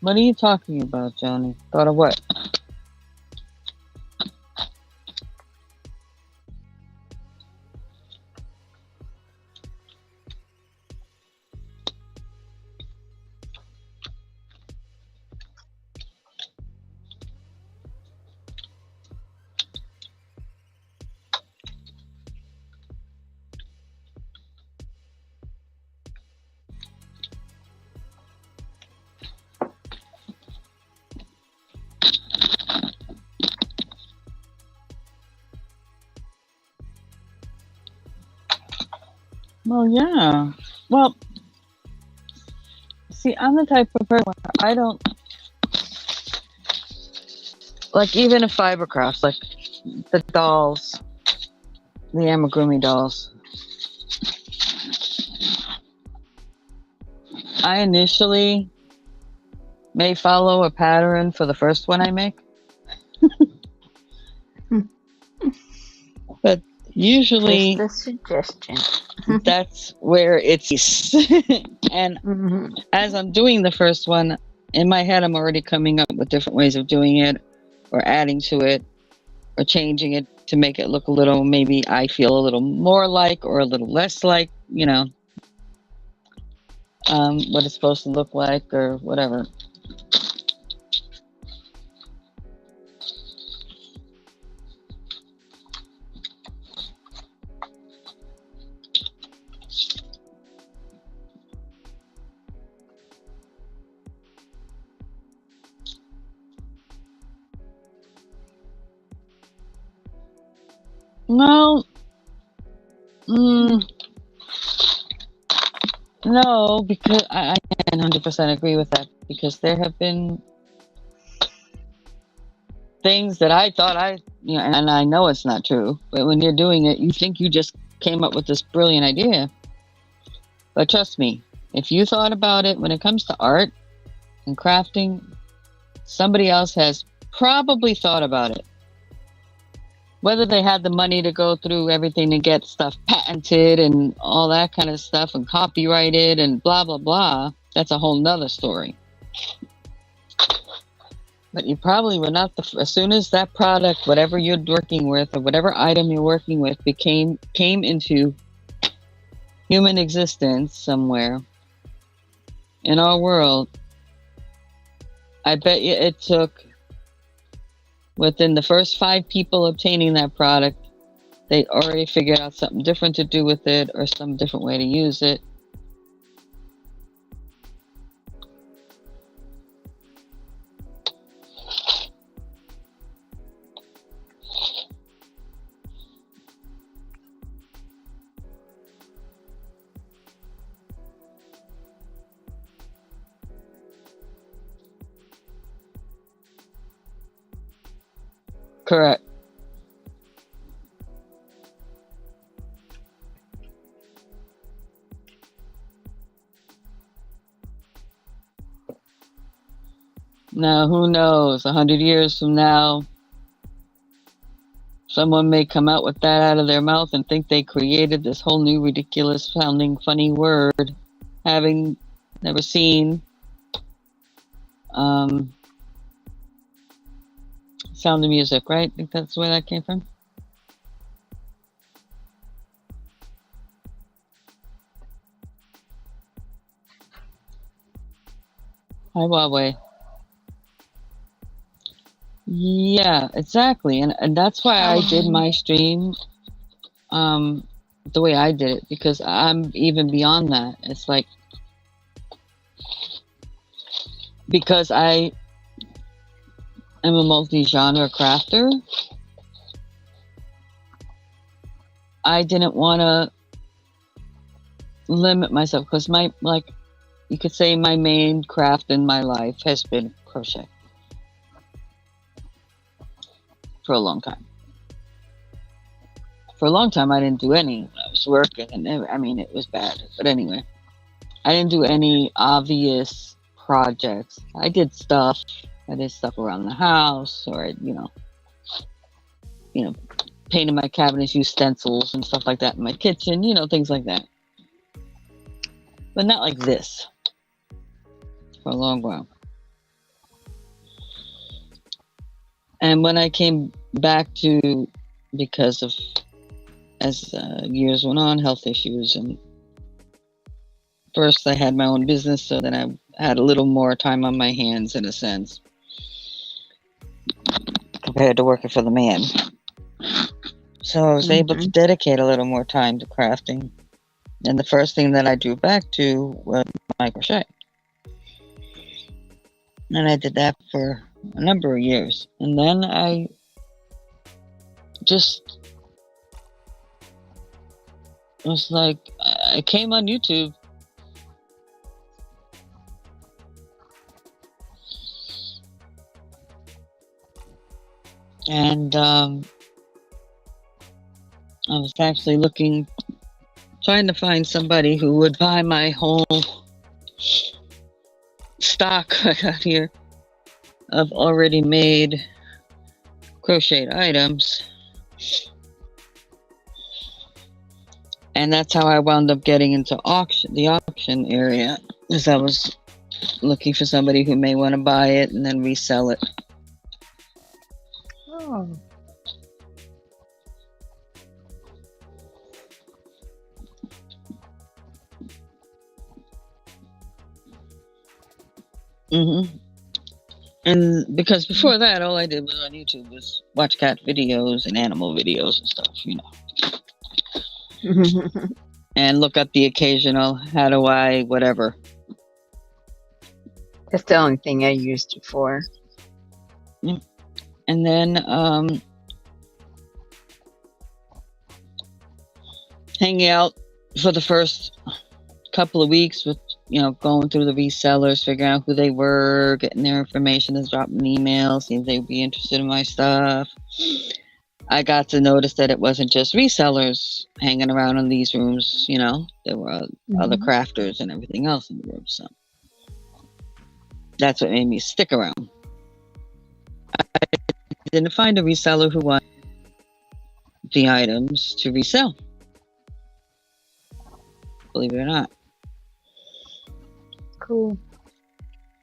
What are you talking about, Johnny? Thought of what? Well, yeah. Well, see, I'm the type of person where I don't like even a fiber crafts, like the dolls, the amigurumi dolls. I initially may follow a pattern for the first one I make, but usually Just a suggestion. that's where it's. And Mhm. as I'm doing the first one, in my head, I'm already coming up with different ways of doing it, or adding to it, or changing it to make it look a little, maybe I feel a little more like, or a little less like, what it's supposed to look like, or whatever. No, mm, no, because I 100% agree with that, because there have been things that I thought and I know it's not true, but when you're doing it, you think you just came up with this brilliant idea. But trust me, if you thought about it, when it comes to art and crafting, somebody else has probably thought about it. Whether they had the money to go through everything to get stuff patented and all that kind of stuff and copyrighted and blah, blah, blah, that's a whole nother story. But you probably were not as soon as that product, whatever you're working with or whatever item you're working with came into human existence somewhere in our world, I bet you it took within the first 5 people obtaining that product, they already figured out something different to do with it or some different way to use it. Correct. Now, who knows? 100 years from now, someone may come out with that out of their mouth and think they created this whole new ridiculous sounding funny word, having never seen Sound of Music, right? I think that's where that came from. Hi, Huawei. Yeah, exactly. And that's why I did my stream the way I did it, because I'm even beyond that. It's like, because I am a multi-genre crafter, I didn't want to limit myself, because you could say my main craft in my life has been crochet for a long time. For a long time, I didn't do any. I was working, and it was bad. But anyway, I didn't do any obvious projects. I did stuff. I did stuff around the house, or painted my cabinets, used stencils and stuff like that in my kitchen. Things like that. But not like this for a long while. And when I came back to, because of, as years went on, health issues, and first I had my own business, so then I had a little more time on my hands, in a sense, compared to working for the man. So I was able to dedicate a little more time to crafting. And the first thing that I drew back to was my crochet. And I did that for a number of years. And then I just was like, I came on YouTube. And I was actually trying to find somebody who would buy my whole stock I got here of already made crocheted items. And that's how I wound up getting into the auction area, because I was looking for somebody who may want to buy it and then resell it. Oh. And because before that, all I did was on YouTube was watch cat videos and animal videos and stuff, and look up the occasional, how do I, whatever. That's the only thing I used it for. And then hanging out for the first couple of weeks with, going through the resellers, figuring out who they were, getting their information, and dropping emails, seeing if they would be interested in my stuff. I got to notice that it wasn't just resellers hanging around in these rooms, there were other crafters and everything else in the room. So that's what made me stick around. I didn't find a reseller who wanted the items to resell. Believe it or not. Cool.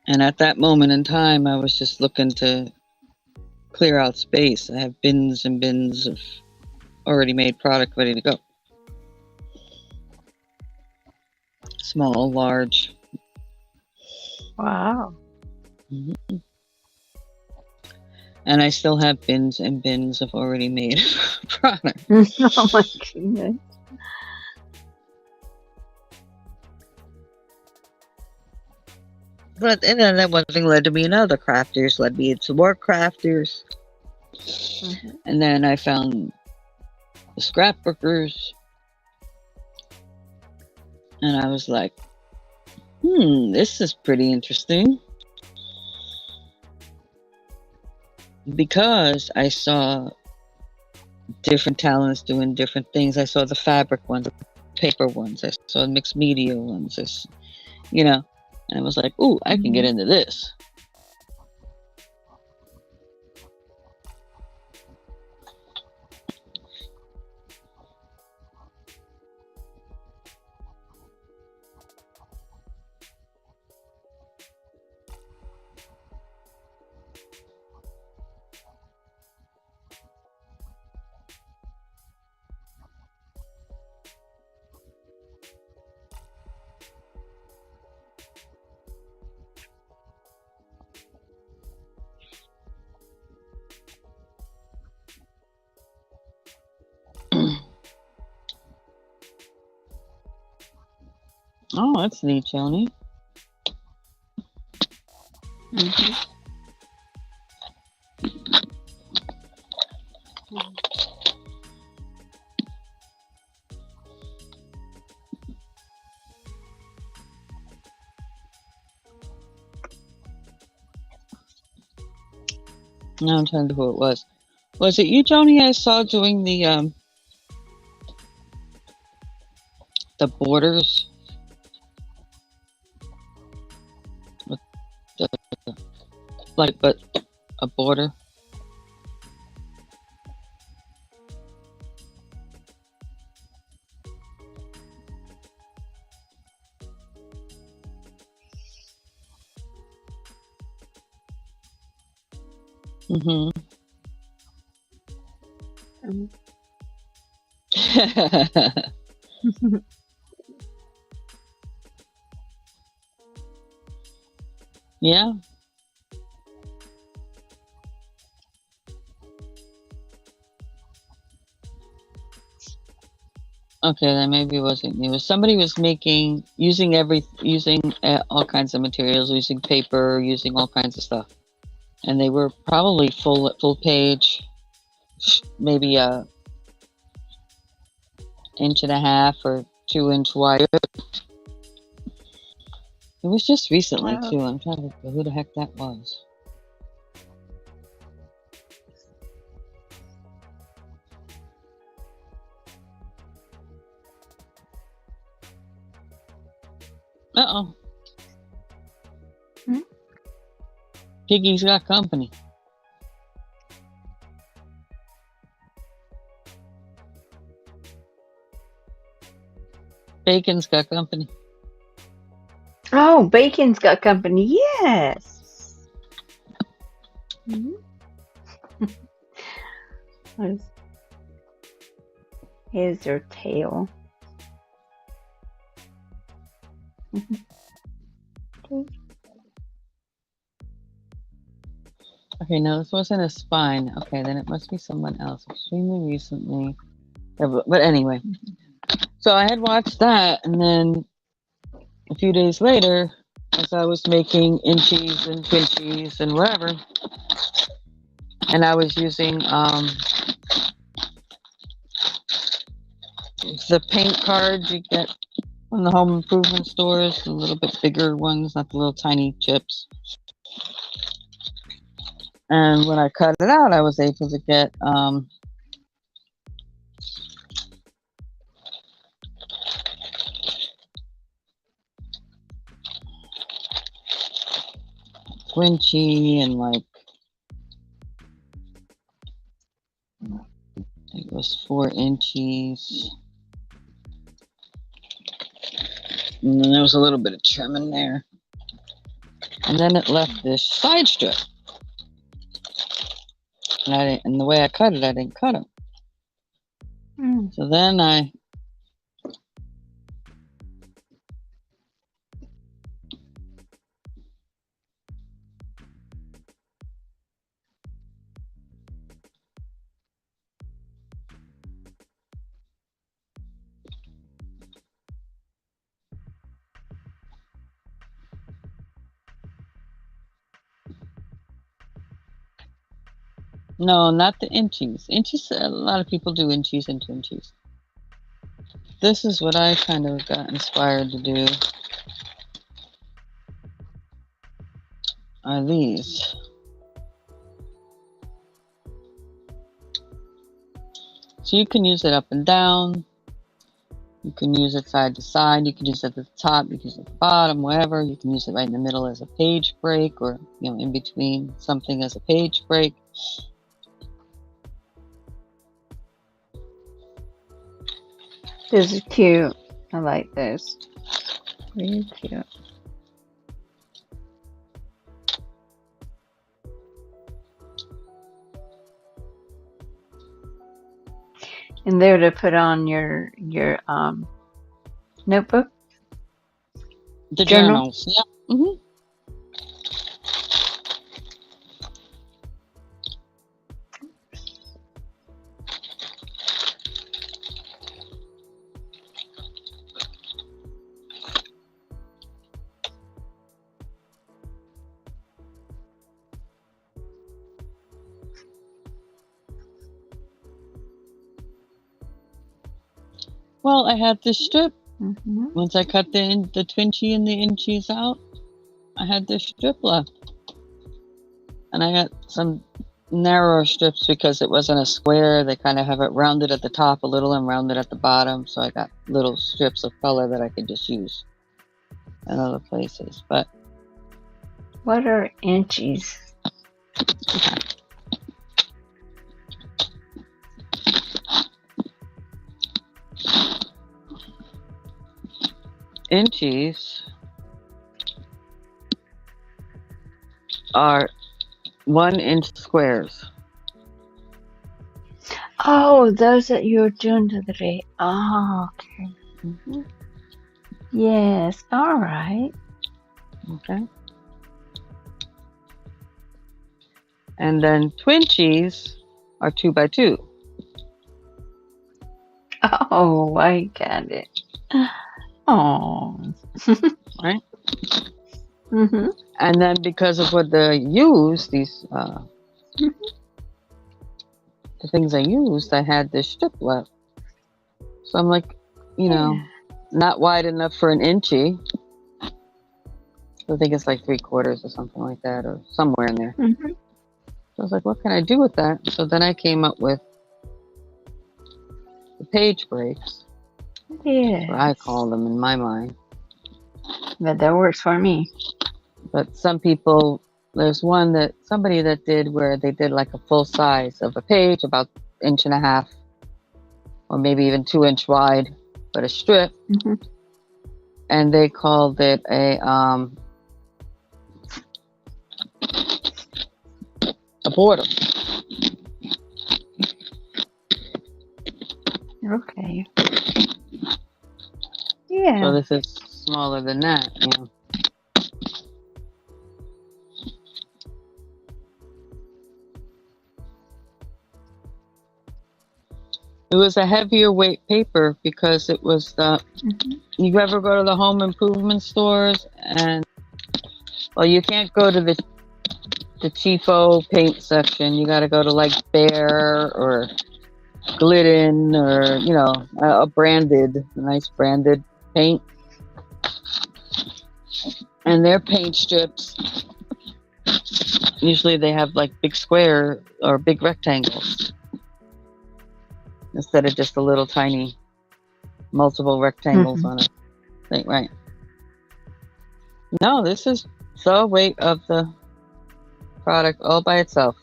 And at that moment in time, I was just looking to clear out space. I have bins and bins of already made product ready to go. Small, large. Wow. Mm-hmm. And I still have bins and bins of already made product. Oh my goodness. But and then that one thing led to me another crafters, led me into more crafters. Mm-hmm. And then I found the scrapbookers. And I was like, this is pretty interesting. Because I saw different talents doing different things. I saw the fabric ones, the paper ones. I saw the mixed media ones. And I was like, ooh, I can get into this. Oh, that's neat, Joni. Now I'm trying to think who it was. Was it you, Joni? I saw doing the borders with the but a border. Mm-hmm. Yeah. Okay, then maybe it wasn't you. Somebody was using all kinds of materials, using paper, using all kinds of stuff, and they were probably full page, maybe a inch and a half or 2-inch wide. It was just recently too. I'm trying to think who the heck that was. Uh-oh. Piggy's got company. Bacon's got company. Oh, Bacon's got company. Yes. Here's their tail. Okay, no, this wasn't a spine. Okay, then it must be someone else. Extremely recently. But anyway. So I had watched that, and then a few days later, as I was making inchies and twinchies and whatever, and I was using the paint cards you get from the home improvement stores, the little bit bigger ones, not the little tiny chips. And when I cut it out, I was able to get Twinchy and like it was 4 inches. And then there was a little bit of trim in there. And then it left this side strip. And the way I cut it, I didn't cut them. So then no, not the inchies. Inchies, a lot of people do inchies and twinchies. This is what I kind of got inspired to do. Are these. So you can use it up and down. You can use it side to side. You can use it at the top. You can use it at the bottom, wherever. You can use it right in the middle as a page break, or in between something as a page break. This is cute. I like this. Really cute. And there to put on your notebook. The Journal? journals. Yeah. Mm-hmm. Well, I had this strip. Mm-hmm. Once I cut the twinchy and the inchies out, I had this strip left. And I got some narrower strips because it wasn't a square. They kind of have it rounded at the top a little and rounded at the bottom. So I got little strips of color that I could just use in other places. But What are inchies? inchies are 1 inch squares. Oh, those that you're doing today. Oh, okay. Mm-hmm. Yes. All right. Okay. And then twinchies are 2 by 2. Oh, I got it. Oh. Right? Mm-hmm. And then because of what they use, these the things I used, I had this strip left. So I'm like, not wide enough for an inchy. I think it's like 3/4 or something like that, or somewhere in there. Mm-hmm. So I was like, what can I do with that? So then I came up with the page breaks. Yeah. That's what I call them in my mind. But that works for me. But some people, there's one that somebody that did where they did like a full size of a page, about 1.5 inches, or maybe even 2 inch wide, but a strip. Mm-hmm. And they called it a border. Okay. Yeah. So this is smaller than that, It was a heavier weight paper because it was the. Mm-hmm. You ever go to the home improvement stores and, well, you can't go to the cheapo paint section. You got to go to like Bear or Glidden or a nice branded paint. And their paint strips, usually they have like big square or big rectangles instead of just a little tiny multiple rectangles on it. Right. No, this is the weight of the product all by itself.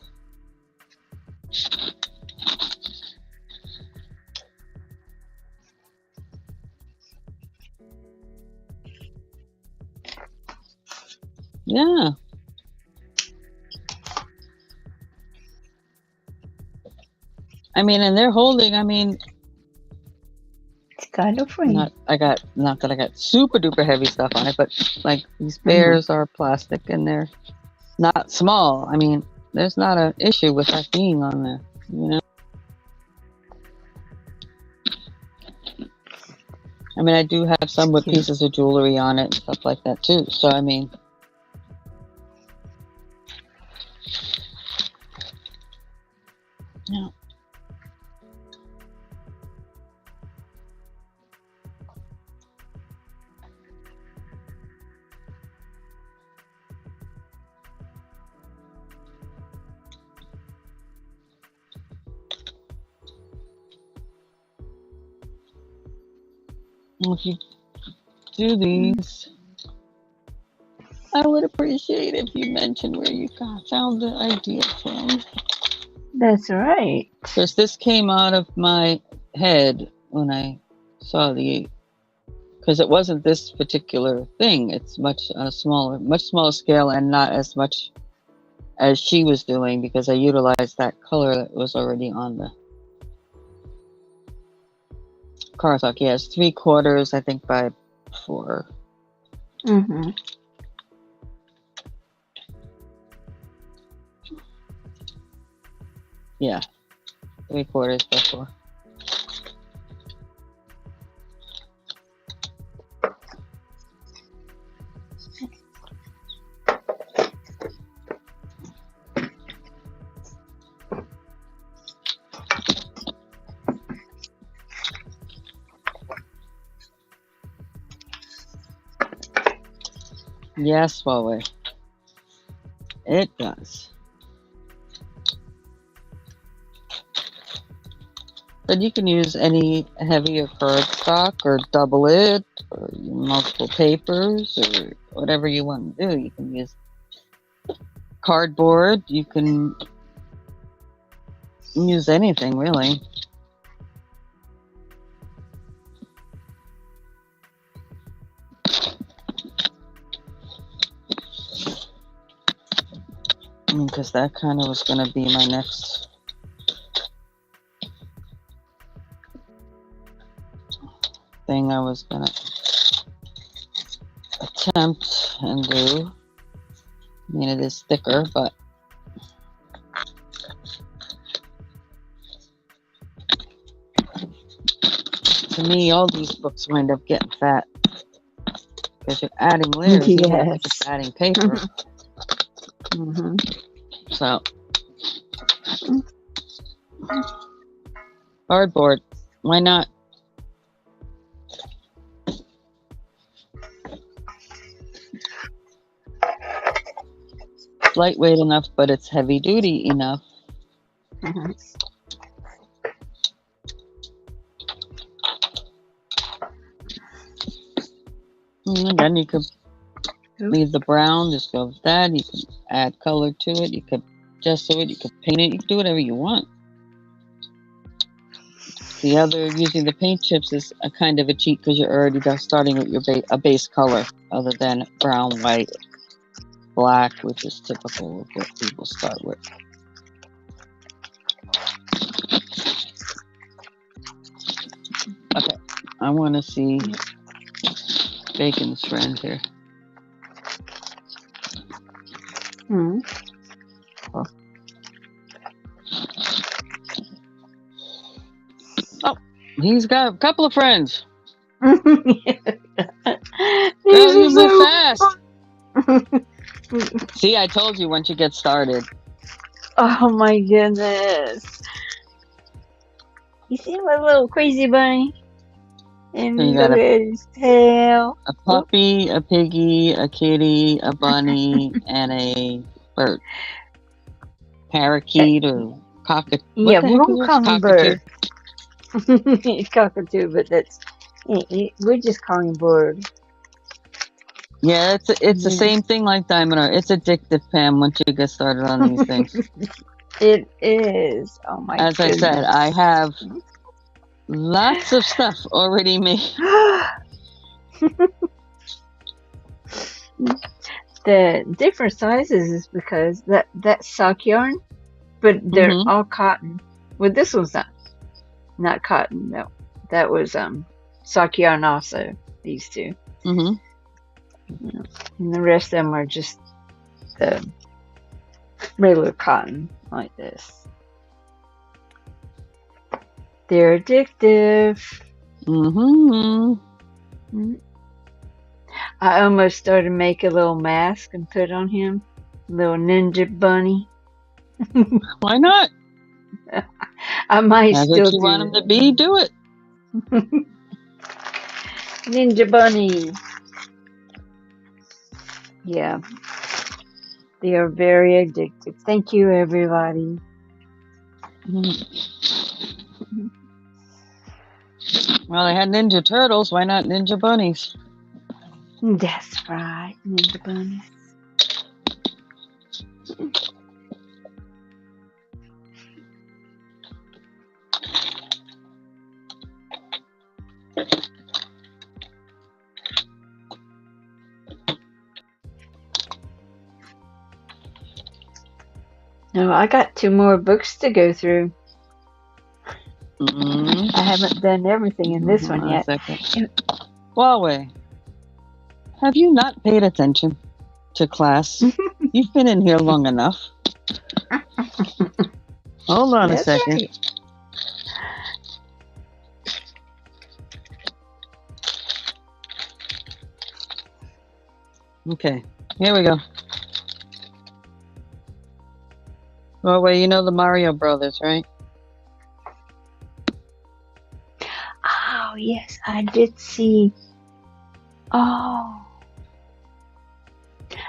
Yeah. I mean, and they're holding. I mean, It's kind of frame. not that I got super duper heavy stuff on it, but like these Mm-hmm. bears are plastic and they're not small. I mean, there's not an issue with that being on there. You know. I mean, I do have some with Cute. pieces of jewelry on it and stuff like that too. So I mean. Yeah. Well, if you do these, I would appreciate if you mentioned where you found the idea from. That's right. Because this came out of my head when I saw because it wasn't this particular thing. It's much smaller scale, and not as much as she was doing, because I utilized that color that was already on the cardstock. Yeah, it's 3/4, I think, by 4. Mm-hmm. Yeah, 3/4 by 4. Yes, Huawei. It does. But you can use any heavier cardstock or double it, or multiple papers, or whatever you want to do. You can use cardboard. You can use anything, really. Because that kind of was going to be my next thing I was going to attempt and do. I mean, it is thicker, but to me, all these books wind up getting fat because you're adding layers, even if you're just adding paper. Mm-hmm. So, cardboard, why not? It's lightweight enough, but it's heavy duty enough. Mm-hmm. And then you could leave the brown, just go with that. You can add color to it. You could gesso it. You could paint it. You can do whatever you want. The other, using the paint chips, is a kind of a cheat because you're already starting with your a base color other than brown, white, black, which is typical of what people start with. Okay, I want to see Bacon's friend here. Mm-hmm. Oh, he's got a couple of friends. Girl, you move fast. See, I told you once you get started. Oh my goodness. You see my little crazy bunny? And So you look got at his tail. a puppy, a piggy, a kitty, a bunny, and a bird. Parakeet or cockatoo. Yeah, What the we heck don't is call this? him bird. It's cockatoo, but that's we're just calling him bird. Yeah, it's the same thing like Diamond Art. It's addictive, Pam, once you get started on these things. It is. Oh my As goodness. I said, I have lots of stuff already made. The different sizes is because that's sock yarn, but they're Mm-hmm. all cotton. Well, this one's not cotton. No, that was sock yarn also. These two, Mm-hmm. and the rest of them are just the regular cotton like this. They're addictive. Mm-hmm. Mm. I almost started to make a little mask and put on him, little ninja bunny. Why not? I might That's still what you do want him to that. be. Do it. Ninja bunny. Yeah, they are very addictive. Thank you, everybody. Mhm. Well, they had Ninja Turtles. Why not Ninja Bunnies? That's right, ninja bunnies. No, I got 2 more books to go through. Mm-hmm. I haven't done everything in this Hold one on a yet. second. Huawei, have you not paid attention to class? You've been in here long enough. Hold on a That's second. right. Okay, here we go. Huawei, you know the Mario Brothers, right? Oh, yes, I did see. Oh.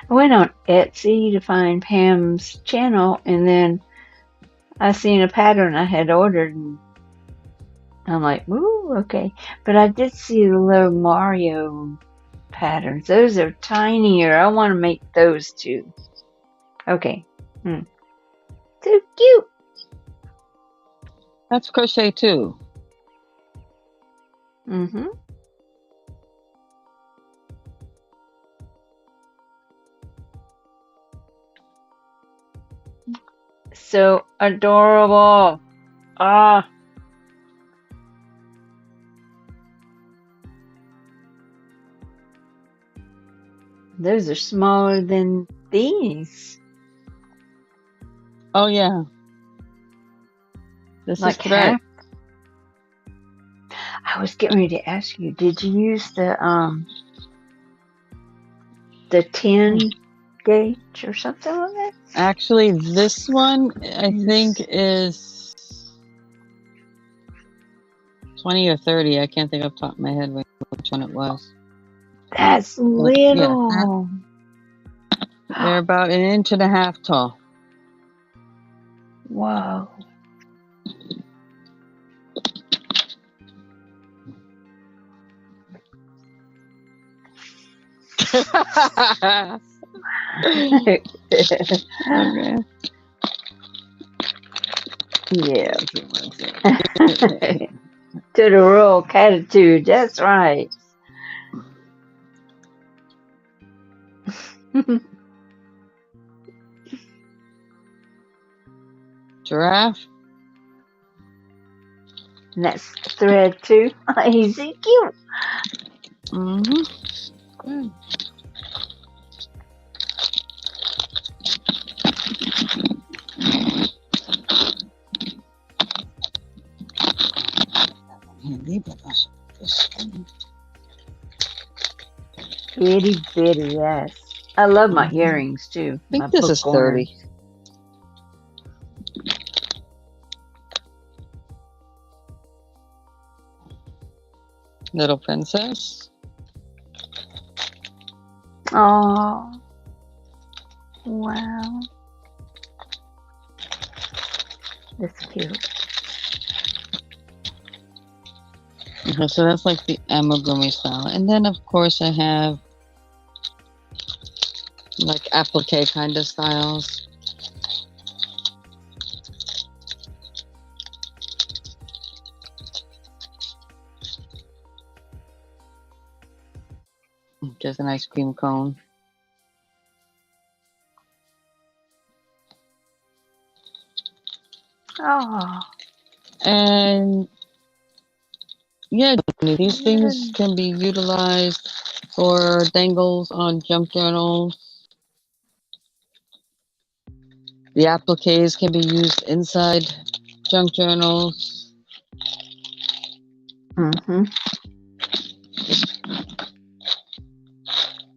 I went on Etsy to find Pam's channel, and then I seen a pattern I had ordered, and I'm like, ooh, okay. But I did see the little Mario patterns. Those are tinier. I want to make those too. Okay. So cute. That's crochet too. Mm-hmm. So adorable. Ah. Those are smaller than these. Oh yeah. This Like is thread. half. I was getting ready to ask you, did you use the 10 gauge or something like that? Actually, this one I think is 20 or 30. I can't think off the top of my head which one it was. That's But yeah, little. they're about 1.5 inches tall. Whoa. Okay. Yeah. To the rural Cattitude, that's right. Giraffe. And that's thread too. He's so cute. Mm-hmm. Itty bitty, yes. I love my earrings too. I think My this is book 30. earrings. Little princess. Oh. Wow. That's cute. Okay, so that's like the amigurumi style. And then, of course, I have like applique kind of styles. Just an ice cream cone. Oh, And yeah, these things can be utilized for dangles on junk journals. The appliques can be used inside junk journals. mm-hmm.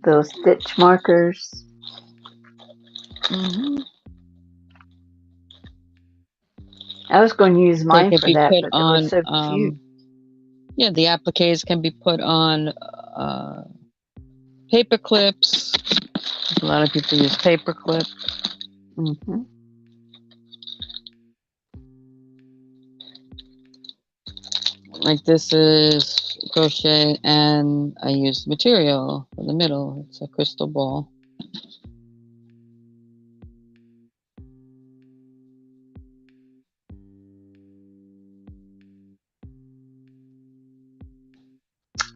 Those stitch markers. Hmm. I was going to use They mine can for be that, put but they were on, so cute. yeah, the appliques can be put on paper clips. A lot of people use paper clips. Mm-hmm. Like this is crochet, and I use material for the middle. It's a crystal ball.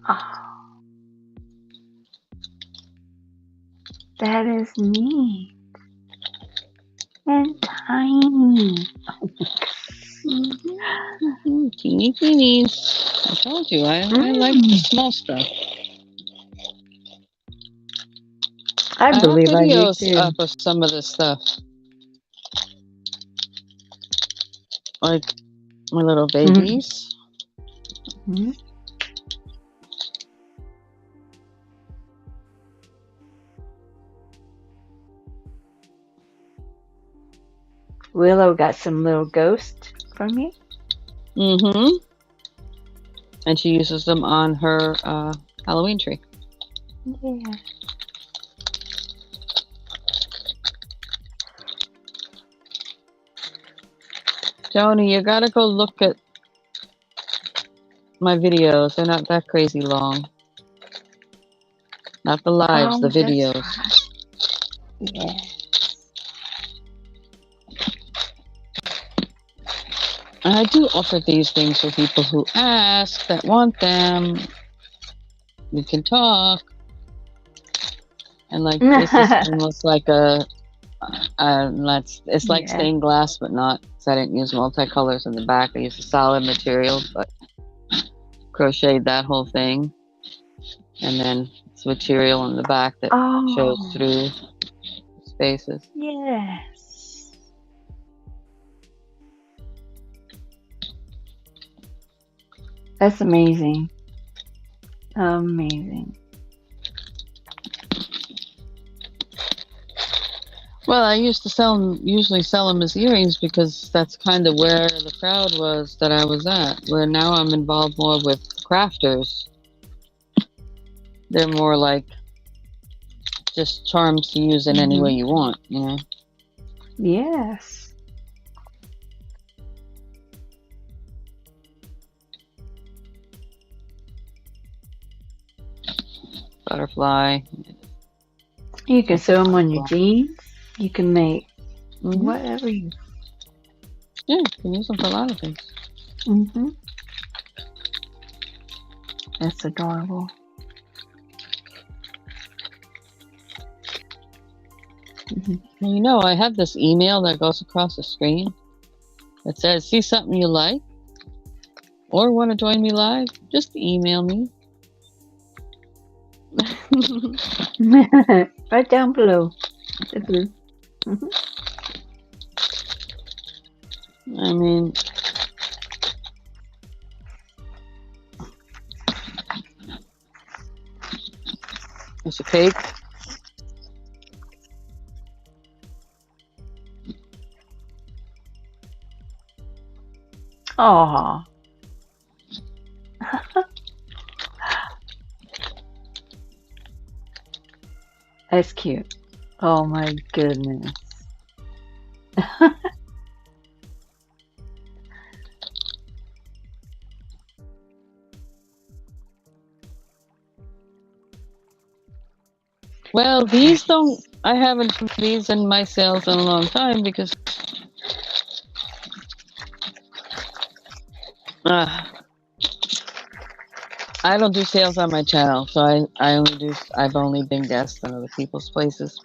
Oh, that is neat and tiny. Teeny teenies. I told you, I like the small stuff. I I have believe I do videos too. up of some of this stuff. Like my little babies. Mm-hmm. Willow got some little ghosts from you. Mm-hmm. And she uses them on her Halloween tree. Yeah. Joni, you gotta go look at my videos. They're not that crazy long. Not the lives, the Oh, that's videos. right. Yeah. And I do offer these things for people who ask, that want them. We can talk. And like this is almost like it's like Yeah. stained glass, but not. So I didn't use multicolors in the back. I used a solid material, but crocheted that whole thing. And then it's material in the back that shows Oh, through spaces. yes. That's amazing. Amazing. Well, I used to usually sell them as earrings because that's kind of where the crowd was that I was at. Where now I'm involved more with crafters. They're more like just charms to use in any way you want, you know? Yes. Butterfly. You can sew them on your jeans. You can make Mm-hmm. whatever you. Yeah, you can use them for a lot of things. Mm-hmm. That's adorable. Well, you know, I have this email that goes across the screen that says, see something you like or want to join me live? Just email me. Right down below. Mm-hmm. I mean, it's a cake. Aw. That's cute. Oh my goodness. Well, I haven't done these in my sales in a long time because I don't do sales on my channel, so I've only been guests on other people's places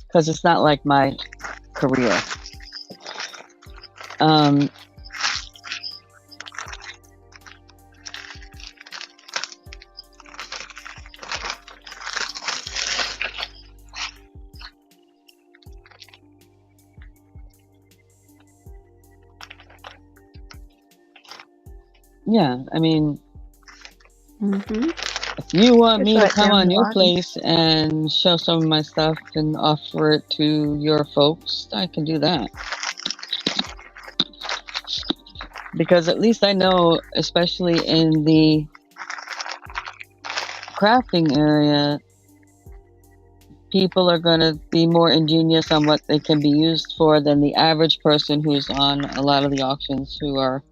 because it's not like my career. Um, yeah, I mean, Mm-hmm. if you want Just me to right come down on the your bottom. place and show some of my stuff and offer it to your folks, I can do that. Because at least I know, especially in the crafting area, people are going to be more ingenious on what they can be used for than the average person who's on a lot of the auctions, who are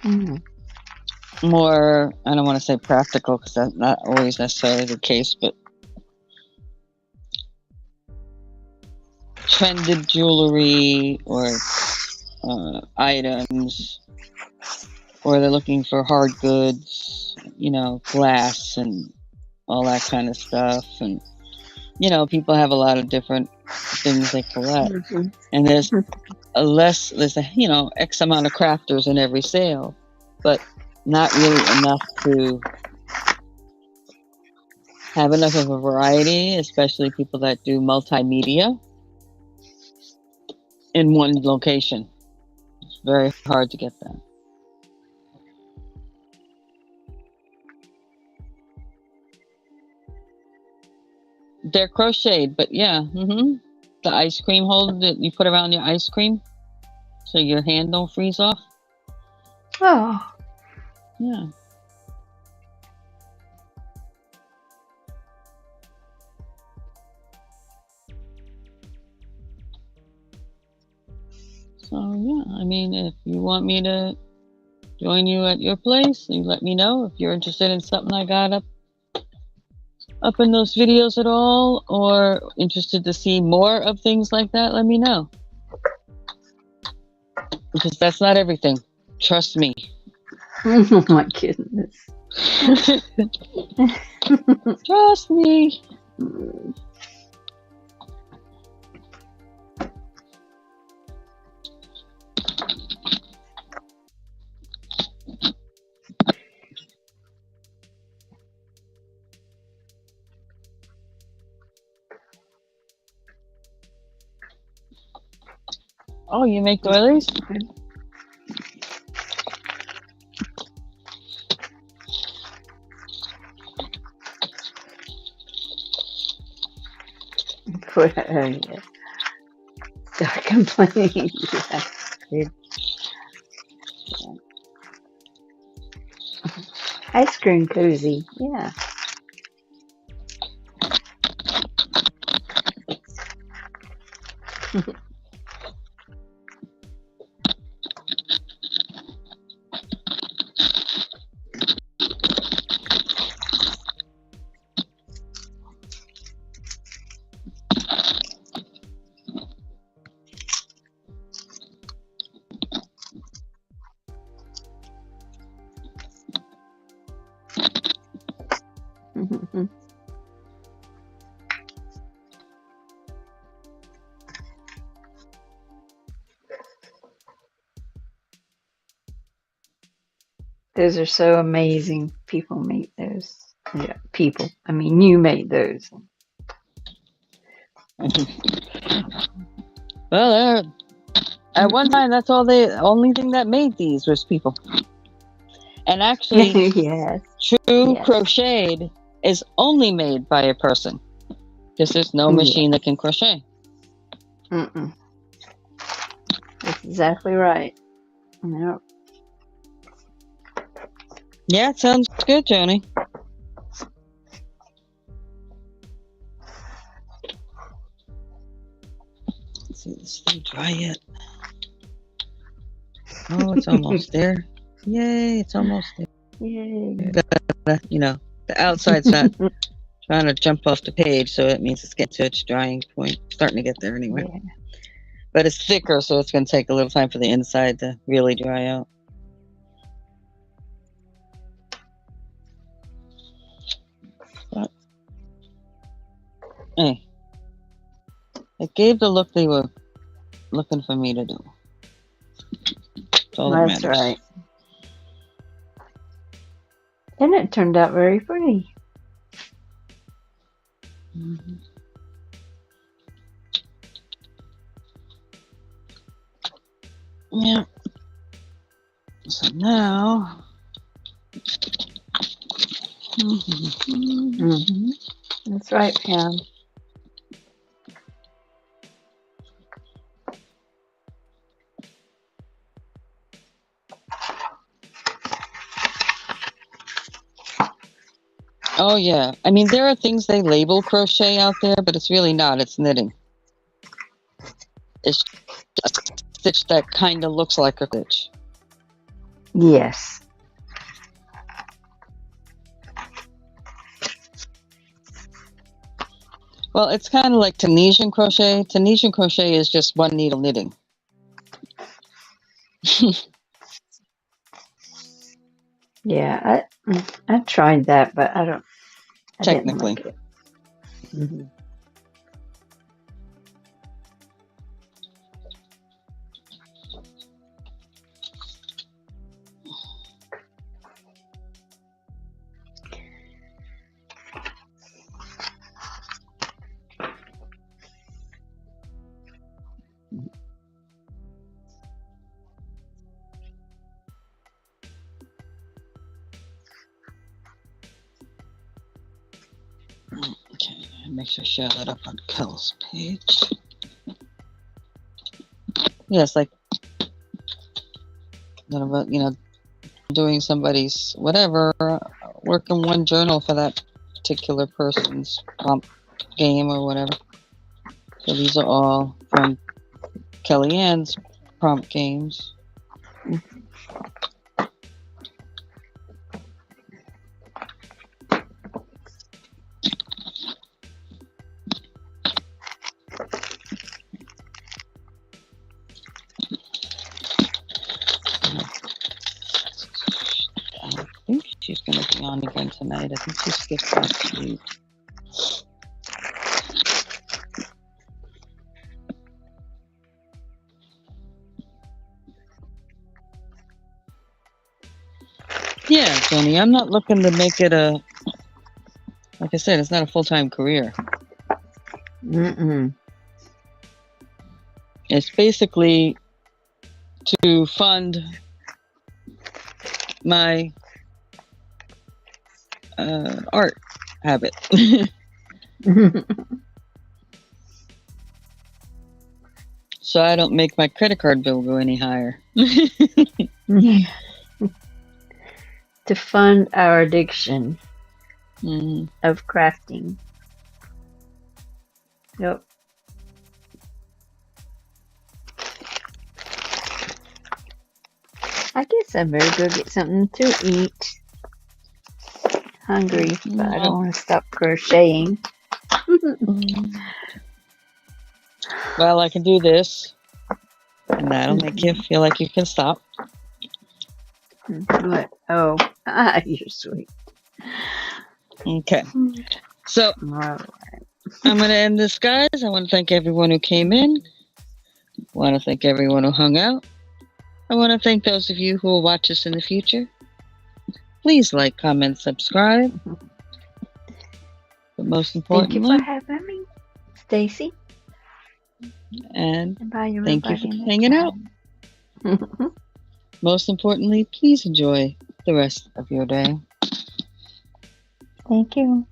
Mm-hmm. more, I don't want to say practical because that's not always necessarily the case, but trended jewelry or items, or they're looking for hard goods, glass and all that kind of stuff. And, people have a lot of different things they collect. Mm-hmm. And there's X amount of crafters in every sale, but not really enough to have enough of a variety, especially people that do multimedia in one location. It's very hard to get that. They're crocheted, but yeah, the ice cream holder that you put around your ice cream so your hand don't freeze off. Oh. Yeah. So yeah, I mean, if you want me to join you at your place, you let me know. If you're interested in something I got up in those videos at all, or interested to see more of things like that, let me know. Because that's not everything. Trust me. Oh my goodness. Trust me. Oh, you make doilies? Yeah. Start complaining. Yeah. Ice cream cozy. Yeah. Those are so amazing. People make those. Yeah, people. I mean, you made those. Well, at one time, that's the only thing that made these was people. And actually, Yes. true Yes. crocheted is only made by a person, because there's no machine that can crochet. Mm-mm. That's exactly right. Yep. Yeah, it sounds good, Joni. Let's see, this thing dry yet? Oh, it's almost there. Yay, it's almost there. Yay. The outside's not trying to jump off the page, so it means it's getting to its drying point. Starting to get there anyway. Yeah. But it's thicker, so it's going to take a little time for the inside to really dry out. But, hey, it gave the look they were looking for me to do. all that matters. That's right. And it turned out very pretty. Mhm. Yeah. So now. Mm-hmm. That's right, Pam. Oh yeah. I mean, there are things they label crochet out there, but it's really not. It's knitting. It's just a stitch that kind of looks like a stitch. Yes. Well, it's kind of like Tunisian crochet. Tunisian crochet is just one needle knitting. Yeah, I tried that, but I didn't Technically. like it. Mm-hmm. Okay, make sure I share that up on Kel's page. Yes, like doing somebody's whatever, work in one journal for that particular person's prompt game or whatever. So these are all from Kellyanne's prompt games. I think she's going to be on again tonight. I think she skipped last week. Yeah, Tony, I'm not looking to make it like I said, it's not a full-time career. Mm-mm. It's basically to fund my art habit. So I don't make my credit card bill go any higher. To fund our addiction Mhm. of crafting. Yep. I guess I better go get something to eat. Hungry, but I don't want to stop crocheting. Well, I can do this, and that'll make you feel like you can stop. What? Oh, you're sweet. Okay. So All right. I'm going to end this, guys. I want to thank everyone who came in. I want to thank everyone who hung out. I want to thank those of you who will watch us in the future. Please like, comment, subscribe. But most Thank you importantly, for having me, Stacey. and And bye, thank you everybody. for hanging out. Most importantly, please enjoy the rest of your day. Thank you.